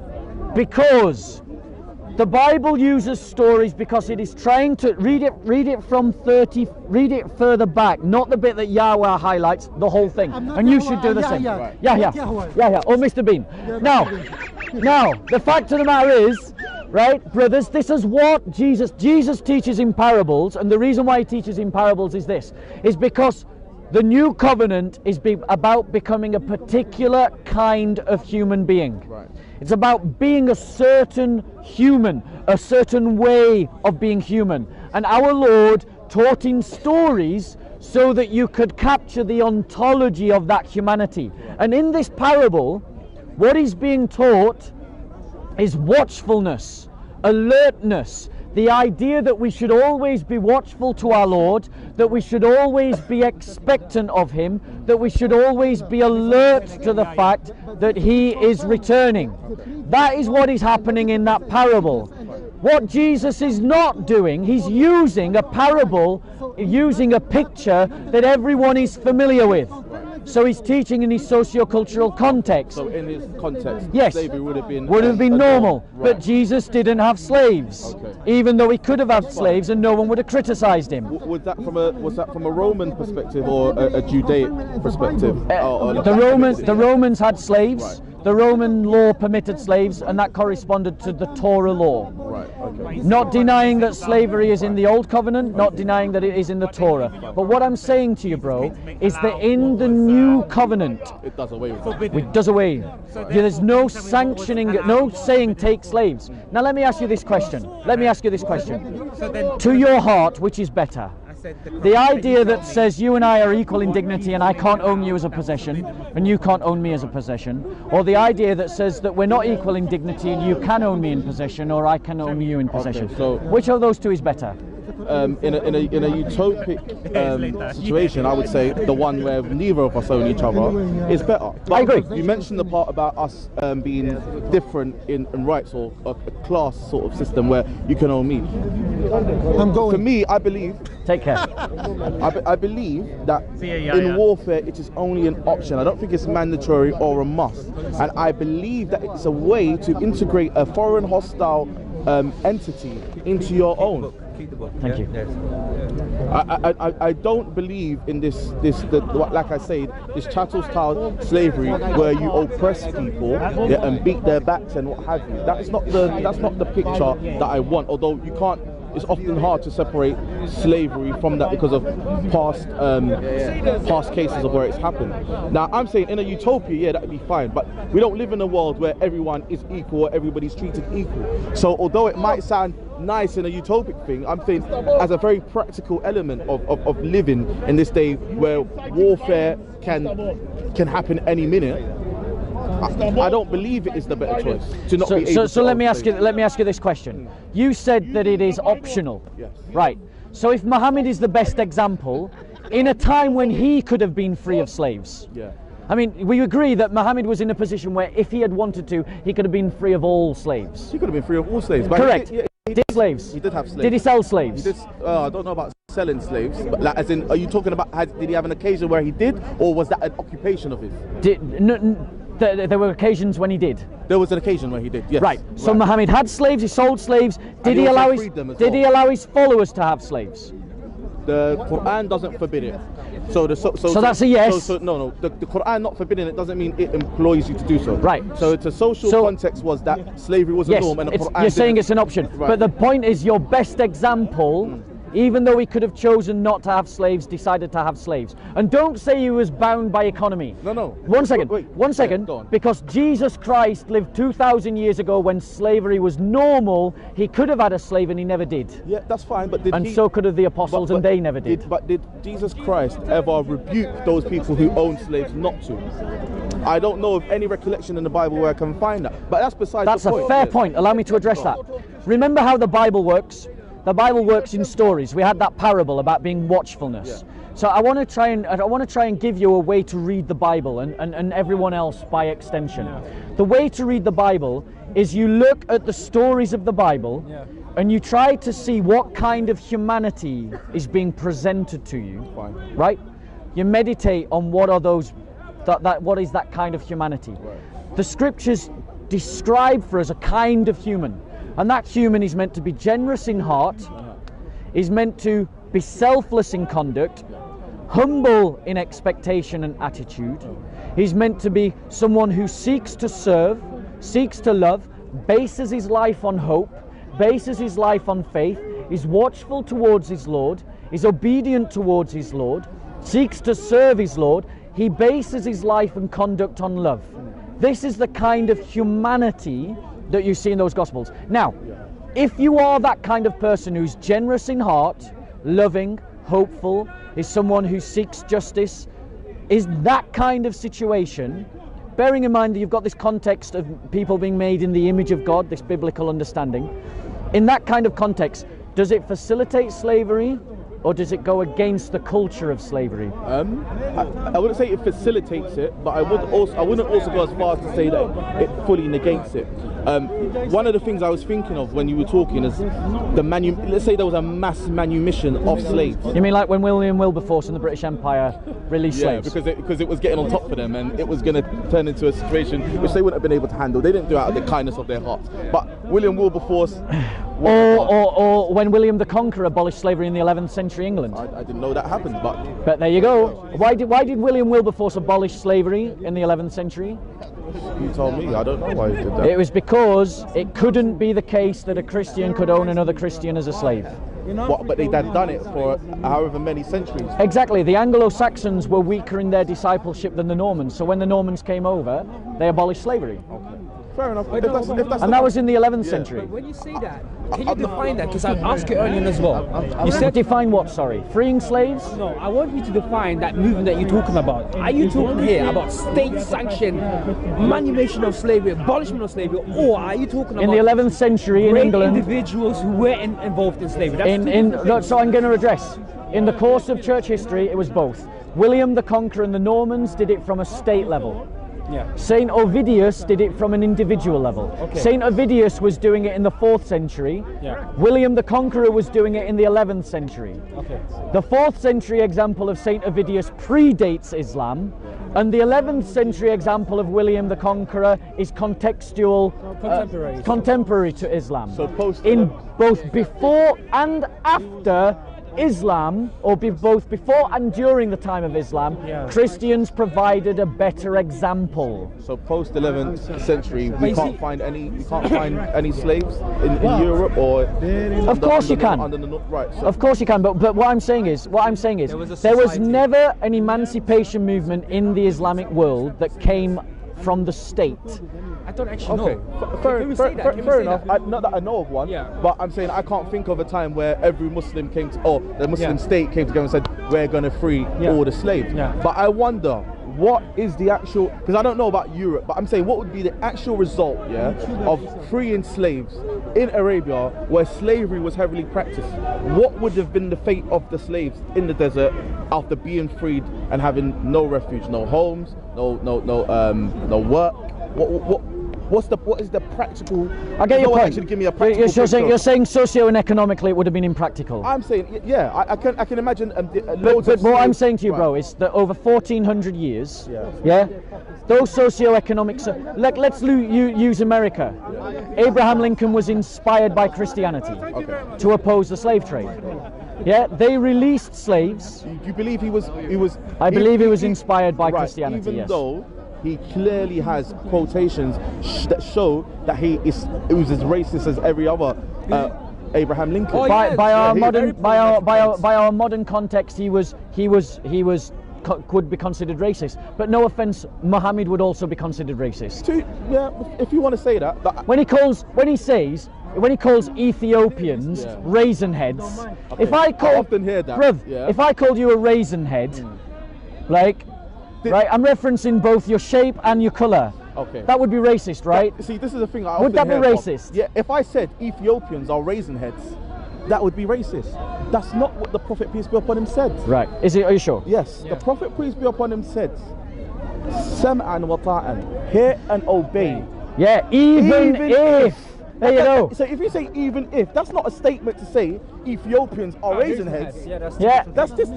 Because the Bible uses stories because it is trying to read it from 30, read it further back, not the bit that Yahweh highlights, the whole thing. I'm not And you Yahweh, should do the same. Yahya. Yeah, Not Yahweh. or Mr. Bean. Now, the fact of the matter is, right, brothers, this is what Jesus teaches in parables, and the reason why he teaches in parables is this, is because the new covenant is about becoming a particular kind of human being. Right. It's about being a certain human, a certain way of being human. And our Lord taught in stories so that you could capture the ontology of that humanity. And in this parable, what is being taught is watchfulness, alertness, the idea that we should always be watchful to our Lord, that we should always be expectant of Him, that we should always be alert to the fact that He is returning. That is what is happening in that parable. What Jesus is not doing, He's using a parable, using a picture that everyone is familiar with. So He's teaching in his socio-cultural context. So in his context, Yes, slavery would have been normal, Right. but Jesus didn't have slaves, Okay. even though he could have had slaves and no one would have criticized him. Was that from a Roman perspective or a Judaic perspective? The Romans had slaves. Right. The Roman law permitted slaves, and that corresponded to the Torah law. Right. Okay. Not denying that slavery is in the Old Covenant, not denying that it is in the Torah. But what I'm saying to you, bro, is that in the New Covenant, It does away with that. it does away. There's no sanctioning, no saying take slaves. Now let me ask you this question. To your heart, which is better? The idea that says you and I are equal in dignity and I can't own you as a possession and you can't own me as a possession, or the idea that says that we're not equal in dignity and you can own me in possession or I can own you in possession. so- Which of those two is better? In a utopic situation, I would say the one where neither of us own each other is better. But I agree. You mentioned the part about us being different in rights, or a class sort of system where you can own me. I'm For going. me, I believe Take care. I believe that in warfare it is only an option. I don't think it's mandatory or a must. And I believe that it's a way to integrate a foreign hostile entity into your own. Keep the book. Thank you. I don't believe in like I said, this chattel style slavery where you oppress people and beat their backs and what have you. That's not the picture that I want. Although you can't. It's often hard to separate slavery from that because of past cases of where it's happened. Now, I'm saying in a utopia, yeah, that would be fine, but we don't live in a world where everyone is equal or everybody's treated equal. So although it might sound nice in a utopic thing, I'm saying as a very practical element of living in this day where warfare can happen any minute, I don't believe it is the better choice to not be able to So let own me ask you. slaves. Let me ask you this question. You said that it is optional, Yes. right? So if Muhammad is the best example, in a time when he could have been free of slaves. Yeah. I mean, we agree that Muhammad was in a position where if he had wanted to, he could have been free of all slaves. He could have been free of all slaves. But Correct. He did slaves. He did have slaves. Did he sell slaves? He did, I don't know about selling slaves, but like, as in, are you talking about, did he have an occasion where he did, or was that an occupation of his? There were occasions when he did. There was an occasion where he did, yes. Right. So Muhammad had slaves, he sold slaves. Did he allow his followers to have slaves? The Quran doesn't forbid it. So that's a yes. No. The Quran not forbidding it doesn't mean it employs you to do so. Right. So it's a social context was that slavery was a norm, and the Quran you're saying it's an option. Right. But the point is, your best example, even though he could have chosen not to have slaves, decided to have slaves. And don't say he was bound by economy. No. One second. Wait. One second. Go on. Because Jesus Christ lived 2,000 years ago when slavery was normal. He could have had a slave and he never did. Yeah, that's fine. But so could have the apostles, and they never did. But did Jesus Christ ever rebuke those people who owned slaves not to? I don't know of any recollection in the Bible where I can find that. But that's besides That's the point. a fair point. Allow me to address that. Remember how the Bible works? The Bible works in stories. We had that parable about being watchfulness. Yeah. So I want to try and give you a way to read the Bible, and everyone else by extension. Yeah. The way to read the Bible is you look at the stories of the Bible, and you try to see what kind of humanity is being presented to you. Fine. Right? You meditate on what are those, what is that kind of humanity. Right. The scriptures describe for us a kind of human. And that human is meant to be generous in heart, is meant to be selfless in conduct, humble in expectation and attitude. He's meant to be someone who seeks to serve, seeks to love, bases his life on hope, bases his life on faith, is watchful towards his Lord, is obedient towards his Lord, seeks to serve his Lord. He bases his life and conduct on love. This is the kind of humanity that you see in those Gospels. Now, if you are that kind of person who's generous in heart, loving, hopeful, is someone who seeks justice, is that kind of situation, bearing in mind that you've got this context of people being made in the image of God, this biblical understanding, in that kind of context, does it facilitate slavery, or does it go against the culture of slavery? I wouldn't say it facilitates it, but I wouldn't also go as far as to say that it fully negates it. One of the things I was thinking of when you were talking is let's say there was a mass manumission of slaves. You mean like when William Wilberforce and the British Empire released slaves? Yeah, because it was getting on top for them, and it was going to turn into a situation which they wouldn't have been able to handle. They didn't do it out of the kindness of their hearts. But William Wilberforce... Or when William the Conqueror abolished slavery in the 11th century England. I didn't know that happened, but there you go. Why did William Wilberforce abolish slavery in the 11th century? You told me. I don't know why he did that. It was because it couldn't be the case that a Christian could own another Christian as a slave. But they'd done it for however many centuries. Exactly. The Anglo-Saxons were weaker in their discipleship than the Normans, so when the Normans came over, they abolished slavery. Okay. Fair enough. And that was in the 11th century. But when you say that, can you define that? Because I asked it earlier as well. You said define what, sorry? Freeing slaves? No, I want you to define that movement that you're talking about. Are you talking here about state-sanctioned manumission of slavery, abolishment of slavery, or are you talking about... In the 11th century in England... individuals who were involved in slavery? So I'm going to address. In the course of church history, it was both. William the Conqueror and the Normans did it from a state level. Yeah. Saint Ovidius did it from an individual level. Okay. Saint Ovidius was doing it in the 4th century. Yeah. William the Conqueror was doing it in the 11th century. Okay. The 4th century example of Saint Ovidius predates Islam, and the 11th century example of William the Conqueror is contextual, contemporary to Islam. So in both before and after Islam, or both before and during the time of Islam, Christians provided a better example. So post 11th century, we can't find any slaves in Europe, or of course you can. Of course you can. But what I'm saying is, there was never an emancipation movement in the Islamic world that came from the state. I don't actually know. Fair enough. Not that I know of one, but I'm saying I can't think of a time where every Muslim came to, or the Muslim state came together and said, we're going to free all the slaves. Yeah. But I wonder, what is the actual, because I don't know about Europe, but I'm saying what would be the actual result, yeah, of freeing slaves in Arabia where slavery was heavily practiced? What would have been the fate of the slaves in the desert after being freed and having no refuge, no homes, no work? What is the practical? I get your point. Actually give me a practical you're saying socio-economically it would have been impractical. I'm saying, yeah, I can imagine. But what I'm saying to you, bro, is that over 1400 years, yeah, those socio-economic. Let's use America. Abraham Lincoln was inspired by Christianity to oppose the slave trade. Yeah, they released slaves. You believe he was? I believe he was inspired by Christianity. Even yes. though he clearly has quotations that show that he was as racist as every other Abraham Lincoln. By our modern context, he could be considered racist. But no offense, Muhammad would also be considered racist. Yeah, if you want to say that. When he calls Ethiopians raisin heads, if I often hear that. Bruv, if I called you a raisin head, right, I'm referencing both your shape and your colour. Okay. That would be racist, right? See, this is the thing. Would that be racist? Yeah. If I said Ethiopians are raisin heads, that would be racist. That's not what the Prophet, peace be upon him, said. Right. Are you sure? Yes. Yeah. The Prophet, peace be upon him, said, "Sam'an wa ta'an," hear and obey. Yeah. Even if. There you go. So if you say even if, that's not a statement to say Ethiopians are raisin heads. That's just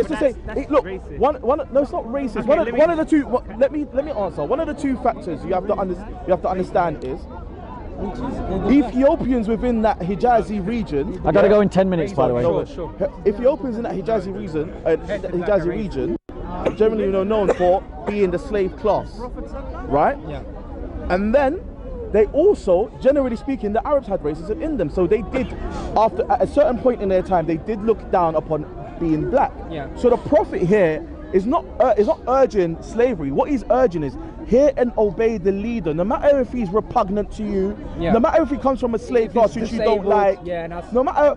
to say. Look, no, it's not racist. Okay, one of the two. Let me answer. One of the two factors you have to understand is Ethiopians within that Hijazi region. I gotta go in 10 minutes, by the way. Sure. Ethiopians in that Hijazi region, are generally known for being the slave class, right? Yeah. And then they also, generally speaking, the Arabs had racism in them. So they did, at a certain point in their time, they did look down upon being black. Yeah. So the Prophet here is not urging slavery. What he's urging is hear and obey the leader, no matter if he's repugnant to you, no matter if he comes from a slave class which you don't like, no matter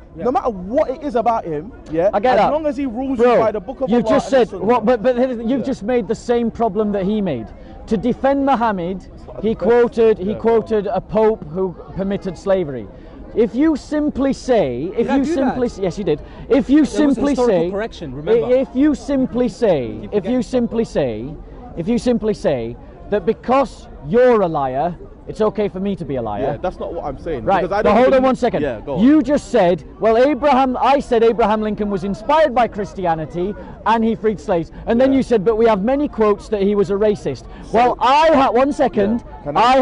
what it is about him, I get as long as he rules you by the book of Allah. You just said, you've just made the same problem that he made. To defend Muhammad, he quoted a pope who permitted slavery. If you simply say, yes, you did. If you simply say, if you simply say that because you're a liar, it's okay for me to be a liar. Yeah, that's not what I'm saying. Right, but hold on 1 second. Yeah, go on. You just said, well, I said Abraham Lincoln was inspired by Christianity and he freed slaves. And then you said, but we have many quotes that he was a racist. Well, I have, 1 second, I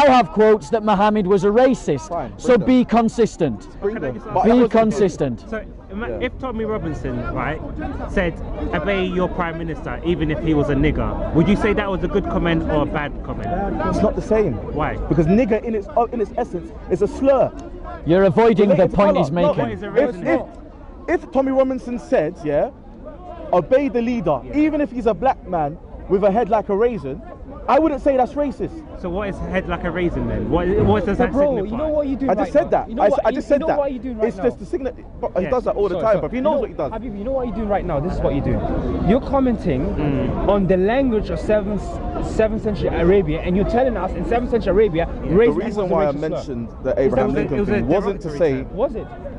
have quotes that Muhammad was a racist. Fine, so be consistent. Be consistent. So, if Tommy Robinson, right, said, obey your prime minister, even if he was a nigger, would you say that was a good comment or a bad comment? It's not the same. Why? Because nigger in its essence is a slur. You're avoiding the point he's making. What is a raisin? If Tommy Robinson said, obey the leader, even if he's a black man with a head like a raisin, I wouldn't say that's racist. So what is head like a raisin then? What does that signify? You know what you do I just said that. I just said that. What you're doing right it's just the signal. He does that all the time, but he knows what he does. Habib, you know what you're doing right now? This is what you're doing. You're commenting on the language of 7th century Arabia, and you're telling us in 7th century Arabia, the reason why I mentioned the Abraham Lincoln thing wasn't to say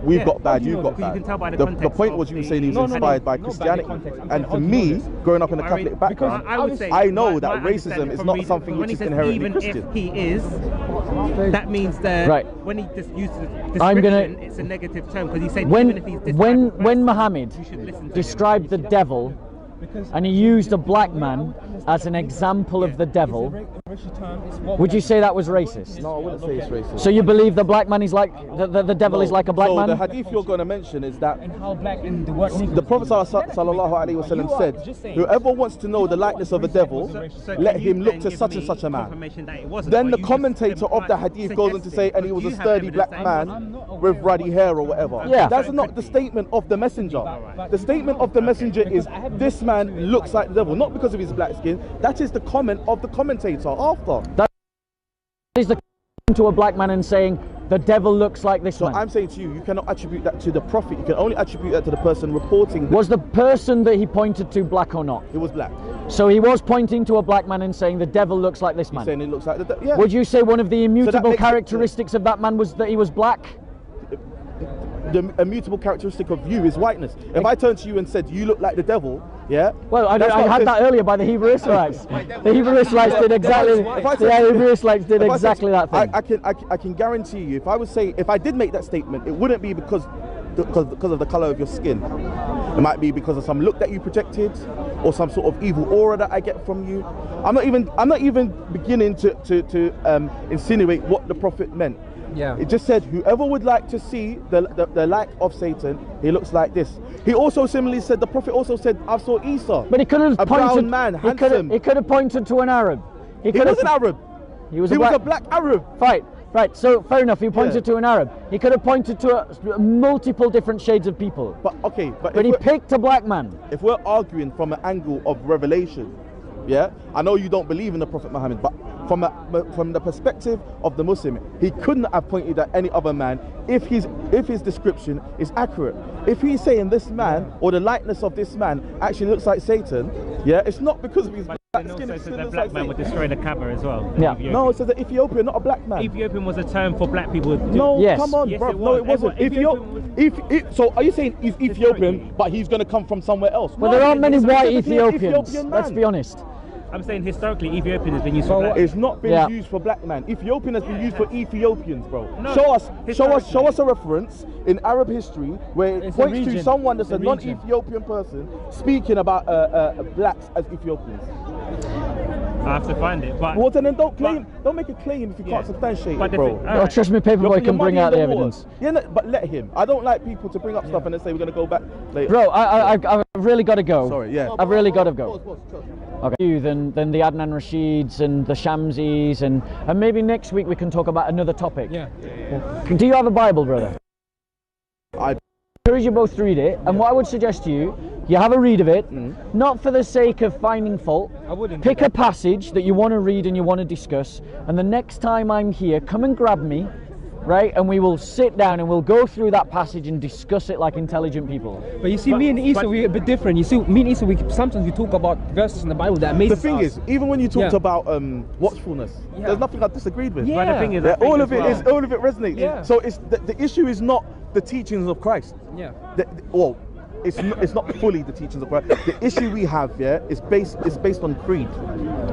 we've got bad, you've got bad. You can tell by the context. The point was you were saying he was inspired by Christianity, and for me, growing up in a Catholic background, I know that racism is not something which is inherently Christian. If he is, that means that when he just used the description, it's a negative term because he said even if he's this when Muhammad described the devil and he used a black man as an example of the devil, would you say that was racist? No, I wouldn't say it's racist. So you believe the black man is like the devil is like a black man? So the hadith you're going to mention is that the Prophet sallallahu alaihi wasallam said, whoever wants to know the likeness of a devil, let him look to such and such a man. Then the commentator of the hadith goes on to say, and he was a sturdy black man with ruddy hair or whatever. Yeah. That's not the statement of the messenger. The statement of the messenger is, this man looks like the devil, not because of his black skin. That is the comment of the commentator after. That is the to a black man and saying, the devil looks like this So man. I'm saying to you, you cannot attribute that to the prophet. You can only attribute that to the person reporting. Was the person that he pointed to black or not? It was black. So he was pointing to a black man and saying the devil looks like this He's man. saying it looks like the yeah. Would you say one of the immutable makes it- characteristics of that man was that he was black? The immutable characteristic of you is whiteness. If I turned to you and said you look like the devil, yeah. Well, I that's not had just- that earlier by the Hebrew Israelites. The Hebrew Israelites did exactly. If I said- The Hebrew Israelites did if I said- exactly that thing. I can guarantee you, if I did make that statement, it wouldn't be because of the color of your skin. It might be because of some look that you projected, or some sort of evil aura that I get from you. I'm not even beginning to insinuate what the prophet meant. Yeah. It just said whoever would like to see the like of Satan, he looks like this. He also similarly said, the prophet also said, I saw Esau. But he could have a pointed. brown man, handsome. He could have pointed to an Arab. He was an Arab. He was He was a a black Arab. Right. So fair enough. He pointed Yeah. to an Arab. He could have pointed to multiple different shades of people. But okay, but But he picked a black man. if we're arguing from an angle of revelation, yeah, I know you don't believe in the Prophet Muhammad, but from the perspective of the Muslim, he couldn't have pointed at any other man if his description is accurate. If he's saying this man or the likeness of this man actually looks like Satan, yeah, it's not because of his black It skin. also It said looks that like black man Satan. would destroy the Kaaba as well. Yeah. Ethiopian. No, it says that Ethiopian, not a black man. Ethiopian was a term for black people. No, Yes. come on, Yes, bro. it No, was. it wasn't. Ethiopian So are you saying he's Ethiopian, but he's going to come from somewhere else? But No, there aren't many he's white specifically an Ethiopians. Ethiopian Let's man. be honest. I'm saying historically, Ethiopian has been used for black. It's not been Yeah. used for black man. Ethiopian has been used for Ethiopians, bro. No, show us historically. a reference in Arab history where it It's a points to region. someone that's It's a a region. non-Ethiopian person speaking about blacks as Ethiopians. I have to find it. But Well, then don't make a claim if you can't substantiate But it, the bro. thing- Oh, trust me, Paperboy You're can bring muddying out the water. evidence. Yeah, no, but let him. I don't like people to bring up stuff and then say we're going to go back later. Bro, I've really got to go. Sorry, yeah. I've really got to go. Okay. Than the Adnan Rashids and the Shamsis and maybe next week we can talk about another topic. Yeah. Do you have a Bible, brother? I Encourage you both to read it, and what I would suggest to you, you have a read of it, not for the sake of finding fault. I wouldn't do Pick a passage that you want to read and you want to discuss, and the next time I'm here, come and grab me, right? And we will sit down and we'll go through that passage and discuss it like intelligent people. But you see, me and Issa, we're a bit different. You see, me and Issa, sometimes we talk about verses in the Bible that amazes The thing us. is, even when you talked Yeah. about watchfulness, there's nothing I disagreed with. Yeah. But the thing is, Yeah, I think all as of it well- is all of it resonates. Yeah. So it's the issue is not the teachings of Christ. Yeah. It's not fully the teachings of Christ. The issue we have, is based on creed.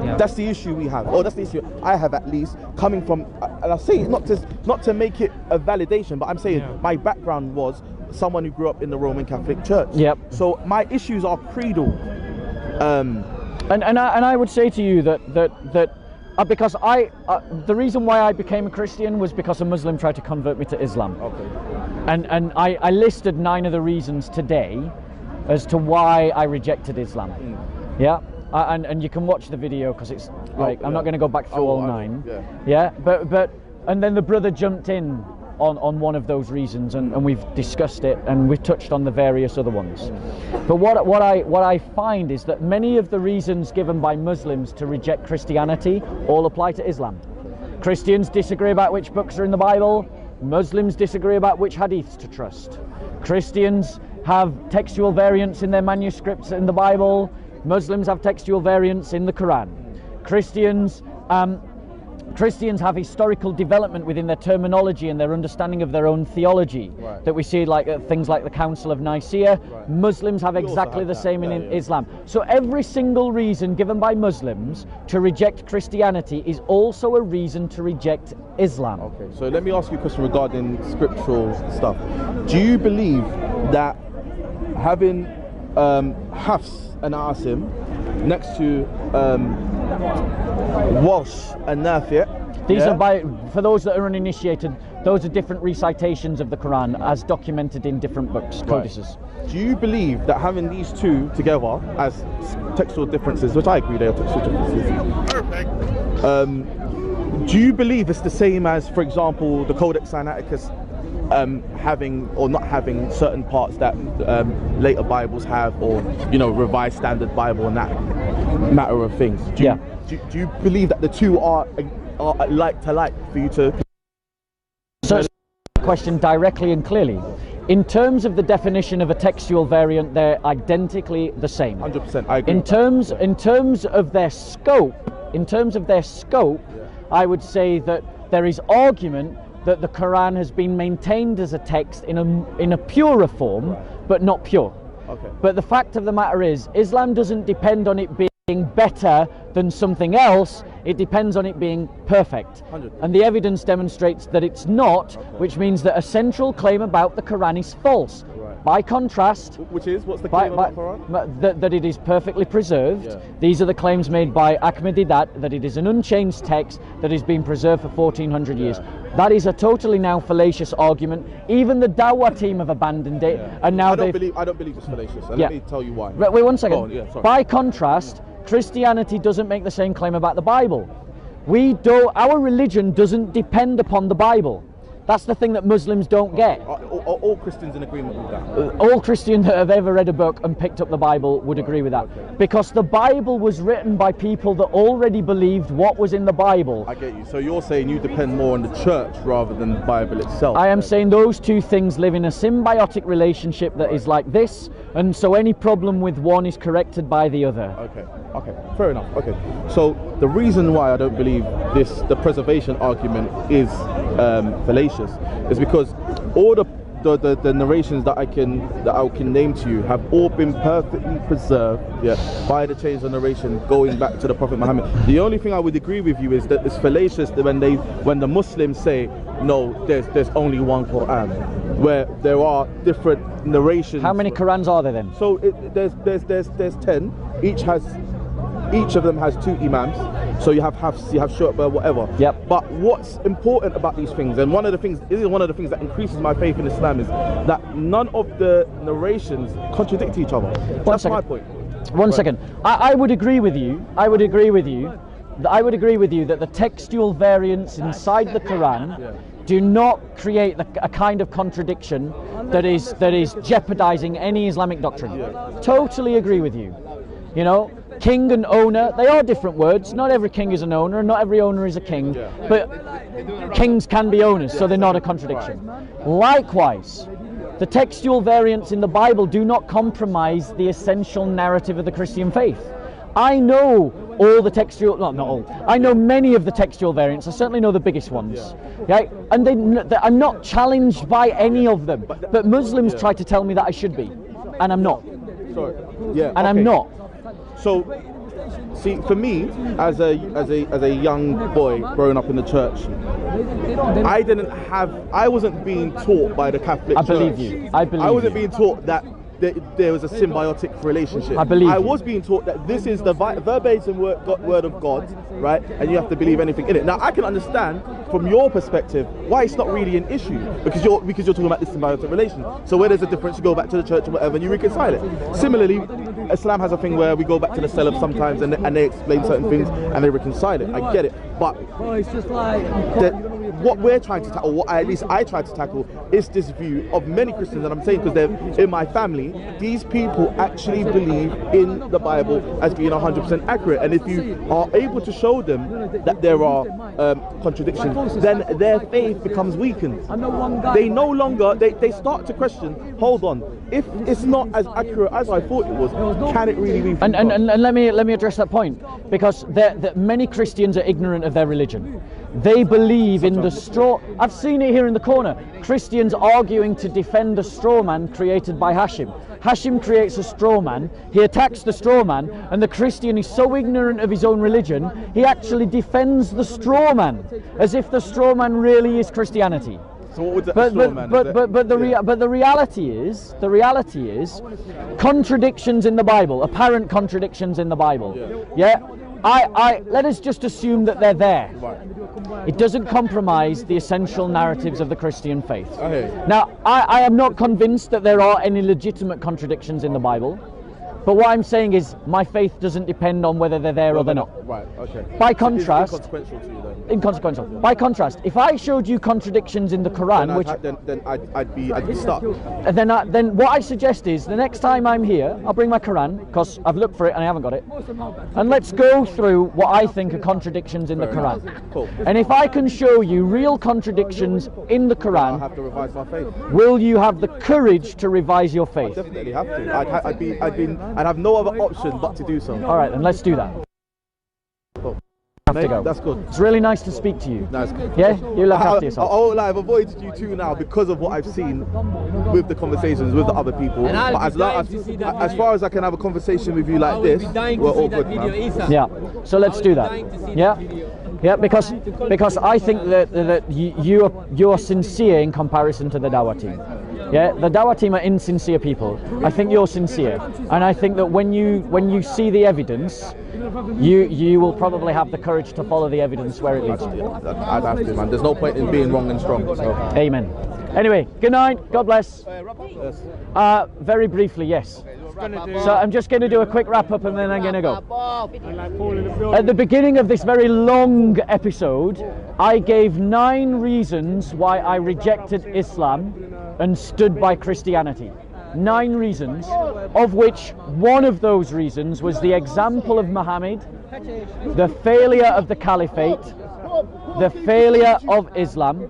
Yeah. That's the issue we have, or that's the issue I have at least, coming from. And I say it not to make it a validation, but I'm saying my background was someone who grew up in the Roman Catholic Church. Yep. So my issues are creedal. And I would say to you that because the reason why I became a Christian was because a Muslim tried to convert me to Islam. Okay. And I listed 9 of the reasons today as to why I rejected Islam. Yeah. And you can watch the video because it's like I'm not going to go back through all 9. Yeah. But and then the brother jumped in on one of those reasons, and we've discussed it, and we've touched on the various other ones. But what I find is that many of the reasons given by Muslims to reject Christianity all apply to Islam. Christians disagree about which books are in the Bible. Muslims disagree about which hadiths to trust. Christians have textual variants in their manuscripts in the Bible. Muslims have textual variants in the Quran. Christians have historical development within their terminology and their understanding of their own theology that we see like things like the Council of Nicaea. Muslims have exactly the same in Islam. So every single reason given by Muslims to reject Christianity is also a reason to reject Islam. Okay, so let me ask you a question regarding scriptural stuff. Do you believe that having Hafs and Asim next to Walsh and Nafi'? These are for those that are uninitiated, those are different recitations of the Quran as documented in different books, codices. Do you believe that having these two together as textual differences, which I agree they are textual differences, perfect. Do you believe it's the same as, for example, the Codex Sinaiticus having or not having certain parts that later Bibles have, or Revised Standard Bible and that matter of things? Do you believe that the two are like to like for you to? So question directly and clearly. In terms of the definition of a textual variant, they're identically the same. 100%. I agree. In terms of their scope, I would say that there is argument that the Quran has been maintained as a text in a purer form, but not pure. Okay. But the fact of the matter is, Islam doesn't depend on it being better than something else, it depends on it being perfect. 100%. And the evidence demonstrates that it's not, which means that a central claim about the Quran is false. Right. By contrast, Which is, what's the claim about the Quran? that it is perfectly preserved. Yeah. These are the claims made by Ahmadidat, that it is an unchanged text that has been preserved for 1400 years. That is a totally now fallacious argument. Even the Dawah team have abandoned it, and now I don't believe it's fallacious, and Yeah. let me tell you why. Wait 1 second. Go on, yeah, sorry. By contrast, Christianity doesn't make the same claim about the Bible. Our religion doesn't depend upon the Bible. That's the thing that Muslims don't get. Are all Christians in agreement with that? All Christians that have ever read a book and picked up the Bible would agree with that. Okay. Because the Bible was written by people that already believed what was in the Bible. I get you. So you're saying you depend more on the church rather than the Bible itself? I am saying those two things live in a symbiotic relationship that is like this, and so any problem with one is corrected by the other. Okay, fair enough. Okay, so the reason why I don't believe the preservation argument is fallacious is because all the narrations that I can name to you have all been perfectly preserved, by the chains of narration going back to the Prophet Muhammad. The only thing I would agree with you is that it's fallacious when the Muslims say no, there's only one Quran, where there are different narrations. How many Qurans are there then? So there's 10. Each of them has 2 imams. So you have Hafs, you have Shu'bah, whatever. Yep. But what's important about these things, and one of the things that increases my faith in Islam, is that none of the narrations contradict each other. That's my point. One second. I would agree with you. I would agree with you that the textual variants inside the Quran do not create a kind of contradiction that is jeopardizing any Islamic doctrine. Totally agree with you. You know, king and owner, they are different words. Not every king is an owner, and not every owner is a king. But kings can be owners, so they're not a contradiction. Likewise, the textual variants in the Bible do not compromise the essential narrative of the Christian faith. I know all the textual, not all, I know many of the textual variants. I certainly know the biggest ones. Right? And I'm not challenged by any of them. But Muslims try to tell me that I should be, and I'm not. Sorry. And I'm not. So, see, for me, as a young boy growing up in the church, I wasn't being taught by the Catholic Church. I believe you. I wasn't being taught that there was a symbiotic relationship. I was being taught that this is the verbatim word of God, right? And you have to believe anything in it. Now, I can understand from your perspective why it's not really an issue, because you're talking about this symbiotic relation. So where there's a difference, you go back to the church or whatever, and you reconcile it. Similarly, Islam has a thing where we go back to the Salaf sometimes, and they explain certain things and they reconcile it. I get it, but it's just like what we're trying to tackle, what at least I try to tackle, is this view of many Christians, and I'm saying because they're in my family, these people actually believe in the Bible as being 100% accurate, and if you are able to show them that there are contradictions, then their faith becomes weakened. They no longer, they start to question, hold on, if it's not as accurate as I thought it was, can it really be? And let me address that point, because many Christians are ignorant of their religion. They believe in the straw. I've seen it here in the corner. Christians arguing to defend a straw man created by Hashim. Hashim creates a straw man, he attacks the straw man, and the Christian is so ignorant of his own religion, he actually defends the straw man, as if the straw man really is Christianity. So what would the straw man? But the reality is contradictions in the Bible, apparent contradictions in the Bible. I let us just assume that they're there. It doesn't compromise the essential narratives of the Christian faith. Now, I am not convinced that there are any legitimate contradictions in the Bible. But what I'm saying is my faith doesn't depend on whether they're there or they're not. Right, okay. By It's contrast, inconsequential to you then. inconsequential. By contrast, if I showed you contradictions in the Quran, Then I'd be stuck. then what I suggest is the next time I'm here, I'll bring my Quran because I've looked for it and I haven't got it, and let's go through what I think are contradictions in the Quran. Cool. And if I can show you real contradictions in the I'll Quran, have to revise my faith. will you have the courage to revise your faith? Definitely have to. I'd have no other option but to do so. All right, then let's do that. Cool. Have to go. That's good. It's really nice to speak to you. That's good. Yeah, you look after yourself. I've avoided you too now because of what I've seen with the conversations with the other people. But as far as I can have a conversation with you like this, we're all good, man. Yeah. So let's do that. Yeah. Yeah, because I think that you are sincere in comparison to the Dawah team. Yeah, the Dawah team are insincere people. I think you're sincere, and I think that when you see the evidence, you will probably have the courage to follow the evidence where it leads you. I'd have to, man. There's no point in being wrong and strong. So. Amen. Anyway, good night. God bless. Yes. Very briefly, yes. So I'm just going to do a quick wrap up and then I'm going to go. At the beginning of this very long episode, I gave 9 reasons why I rejected Islam and stood by Christianity. 9 reasons, of which one of those reasons was the example of Muhammad, the failure of the caliphate, the failure of Islam,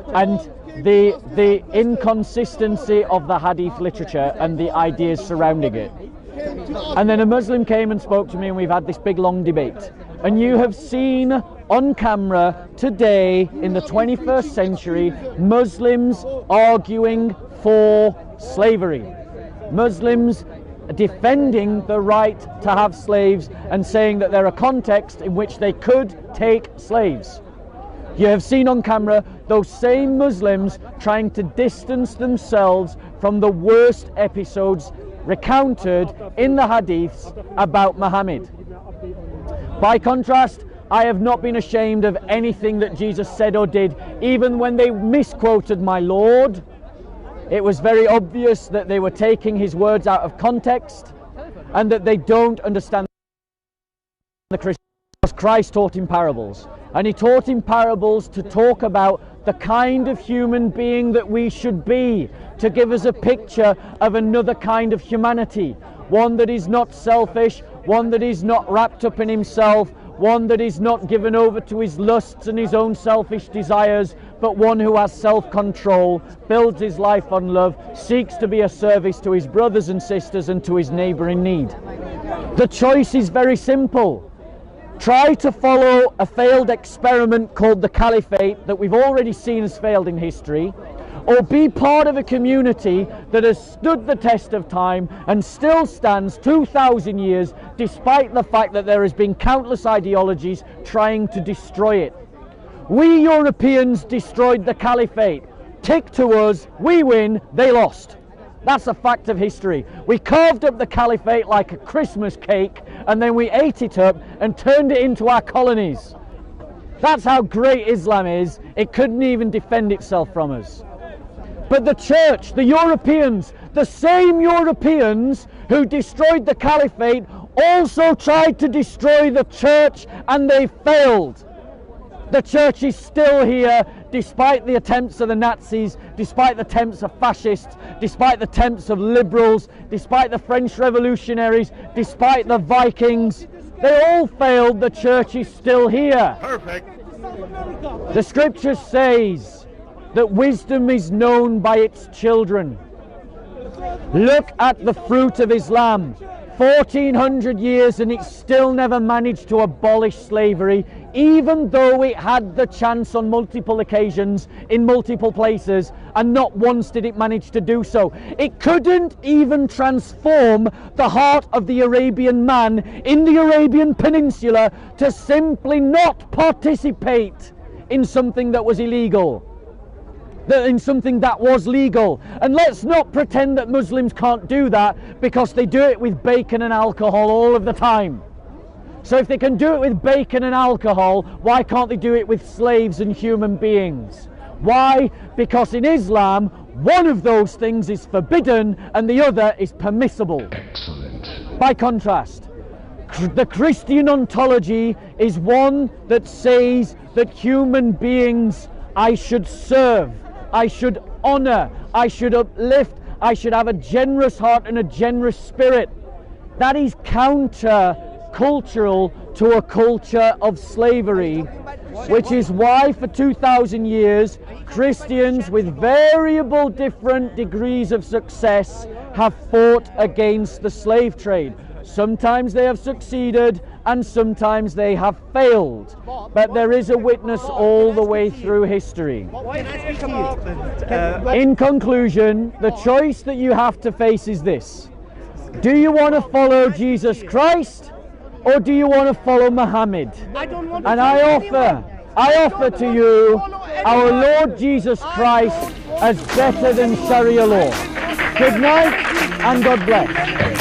and the inconsistency of the hadith literature and the ideas surrounding it. And then a Muslim came and spoke to me and we've had this big long debate. And you have seen on camera today in the 21st century Muslims arguing for slavery. Muslims defending the right to have slaves and saying that there are contexts in which they could take slaves. You have seen on camera those same Muslims trying to distance themselves from the worst episodes recounted in the hadiths about Muhammad. By contrast, I have not been ashamed of anything that Jesus said or did, even when they misquoted my Lord. It was very obvious that they were taking his words out of context and that they don't understand the Christian. Christ taught in parables, and he taught in parables to talk about the kind of human being that we should be, to give us a picture of another kind of humanity, one that is not selfish, one that is not wrapped up in himself, one that is not given over to his lusts and his own selfish desires, but one who has self-control, builds his life on love, seeks to be a service to his brothers and sisters and to his neighbour in need. The choice is very simple. Try to follow a failed experiment called the Caliphate that we've already seen has failed in history, or be part of a community that has stood the test of time and still stands 2,000 years despite the fact that there has been countless ideologies trying to destroy it. We Europeans destroyed the Caliphate. Tick to us, we win, they lost. That's a fact of history. We carved up the Caliphate like a Christmas cake and then we ate it up and turned it into our colonies. That's how great Islam is. It couldn't even defend itself from us. But the church, the Europeans, the same Europeans who destroyed the Caliphate also tried to destroy the church and they failed. The church is still here despite the attempts of the Nazis, despite the attempts of fascists, despite the attempts of liberals, despite the French revolutionaries, despite the Vikings. They all failed, the church is still here. Perfect. The scripture says that wisdom is known by its children. Look at the fruit of Islam. 1400 years and it still never managed to abolish slavery, even though it had the chance on multiple occasions in multiple places, and not once did it manage to do so. It couldn't even transform the heart of the Arabian man in the Arabian Peninsula to simply not participate in something that was illegal, in something that was legal. And let's not pretend that Muslims can't do that, because they do it with bacon and alcohol all of the time. So if they can do it with bacon and alcohol, why can't they do it with slaves and human beings? Why? Because in Islam, one of those things is forbidden and the other is permissible. Excellent. By contrast, the Christian ontology is one that says that human beings I should serve, I should honor, I should uplift, I should have a generous heart and a generous spirit. That is counter-cultural to a culture of slavery, which is why for 2,000 years Christians with variable different degrees of success have fought against the slave trade. Sometimes they have succeeded and sometimes they have failed, but there is a witness all the way through history. In conclusion, the choice that you have to face is this: do you want to follow Jesus Christ or do you want to follow Muhammad? And I offer to you our Lord Jesus Christ as better than Sharia law. Good night and God bless.